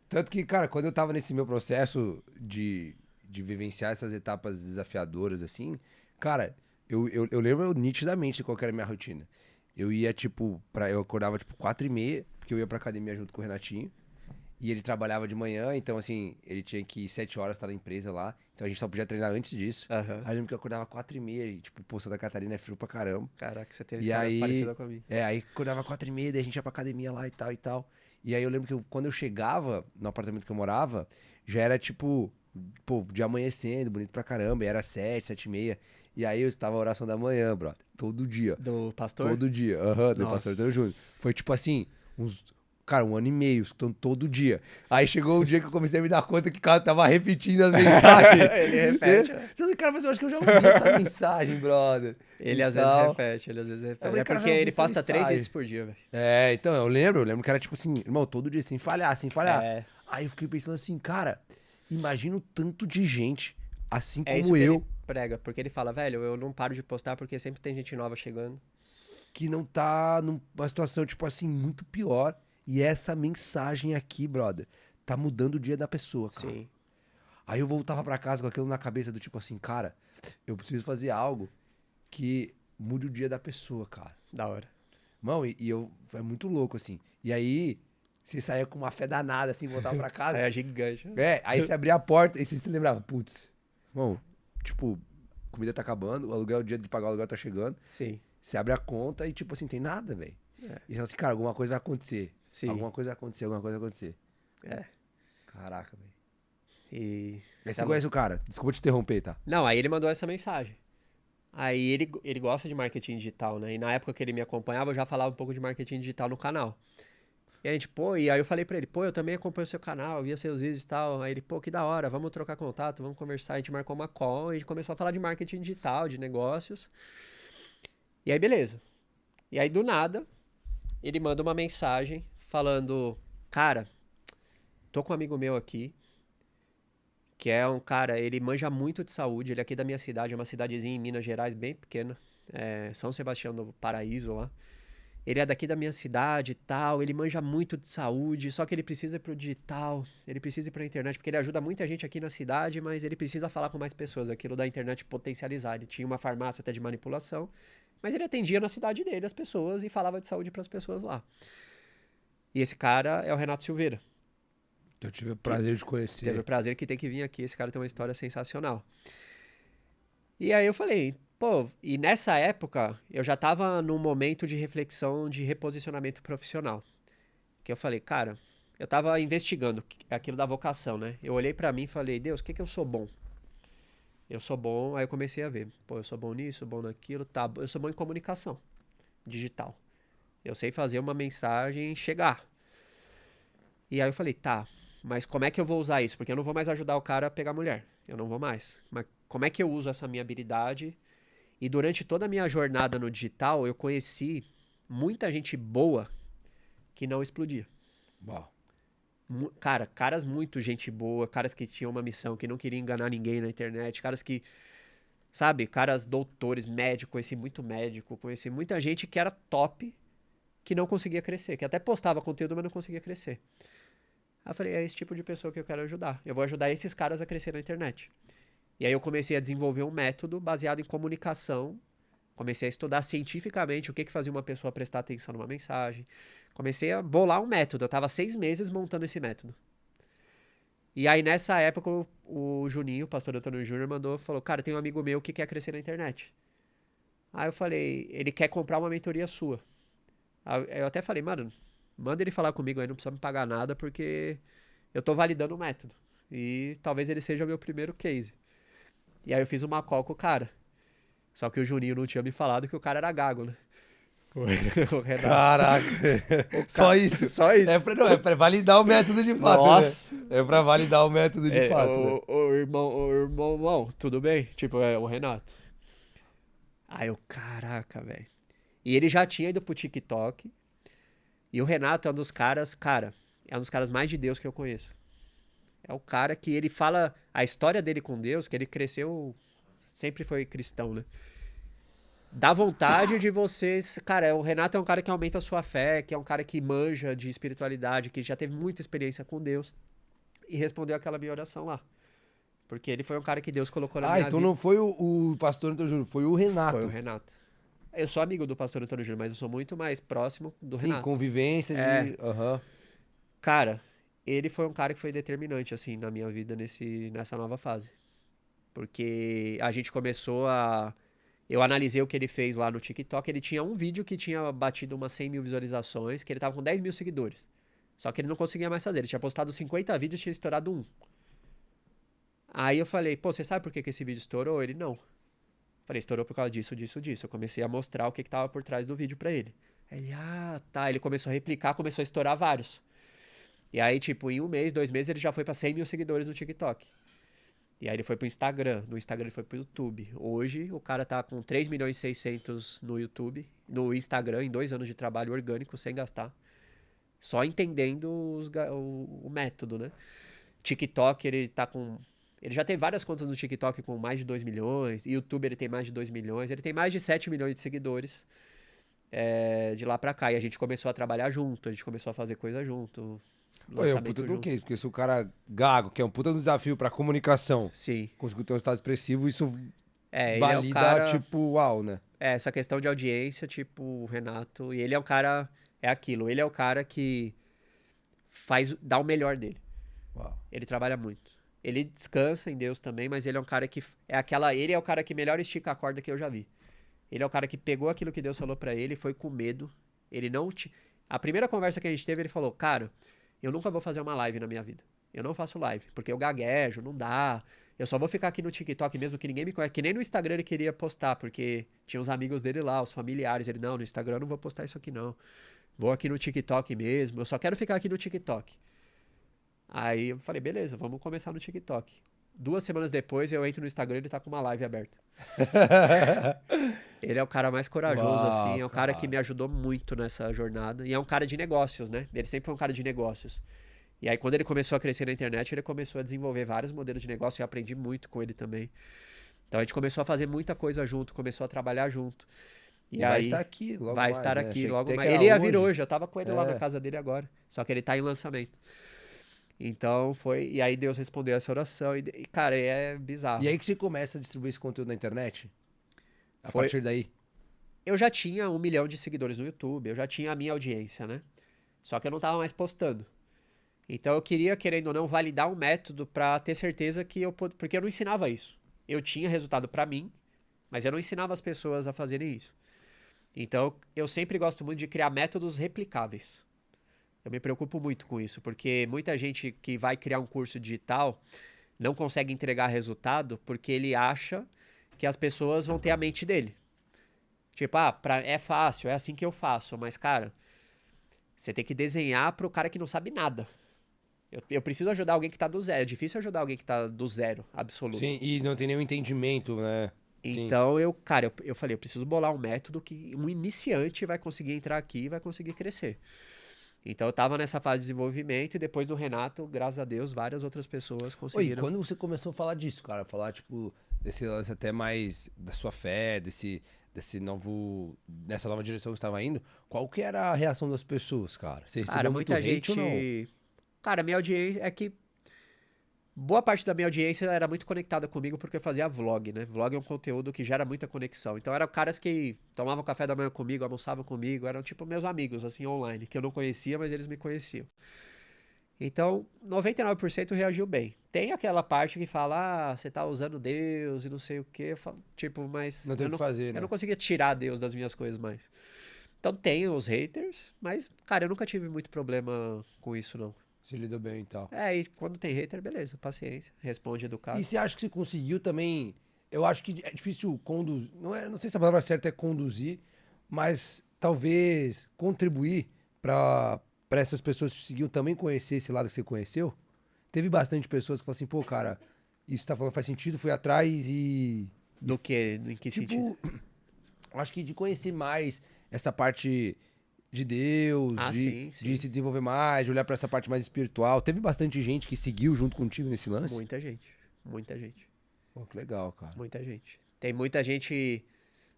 Tanto que, cara, quando eu tava nesse meu processo de vivenciar essas etapas desafiadoras, assim, cara, eu lembro nitidamente de qual que era a minha rotina. Eu ia, tipo, eu acordava, tipo, 4h30, porque eu ia pra academia junto com o Renatinho. E ele trabalhava de manhã, então, assim, ele tinha que ir 7 horas estar na empresa lá. Então a gente só podia treinar antes disso. aham. Aí eu lembro que eu acordava 4h30 e, tipo, pô, Santa Catarina é frio pra caramba. Caraca, você tem uma E história aí, parecida com a minha. aí acordava 4h30, daí a gente ia pra academia lá e tal e tal. E aí eu lembro que quando eu chegava no apartamento que eu morava, já era tipo, pô, dia amanhecendo, bonito pra caramba, e era 7h30. E aí eu estava a oração da manhã, brother. Todo dia. Do pastor? Todo dia. Aham, do pastor Antônio Júnior. Nossa. Foi tipo assim, cara, 1 ano e meio, escutando todo dia. Aí chegou um dia que eu comecei a me dar conta que o cara tava repetindo as mensagens. Ele repete, né? Cara, mas eu acho que eu já ouvi essa mensagem, brother. Ele E às vezes tal. repete, ele às vezes repete. falei, É cara, porque já ouvi ele essa posta 3 mensagem. hits por dia, velho. Então, eu lembro que era tipo assim, irmão, todo dia sem falhar, sem falhar. É. Aí eu fiquei pensando assim, cara, imagina o tanto de gente, assim É isso como que eu, ele prega, porque ele fala, velho, eu não paro de postar porque sempre tem gente nova chegando. que não tá numa situação, tipo assim, muito pior. E essa mensagem aqui, brother, tá mudando o dia da pessoa, cara. Sim. Aí eu voltava pra casa com aquilo na cabeça do tipo assim, cara, eu preciso fazer algo que mude o dia da pessoa, cara. Da hora. Mano, é muito louco, assim. E aí, você saía com uma fé danada, assim, voltava pra casa. Saia gigante. Aí você abria a porta e você se lembrava, putz, irmão, tipo, comida tá acabando, o dia de pagar o aluguel tá chegando. Sim. Você abre a conta e, tipo assim, tem nada, velho. E você fala assim, cara, alguma coisa vai acontecer. Sim. Alguma coisa vai acontecer, alguma coisa vai acontecer. É. Caraca, velho. E... Aí você conhece o cara, desculpa te interromper, tá? Não, aí ele mandou essa mensagem. Aí ele gosta de marketing digital, né? E na época que ele me acompanhava, eu já falava um pouco de marketing digital no canal. E a gente, pô, e aí eu falei pra ele, pô, eu também acompanho seu canal, via seus vídeos e tal. Aí ele, pô, que da hora, vamos trocar contato, vamos conversar. A gente marcou uma call, e a gente começou a falar de marketing digital, de negócios. E aí, beleza. E aí, do nada, ele manda uma mensagem falando, cara, tô com um amigo meu aqui, que é um cara, ele manja muito de saúde, ele é aqui da minha cidade, é uma cidadezinha em Minas Gerais, bem pequena, São Sebastião do Paraíso lá. Ele é daqui da minha cidade e tal, ele manja muito de saúde, só que ele precisa ir pro digital, ele precisa ir pra internet, porque ele ajuda muita gente aqui na cidade, mas ele precisa falar com mais pessoas, aquilo da internet potencializar. Ele tinha uma farmácia até de manipulação, mas ele atendia na cidade dele as pessoas e falava de saúde pras pessoas lá. E esse cara é o Renato Silveira. Que eu tive o prazer de conhecer. Teve o prazer que tem que vir aqui, esse cara tem uma história sensacional. E aí eu falei, pô, e nessa época eu já tava num momento de reflexão de reposicionamento profissional. Que eu falei, cara, eu tava investigando aquilo da vocação, né? Eu olhei pra mim e falei, Deus, o que eu sou bom? Eu sou bom, aí eu comecei a ver, pô, eu sou bom nisso, bom naquilo, tá, eu sou bom em comunicação digital. Eu sei fazer uma mensagem chegar. E aí eu falei, tá, mas como é que eu vou usar isso? Porque eu não vou mais ajudar o cara a pegar mulher. Eu não vou mais. Mas como é que eu uso essa minha habilidade? E durante toda a minha jornada no digital, eu conheci muita gente boa que não explodia. Uau. Cara, caras muito gente boa, caras que tinham uma missão, que não queriam enganar ninguém na internet, caras que, Sabe? Caras doutores, médicos, conheci muito médico, conheci muita gente que era top, que não conseguia crescer, que até postava conteúdo, mas não conseguia crescer. Aí eu falei, é esse tipo de pessoa que eu quero ajudar. Eu vou ajudar esses caras a crescer na internet. E aí eu comecei a desenvolver um método baseado em comunicação. Comecei a estudar cientificamente o que fazia uma pessoa prestar atenção numa mensagem. Comecei a bolar um método. Eu estava 6 meses montando esse método. E aí, nessa época, o Juninho, o pastor Antônio Júnior, falou, cara, tem um amigo meu que quer crescer na internet. Aí eu falei, ele quer comprar uma mentoria sua. Aí eu até falei, mano, manda ele falar comigo aí, não precisa me pagar nada, porque eu tô validando o método. E talvez ele seja o meu primeiro case. E aí eu fiz uma call com o cara. Só que o Juninho não tinha me falado que o cara era gago, né? O Renato. Caraca. Só isso? Só isso. É pra validar o método de fato, Nossa. Né? É pra validar o método de fato. Ô, irmão, tudo bem? Tipo, é o Renato. Aí eu, caraca, velho. E ele já tinha ido pro TikTok. E o Renato é um dos caras, é um dos caras mais de Deus que eu conheço. É o cara que ele fala a história dele com Deus, que ele cresceu, sempre foi cristão, né? Dá vontade de vocês... Cara, o Renato é um cara que aumenta a sua fé, que é um cara que manja de espiritualidade, que já teve muita experiência com Deus. E respondeu aquela minha oração lá. Porque ele foi um cara que Deus colocou na minha vida. Ah, então não foi o pastor Antônio Júnior, foi o Renato. Foi o Renato. Eu sou amigo do pastor Antônio Júnior, mas eu sou muito mais próximo do Renato. Sim, convivência de... Uhum. Cara, ele foi um cara que foi determinante, assim, na minha vida nessa nova fase. Porque a gente começou a... Eu analisei o que ele fez lá no TikTok. Ele tinha um vídeo que tinha batido umas 100 mil visualizações, que ele tava com 10 mil seguidores. Só que ele não conseguia mais fazer. Ele tinha postado 50 vídeos e tinha estourado um. Aí eu falei, pô, você sabe por que esse vídeo estourou? Ele, não. Falei, estourou por causa disso, disso, disso. Eu comecei a mostrar o que tava por trás do vídeo pra ele. Aí ele, tá. Ele começou a replicar, começou a estourar vários. E aí, tipo, em 1 mês, 2 meses, ele já foi pra 100 mil seguidores no TikTok. E aí ele foi pro Instagram. No Instagram ele foi pro YouTube. Hoje o cara tá com 3 milhões e 600 no YouTube, no Instagram, em 2 anos de trabalho orgânico, sem gastar. Só entendendo o método, né? TikTok, ele tá com... Ele já tem várias contas no TikTok com mais de 2 milhões. YouTube ele tem mais de 2 milhões. Ele tem mais de 7 milhões de seguidores de lá pra cá. E a gente começou a trabalhar junto. A gente começou a fazer coisa junto. É um puta do case, porque se o cara gago, que é um puta desafio pra comunicação, sim, conseguiu ter um resultado expressivo, isso valida, cara, tipo, uau, né? Essa questão de audiência, tipo, o Renato, e ele é um cara, é aquilo, ele é o cara que dá o melhor dele. Uau. Ele trabalha muito. Ele descansa em Deus também, mas ele é um cara que, ele é o cara que melhor estica a corda que eu já vi. Ele é o cara que pegou aquilo que Deus falou pra ele, foi com medo, ele não... A primeira conversa que a gente teve, ele falou, cara... Eu nunca vou fazer uma live na minha vida. Eu não faço live, porque eu gaguejo, não dá. Eu só vou ficar aqui no TikTok mesmo, que ninguém me conhece. Que nem no Instagram ele queria postar, porque tinha uns amigos dele lá, os familiares. Ele, não, no Instagram eu não vou postar isso aqui não. Vou aqui no TikTok mesmo, eu só quero ficar aqui no TikTok. Aí eu falei, beleza, vamos começar no TikTok. 2 semanas depois eu entro no Instagram e ele tá com uma live aberta. Ele é o cara mais corajoso, Uau, assim. É um cara que me ajudou muito nessa jornada. E é um cara de negócios, né? Ele sempre foi um cara de negócios. E aí, quando ele começou a crescer na internet, ele começou a desenvolver vários modelos de negócio. E eu aprendi muito com ele também. Então, a gente começou a fazer muita coisa junto. Começou a trabalhar junto. E aí, vai estar aqui logo vai mais, estar né? aqui Achei logo que mais. Ele ia vir hoje. hoje. Eu tava com ele lá na casa dele agora. Só que ele tá em lançamento. Então, foi... E aí, Deus respondeu essa oração. E cara, é bizarro. E aí que você começa a distribuir esse conteúdo na internet? A partir daí? Eu já tinha 1 milhão de seguidores no YouTube, eu já tinha a minha audiência, né? Só que eu não tava mais postando. Então eu queria, querendo ou não, validar um método pra ter certeza que porque eu não ensinava isso. Eu tinha resultado pra mim, mas eu não ensinava as pessoas a fazerem isso. Então eu sempre gosto muito de criar métodos replicáveis. Eu me preocupo muito com isso, porque muita gente que vai criar um curso digital não consegue entregar resultado porque ele acha que as pessoas vão ter a mente dele. Tipo, é fácil, é assim que eu faço. Mas, cara, você tem que desenhar pro cara que não sabe nada. Eu preciso ajudar alguém que tá do zero. É difícil ajudar alguém que tá do zero, absoluto. Sim, e não tem nenhum entendimento, né? Então, eu falei, eu preciso bolar um método que um iniciante vai conseguir entrar aqui e vai conseguir crescer. Então, eu tava nessa fase de desenvolvimento e depois do Renato, graças a Deus, várias outras pessoas conseguiram. Oi, quando você começou a falar disso, cara? Falar, tipo, desse lance até mais da sua fé, dessa nova direção que você estava indo, qual que era a reação das pessoas, cara? Você Cara, recebeu muito muita hate ou não? gente. Cara, minha audiência é que. Boa parte da minha audiência era muito conectada comigo porque eu fazia vlog, né? Vlog é um conteúdo que gera muita conexão. Então eram caras que tomavam café da manhã comigo, almoçavam comigo, eram tipo meus amigos, assim, online, que eu não conhecia, mas eles me conheciam. Então, 99% reagiu bem. Tem aquela parte que fala, você tá usando Deus e não sei o quê. Tipo, mas Não tem o que fazer, eu né? não conseguia tirar Deus das minhas coisas mais. Então tem os haters, mas, cara, eu nunca tive muito problema com isso, não. Se lidou bem e tal. É, e quando tem hater, beleza, paciência. Responde E educado. você acha que você conseguiu também? Eu acho que é difícil conduzir. Não sei se a palavra certa é conduzir, mas talvez contribuir para essas pessoas que seguiam também conhecer esse lado que você conheceu. Teve bastante pessoas que falaram assim, pô, cara, isso que tá falando faz sentido, fui atrás Do que? Em que sentido? tipo, eu acho que de conhecer mais essa parte de Deus, Ah, sim, de sim. se desenvolver mais, de olhar para essa parte mais espiritual. Teve bastante gente que seguiu junto contigo nesse lance? Muita gente. Muita gente. Pô, que legal, cara. Muita gente. Tem muita gente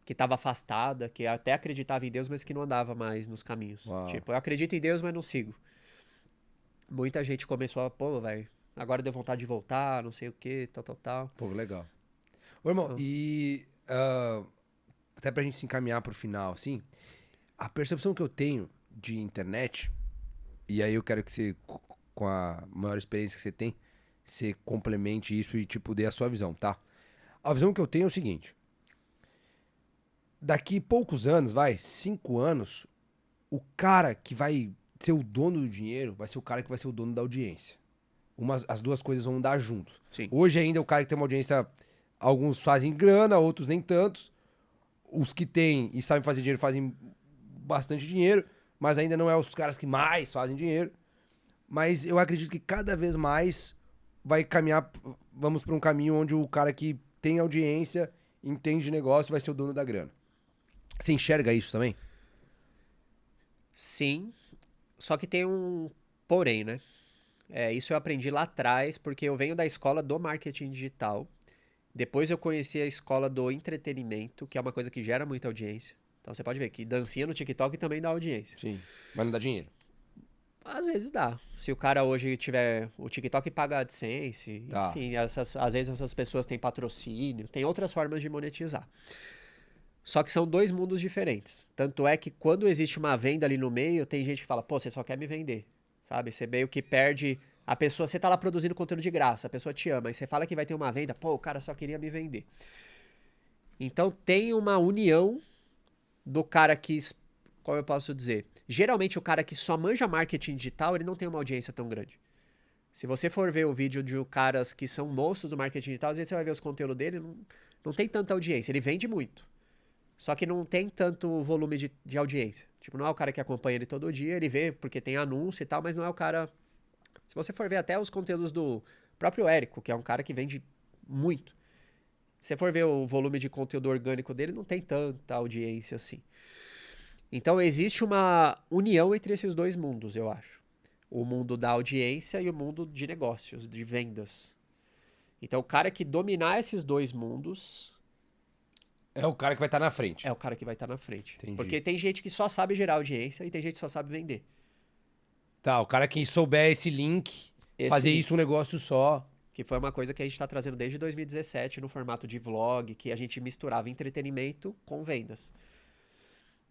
que estava afastada, que até acreditava em Deus, mas que não andava mais nos caminhos. Uau. Tipo, eu acredito em Deus, mas não sigo. Muita gente começou a, pô, velho, agora deu vontade de voltar, não sei o que, tal, tal, tal. Pô, legal. Ô, irmão, Então, e até pra gente se encaminhar pro final, assim, a percepção que eu tenho de internet, e aí eu quero que você, com a maior experiência que você tem, você complemente isso e, tipo, dê a sua visão, tá? A visão que eu tenho é o seguinte: daqui poucos anos, 5 anos, o cara que vai ser o dono do dinheiro vai ser o cara que vai ser o dono da audiência. As duas coisas vão dar junto. sim. Hoje ainda o cara que tem uma audiência, alguns fazem grana, outros nem tantos. Os que têm e sabem fazer dinheiro fazem bastante dinheiro, mas ainda não é os caras que mais fazem dinheiro. Mas eu acredito que cada vez mais vai caminhar, vamos para um caminho onde o cara que tem audiência, entende de negócio, vai ser o dono da grana. Você enxerga isso também? Sim, só que tem um porém, né? É, isso eu aprendi lá atrás, porque eu venho da escola do marketing digital. Depois eu conheci a escola do entretenimento, que é uma coisa que gera muita audiência. Então você pode ver que dancinha no TikTok também dá audiência. Sim. Mas não dá dinheiro. Às vezes dá. Se o cara hoje tiver. O TikTok paga AdSense, Tá. enfim, às vezes essas pessoas têm patrocínio, tem outras formas de monetizar. Só que são dois mundos diferentes. Tanto é que quando existe uma venda ali no meio, tem gente que fala, pô, você só quer me vender. Sabe? Você meio que perde. A pessoa, você tá lá produzindo conteúdo de graça, a pessoa te ama, e você fala que vai ter uma venda, pô, o cara só queria me vender. Então tem uma união do cara que, como eu posso dizer, geralmente o cara que só manja marketing digital, ele não tem uma audiência tão grande. Se você for ver o vídeo de caras que são monstros do marketing digital, às vezes você vai ver os conteúdos dele, não tem tanta audiência, ele vende muito. Só que não tem tanto volume de audiência. Tipo, não é o cara que acompanha ele todo dia, ele vê porque tem anúncio e tal, mas não é o cara. Se você for ver até os conteúdos do próprio Érico, que é um cara que vende muito. Se você for ver o volume de conteúdo orgânico dele, não tem tanta audiência assim. Então existe uma união entre esses dois mundos, eu acho. O mundo da audiência e o mundo de negócios, de vendas. Então o cara que dominar esses dois mundos É o cara que vai estar na frente. é o cara que vai estar na frente. Entendi. Porque tem gente que só sabe gerar audiência e tem gente que só sabe vender. Tá, o cara que souber esse link, fazer link, isso um negócio só. que foi uma coisa que a gente está trazendo desde 2017 no formato de vlog, que a gente misturava entretenimento com vendas.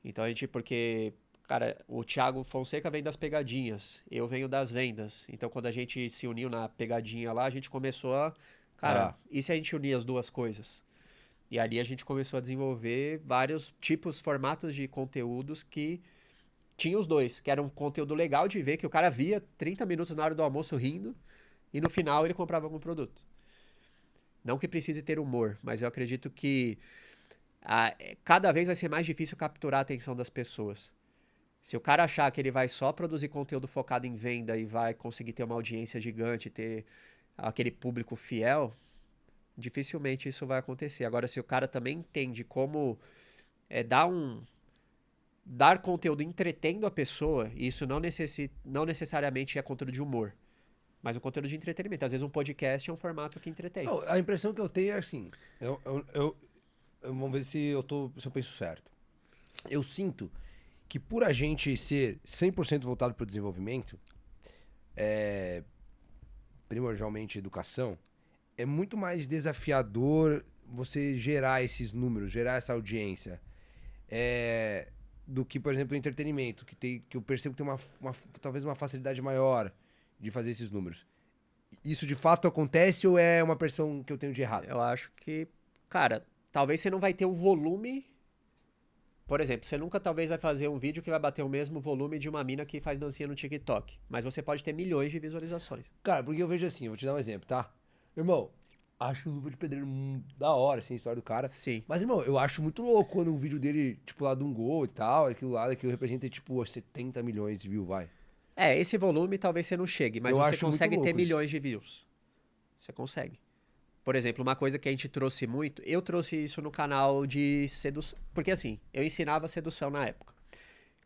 Então a gente, porque, cara, o Thiago Fonseca vem das pegadinhas, eu venho das vendas. Então quando a gente se uniu na pegadinha lá, a gente começou a, cara, e se a gente unir as duas coisas? E ali a gente começou a desenvolver vários tipos, formatos de conteúdos que tinha os dois, que era um conteúdo legal de ver, que o cara via 30 minutos na hora do almoço rindo, e no final ele comprava algum produto. Não que precise ter humor, mas eu acredito que cada vez vai ser mais difícil capturar a atenção das pessoas. Se o cara achar que ele vai só produzir conteúdo focado em venda e vai conseguir ter uma audiência gigante, ter aquele público fiel, dificilmente isso vai acontecer. Agora, se o cara também entende como dar conteúdo entretendo a pessoa, e isso não necessariamente é conteúdo de humor, mas um conteúdo de entretenimento. Às vezes um podcast é um formato que entretém. Não, a impressão que eu tenho é assim, vamos ver se eu penso certo. Eu sinto que por a gente ser 100% voltado para o desenvolvimento, primordialmente educação, é muito mais desafiador você gerar esses números, gerar essa audiência, do que, por exemplo, o entretenimento, que eu percebo que tem talvez uma facilidade maior de fazer esses números. Isso de fato acontece ou é uma percepção que eu tenho de errado? Eu acho que, cara, talvez você não vai ter o volume. Por exemplo, você nunca talvez vai fazer um vídeo que vai bater o mesmo volume de uma mina que faz dancinha no TikTok. Mas você pode ter milhões de visualizações. Cara, porque eu vejo assim, eu vou te dar um exemplo, tá? Irmão, acho o Luva de Pedreiro da hora, assim, a história do cara. Sim. Mas, irmão, eu acho muito louco quando um vídeo dele, tipo, lá de um gol e tal, aquilo representa, tipo, 70 milhões de views, vai. Esse volume talvez você não chegue, mas Eu você acho consegue muito ter louco isso. milhões de views. Você consegue. Por exemplo, uma coisa que a gente trouxe muito, eu trouxe isso no canal de sedução. Porque assim, eu ensinava sedução na época.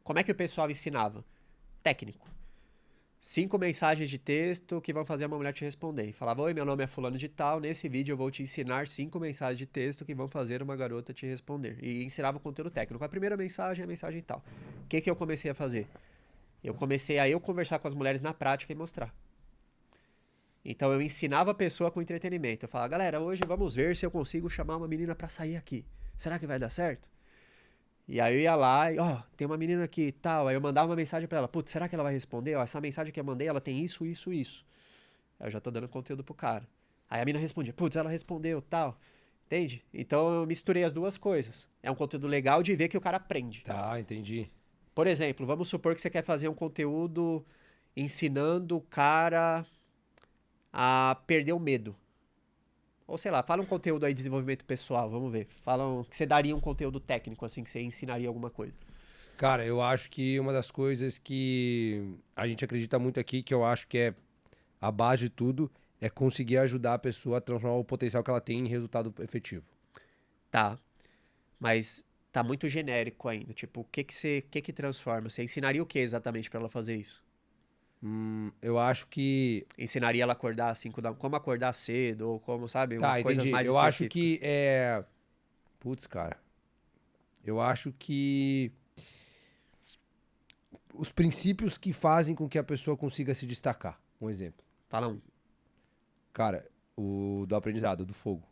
Como é que o pessoal ensinava? Técnico. 5 mensagens de texto que vão fazer uma mulher te responder. E falava, oi, meu nome é fulano de tal, nesse vídeo eu vou te ensinar 5 mensagens de texto que vão fazer uma garota te responder. E ensinava o conteúdo técnico. A primeira mensagem é a mensagem tal. O que eu comecei a fazer? Eu comecei a conversar com as mulheres na prática e mostrar. Então eu ensinava a pessoa com entretenimento. Eu falava, galera, hoje vamos ver se eu consigo chamar uma menina pra sair aqui. Será que vai dar certo? E aí eu ia lá e, tem uma menina aqui e tal. Aí eu mandava uma mensagem pra ela. Putz, será que ela vai responder? Essa mensagem que eu mandei, ela tem isso, isso, isso. Aí eu já tô dando conteúdo pro cara. Aí a menina respondia, putz, ela respondeu, tal. Entende? Então eu misturei as duas coisas. É um conteúdo legal de ver que o cara aprende. Tá, entendi. Por exemplo, vamos supor que você quer fazer um conteúdo ensinando o cara a perder o medo. Ou sei lá, fala um conteúdo aí de desenvolvimento pessoal, vamos ver. Fala que você daria um conteúdo técnico, assim, que você ensinaria alguma coisa. Cara, eu acho que uma das coisas que a gente acredita muito aqui, que eu acho que é a base de tudo, é conseguir ajudar a pessoa a transformar o potencial que ela tem em resultado efetivo. Tá. Mas tá muito genérico ainda. Tipo, o que transforma? Você ensinaria o que exatamente pra ela fazer isso? Eu acho que... Ensinaria ela a acordar às 5 da... Como acordar cedo, ou como, sabe? Tá, Coisas entendi. mais Eu acho específicas. que é... Putz, cara. Eu acho que os princípios que fazem com que a pessoa consiga se destacar. Um exemplo. Fala um. Cara, o do aprendizado, do fogo.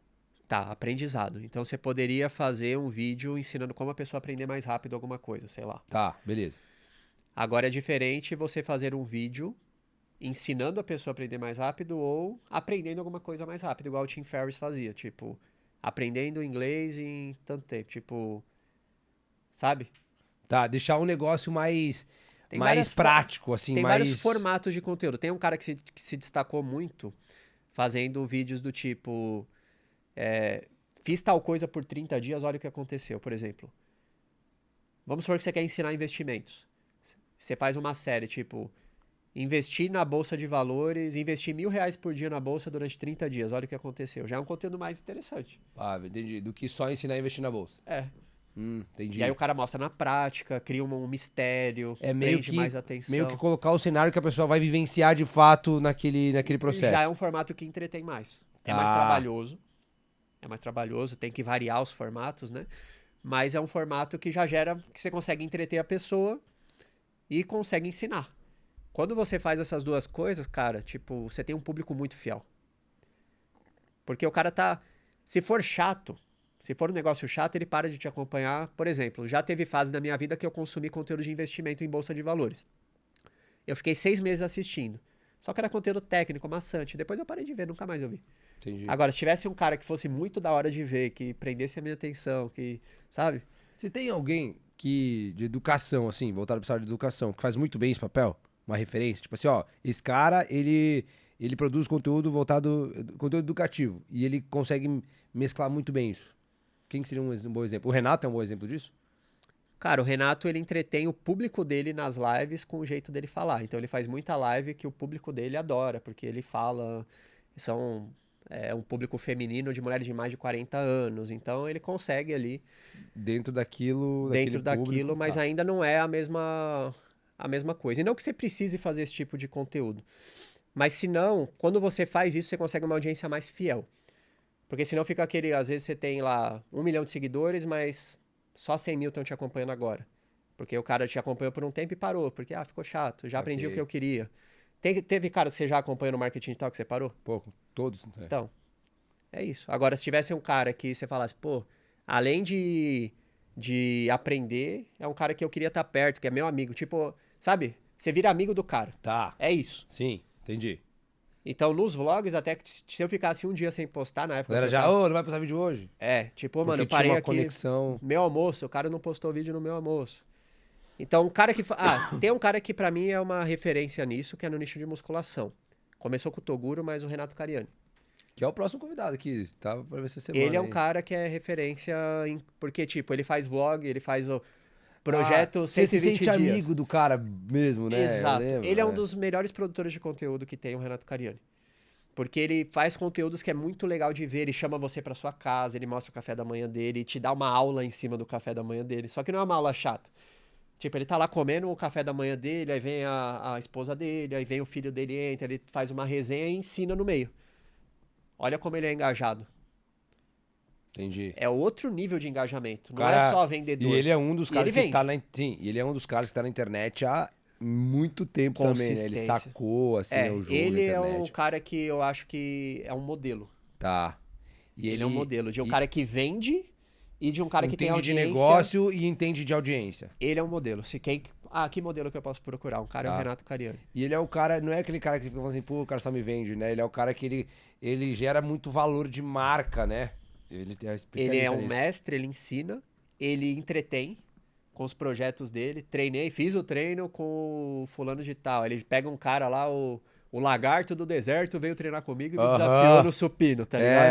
Tá, aprendizado. Então você poderia fazer um vídeo ensinando como a pessoa aprender mais rápido alguma coisa, sei lá. Tá, beleza. Agora é diferente você fazer um vídeo ensinando a pessoa a aprender mais rápido ou aprendendo alguma coisa mais rápido, igual o Tim Ferriss fazia. Tipo, aprendendo inglês em tanto tempo. Tipo, sabe? Tá, deixar um negócio mais Tem mais várias prático, assim, Tem mais... vários formatos de conteúdo. Tem um cara que se destacou muito fazendo vídeos do tipo... fiz tal coisa por 30 dias, olha o que aconteceu, por exemplo. Vamos supor que você quer ensinar investimentos. Você faz uma série, tipo... Investir na bolsa de valores, investir R$1.000 por dia na bolsa durante 30 dias, olha o que aconteceu. Já é um conteúdo mais interessante. Ah, entendi. Do que só ensinar a investir na bolsa. Entendi. E aí o cara mostra na prática, cria um mistério, É meio prende que, mais atenção. meio que colocar o cenário que a pessoa vai vivenciar de fato naquele processo. Já é um formato que entretém mais. É mais trabalhoso. É mais trabalhoso, tem que variar os formatos, né? Mas é um formato que já gera que você consegue entreter a pessoa e consegue ensinar. Quando você faz essas duas coisas, cara, tipo, você tem um público muito fiel. Porque o cara tá... Se for chato, se for um negócio chato, ele para de te acompanhar. Por exemplo, já teve fase da minha vida que eu consumi conteúdo de investimento em bolsa de valores. Eu fiquei 6 meses assistindo. Só que era conteúdo técnico, maçante. Depois eu parei de ver, nunca mais eu vi. Entendi. Agora, se tivesse um cara que fosse muito da hora de ver, que prendesse a minha atenção, que... Sabe? Você tem alguém de educação, assim, voltado para a área de educação, que faz muito bem esse papel? Uma referência? Tipo assim, esse cara, ele produz conteúdo conteúdo educativo. E ele consegue mesclar muito bem isso. Quem que seria um bom exemplo? O Renato é um bom exemplo disso? Cara, o Renato, ele entretém o público dele nas lives com o jeito dele falar. Então, ele faz muita live que o público dele adora, porque ele fala... É um público feminino de mulheres de mais de 40 anos. Então, ele consegue ali... Dentro daquilo, mas tá. ainda não é a mesma coisa. E não que você precise fazer esse tipo de conteúdo. Mas se não, quando você faz isso, você consegue uma audiência mais fiel. Porque senão fica aquele, às vezes você tem lá 1 milhão de seguidores, mas só 100 mil estão te acompanhando agora. Porque o cara te acompanhou por um tempo e parou, porque ficou chato, já aprendi o que eu queria. Teve cara que você já acompanhou no marketing tal que você parou? Pouco, todos. Então, é isso. Agora, se tivesse um cara que você falasse, pô, além de aprender, é um cara que eu queria estar perto, que é meu amigo. Tipo, sabe? Você vira amigo do cara. Tá. É isso. Sim, entendi. Então, nos vlogs, até que se eu ficasse um dia sem postar na época. Galera já, não vai postar vídeo hoje? Tipo, mano, Porque eu parei tinha uma aqui. conexão. Meu almoço, o cara não postou vídeo no meu almoço. Então, um cara que. Tem um cara que pra mim é uma referência nisso, que é no nicho de musculação. Começou com o Toguro, mas o Renato Cariani. Que é o próximo convidado aqui, tá? Pra ver essa semana. Ele é um aí. cara que é referência porque, tipo, ele faz vlog, ele faz o projeto Você 120 se sente dias. amigo do cara mesmo, né? Exato. Eu lembro, Ele é um dos melhores produtores de conteúdo que tem, o Renato Cariani. Porque ele faz conteúdos que é muito legal de ver, ele chama você pra sua casa, ele mostra o café da manhã dele, te dá uma aula em cima do café da manhã dele. Só que não é uma aula chata. Tipo, ele tá lá comendo o café da manhã dele, aí vem a esposa dele, aí vem o filho dele, entra, ele faz uma resenha e ensina no meio. Olha como ele é engajado. Entendi. É outro nível de engajamento. Não Cara, é só vendedor. E ele é um dos E caras ele que vende. tá na. Sim, e ele é um dos caras que tá na internet há muito tempo também, né? Ele Consistência. sacou, assim, né, o jogo ele na é internet. um cara que eu acho que é um modelo. Tá. E Ele é um modelo de um e cara que vende e de um cara que tem entende de audiência. negócio e entende de audiência. Ele é um modelo. Se quem... que modelo que eu posso procurar? Um cara é o Tá. Renato Cariani. E ele é o cara, não é aquele cara que fica falando assim, pô, o cara só me vende, né? Ele é o cara que ele gera muito valor de marca, né? Ele tem a especialista Ele é um nisso. mestre, ele ensina, ele entretém com os projetos dele. Fiz o treino com o fulano de tal. Ele pega um cara lá, o lagarto do deserto veio treinar comigo e me desafiou no supino, tá ligado?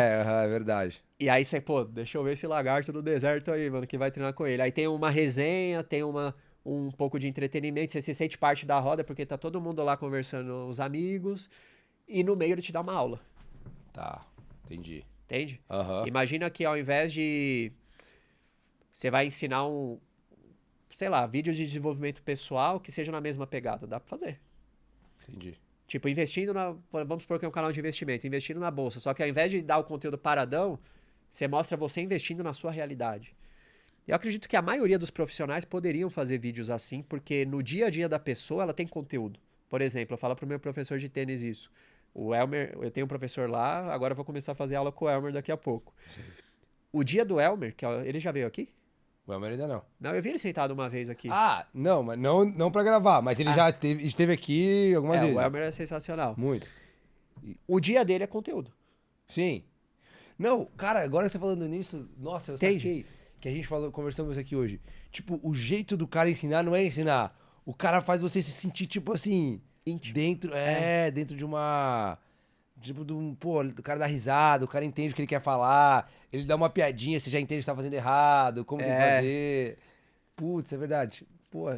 É verdade. E aí você, pô, deixa eu ver esse lagarto do deserto aí, mano, que vai treinar com ele. Aí tem uma resenha, tem um pouco de entretenimento, você se sente parte da roda, porque tá todo mundo lá conversando, os amigos, e no meio ele te dá uma aula, Tá, entendi. entende? Aham. Imagina que ao invés de... Você vai ensinar sei lá, vídeo de desenvolvimento pessoal que seja na mesma pegada. Dá pra fazer. Entendi. Tipo, investindo vamos supor que é um canal de investimento, investindo na bolsa. Só que ao invés de dar o conteúdo paradão, você mostra você investindo na sua realidade. Eu acredito que a maioria dos profissionais poderiam fazer vídeos assim, porque no dia a dia da pessoa ela tem conteúdo. Por exemplo, eu falo pro meu professor de tênis isso. O Elmer, eu tenho um professor lá, agora eu vou começar a fazer aula com o Elmer daqui a pouco. Sim. O dia do Elmer, ele já veio aqui? O Elmer ainda não. Não, eu vi ele sentado uma vez aqui. Não, mas não pra gravar, mas ele já esteve aqui algumas vezes. O Elmer é sensacional. Muito. O dia dele é conteúdo. Sim. Não, cara, agora que você tá falando nisso, nossa, eu Entende? saquei que a gente conversamos isso aqui hoje. Tipo, o jeito do cara ensinar não é ensinar. O cara faz você se sentir, tipo assim, Íntimo. dentro de uma... Tipo, pô, o cara dá risada, o cara entende o que ele quer falar, ele dá uma piadinha, você já entende que tá fazendo errado, como tem que fazer. Putz, é verdade. Pô,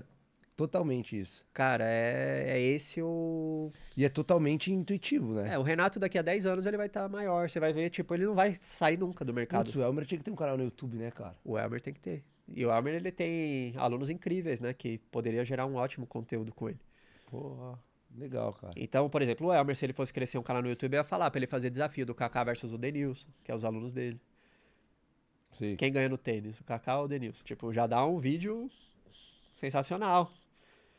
totalmente isso. Cara, é esse o... E é totalmente intuitivo, né? O Renato daqui a 10 anos ele vai estar maior. Você vai ver, tipo, ele não vai sair nunca do mercado. Putz, o Elmer tinha que ter um canal no YouTube, né, cara? O Elmer tem que ter. E o Elmer, ele tem alunos incríveis, né? Que poderia gerar um ótimo conteúdo com ele. Porra, legal, cara. Então, por exemplo, o Elmer, se ele fosse crescer um canal no YouTube, eu ia falar pra ele fazer desafio do Kaká versus o Denilson, que é os alunos dele. Sim. Quem ganha no tênis, o Kaká ou o Denilson? Tipo, já dá um vídeo sensacional.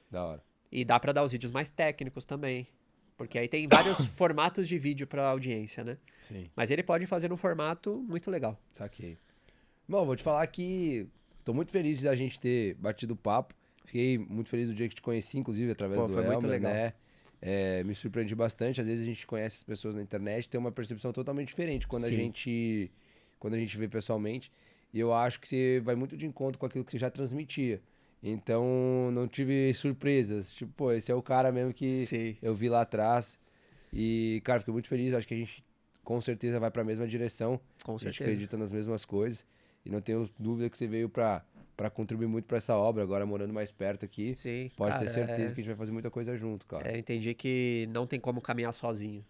Da hora. E dá pra dar os vídeos mais técnicos também. Porque aí tem vários formatos de vídeo pra audiência, né? Sim. Mas ele pode fazer num formato muito legal. Saquei. Bom, vou te falar que tô muito feliz de a gente ter batido o papo. Fiquei muito feliz do dia que te conheci, inclusive, através do Foi Elmer, muito legal. né? Me surpreendi bastante. Às vezes a gente conhece as pessoas na internet, tem uma percepção totalmente diferente quando a Sim. gente vê pessoalmente. E eu acho que você vai muito de encontro com aquilo que você já transmitia. Então, não tive surpresas. Tipo, pô, esse é o cara mesmo que Sim. eu vi lá atrás. E, cara, fiquei muito feliz. Acho que a gente, com certeza, vai pra mesma direção. Com A gente certeza. acredita nas mesmas coisas. E não tenho dúvida que você veio pra contribuir muito pra essa obra. Agora, morando mais perto aqui, Sim, pode cara, ter certeza que a gente vai fazer muita coisa junto, cara. eu entendi que não tem como caminhar sozinho.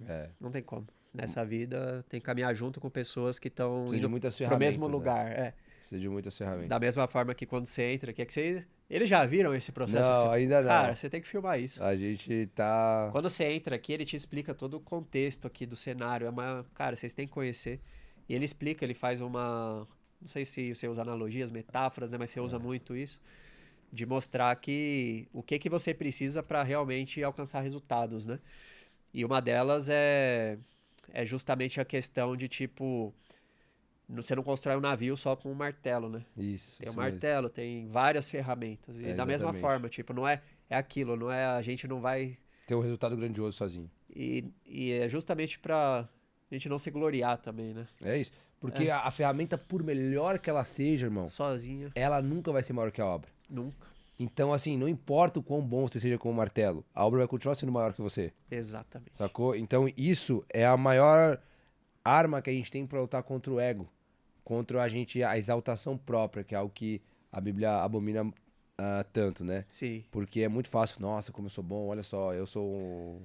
É. Não tem como. Nessa vida, tem que caminhar junto com pessoas que estão Precisa de indo muitas pro ferramentas, mesmo né? lugar. Precisa de muitas ferramentas. Da mesma forma que quando você entra, que você... Eles já viram esse processo? Não, ainda não. Cara, você tem que filmar isso. A gente tá... Quando você entra aqui, ele te explica todo o contexto aqui do cenário. Cara, vocês têm que conhecer. E ele explica, ele faz uma... Não sei se você usa analogias, metáforas, né? Mas você usa muito isso. De mostrar o que você precisa para realmente alcançar resultados, né? E uma delas é justamente a questão de, tipo... Você não constrói um navio só com um martelo, né? Isso. Tem um isso mesmo. martelo, tem várias ferramentas. E da mesma exatamente. forma, tipo, não é aquilo, não é a gente não vai... Ter um resultado grandioso sozinho. E é justamente pra gente não se gloriar também, né? É isso. Porque a ferramenta, por melhor que ela seja, irmão, Sozinho, ela nunca vai ser maior que a obra. nunca. Então, assim, não importa o quão bom você seja com o martelo, a obra vai continuar sendo maior que você. Exatamente. Sacou? Então, isso é a maior arma que a gente tem pra lutar contra o ego. Contra a exaltação própria, que é algo que a Bíblia abomina tanto, né? Sim. Porque é muito fácil. Nossa, como eu sou bom, olha só, eu sou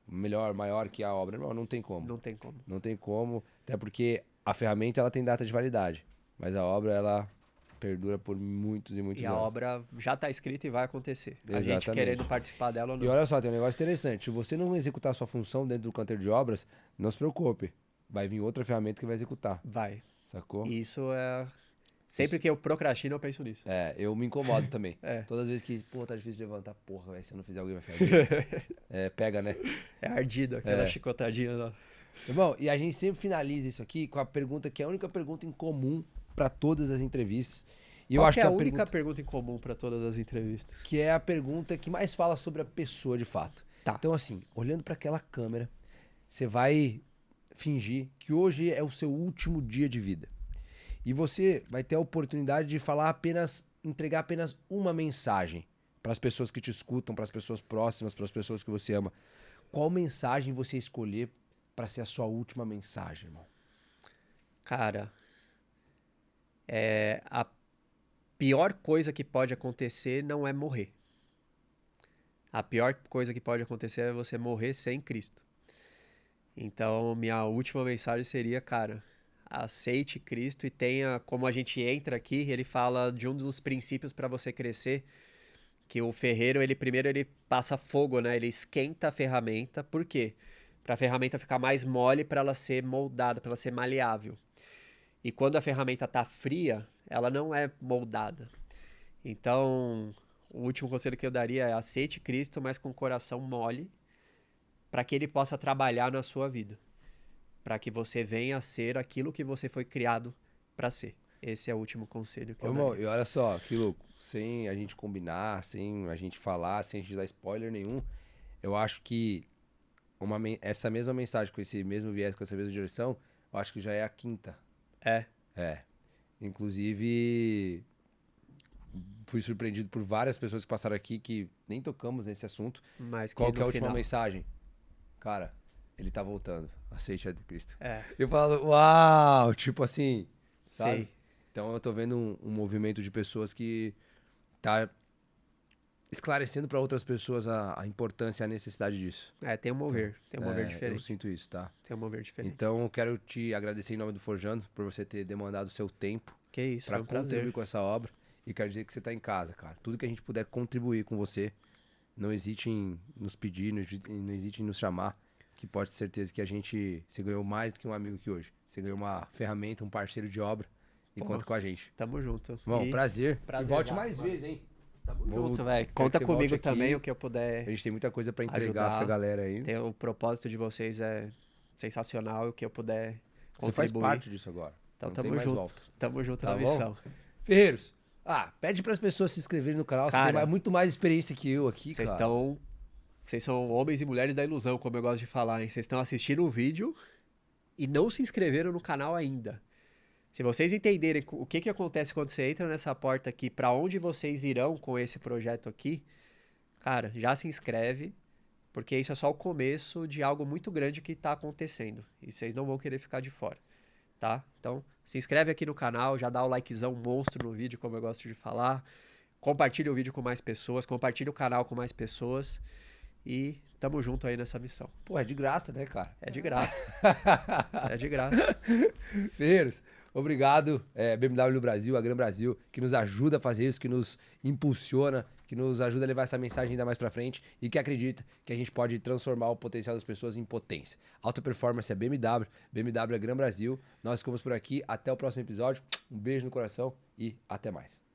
melhor, maior que a obra. Não tem como. Não tem como. Não tem como, até porque a ferramenta ela tem data de validade, mas a obra ela perdura por muitos e muitos E anos. a obra já tá escrita e vai acontecer. A gente Exatamente. querendo participar dela ou E não. olha só, tem um negócio interessante. Se você não executar a sua função dentro do canteiro de obras, não se preocupe. Vai vir outra ferramenta que vai executar. Vai. Sacou? E isso é... Sempre que eu procrastino, eu penso nisso. É, eu me incomodo também. É. Todas as vezes que, pô, tá difícil de levantar, porra, véio, se eu não fizer alguém vai fazer. Pega, né? É ardida, aquela chicotadinha lá. Irmão, e a gente sempre finaliza isso aqui com a pergunta que é a única pergunta em comum pra todas as entrevistas. E eu Qual acho que é que a a única pergunta pergunta em comum pra todas as entrevistas? que é a pergunta que mais fala sobre a pessoa de fato. Tá. Então, assim, olhando pra aquela câmera, você vai fingir que hoje é o seu último dia de vida. E você vai ter a oportunidade de entregar apenas uma mensagem para as pessoas que te escutam, para as pessoas próximas, para as pessoas que você ama. Qual mensagem você escolher para ser a sua última mensagem, irmão? Cara, a pior coisa que pode acontecer não é morrer. A pior coisa que pode acontecer é você morrer sem Cristo. Então, minha última mensagem seria, cara, aceite Cristo e tenha, como a gente entra aqui, ele fala de um dos princípios para você crescer, que o ferreiro, primeiro ele passa fogo, né? Ele esquenta a ferramenta. Por quê? Para a ferramenta ficar mais mole, para ela ser moldada, para ela ser maleável. E quando a ferramenta tá fria, ela não é moldada. Então, o último conselho que eu daria é aceite Cristo, mas com o coração mole, para que ele possa trabalhar na sua vida. Para que você venha a ser aquilo que você foi criado para ser. Esse é o último conselho que eu Irmão, daria. e olha só, que louco. Sem a gente combinar, sem a gente falar, sem a gente dar spoiler nenhum, eu acho que essa mesma mensagem, com esse mesmo viés, com essa mesma direção, eu acho que já é a quinta. É. Inclusive, fui surpreendido por várias pessoas que passaram aqui que nem tocamos nesse assunto. Mas Qual que é a no última final- mensagem? Cara, ele tá voltando. Aceite a de Cristo. É, Eu falo, uau! Tipo assim, sabe? sei. Então eu tô vendo um movimento de pessoas que tá esclarecendo pra outras pessoas a importância e a necessidade disso. Tem um mover. Tem um mover Eu diferente. sinto isso, tá? Tem um mover diferente. Então eu quero te agradecer em nome do Forjando por você ter demandado o seu tempo Que isso, pra foi um contribuir prazer. com essa obra. E quero dizer que você tá em casa, cara. Tudo que a gente puder contribuir com você, não hesite em nos pedir, não hesite em nos chamar, que pode ter certeza que você ganhou mais do que um amigo aqui hoje. Você ganhou uma ferramenta, um parceiro de obra e Pô. conta com a gente. Tamo junto. Bom, E prazer. prazer, E volte Jackson, mais mano. vezes, hein? Tamo Vou- junto, velho. quero Conta que você volte comigo aqui. também, o que eu A puder gente tem muita coisa pra entregar Ajudar. pra essa galera aí. ter. O propósito de vocês é sensacional, o que eu puder Você faz contribuir. parte disso agora. Então Não tem tamo mais junto. volta. Tamo junto Tá na bom? missão. Ferreiros, pede pras pessoas se inscreverem no canal. Você Cara, tem muito mais experiência que eu aqui, Vocês cara. estão. Vocês são homens e mulheres da ilusão, como eu gosto de falar, hein? Vocês estão assistindo o vídeo e não se inscreveram no canal ainda. Se vocês entenderem o que acontece quando você entra nessa porta aqui, pra onde vocês irão com esse projeto aqui, cara, já se inscreve, porque isso é só o começo de algo muito grande que tá acontecendo. E vocês não vão querer ficar de fora, tá? Então, se inscreve aqui no canal, já dá o likezão monstro no vídeo, como eu gosto de falar. Compartilha o vídeo com mais pessoas, compartilha o canal com mais pessoas. E tamo junto aí nessa missão. Pô, é de graça, né, cara? É de graça. É de graça. Ferreiros, Obrigado, BMW no Brasil, a Gran Brasil, que nos ajuda a fazer isso, que nos impulsiona, que nos ajuda a levar essa mensagem ainda mais pra frente e que acredita que a gente pode transformar o potencial das pessoas em potência. Alta performance é BMW, BMW é Gran Brasil. Nós ficamos por aqui. Até o próximo episódio. Um beijo no coração e até mais.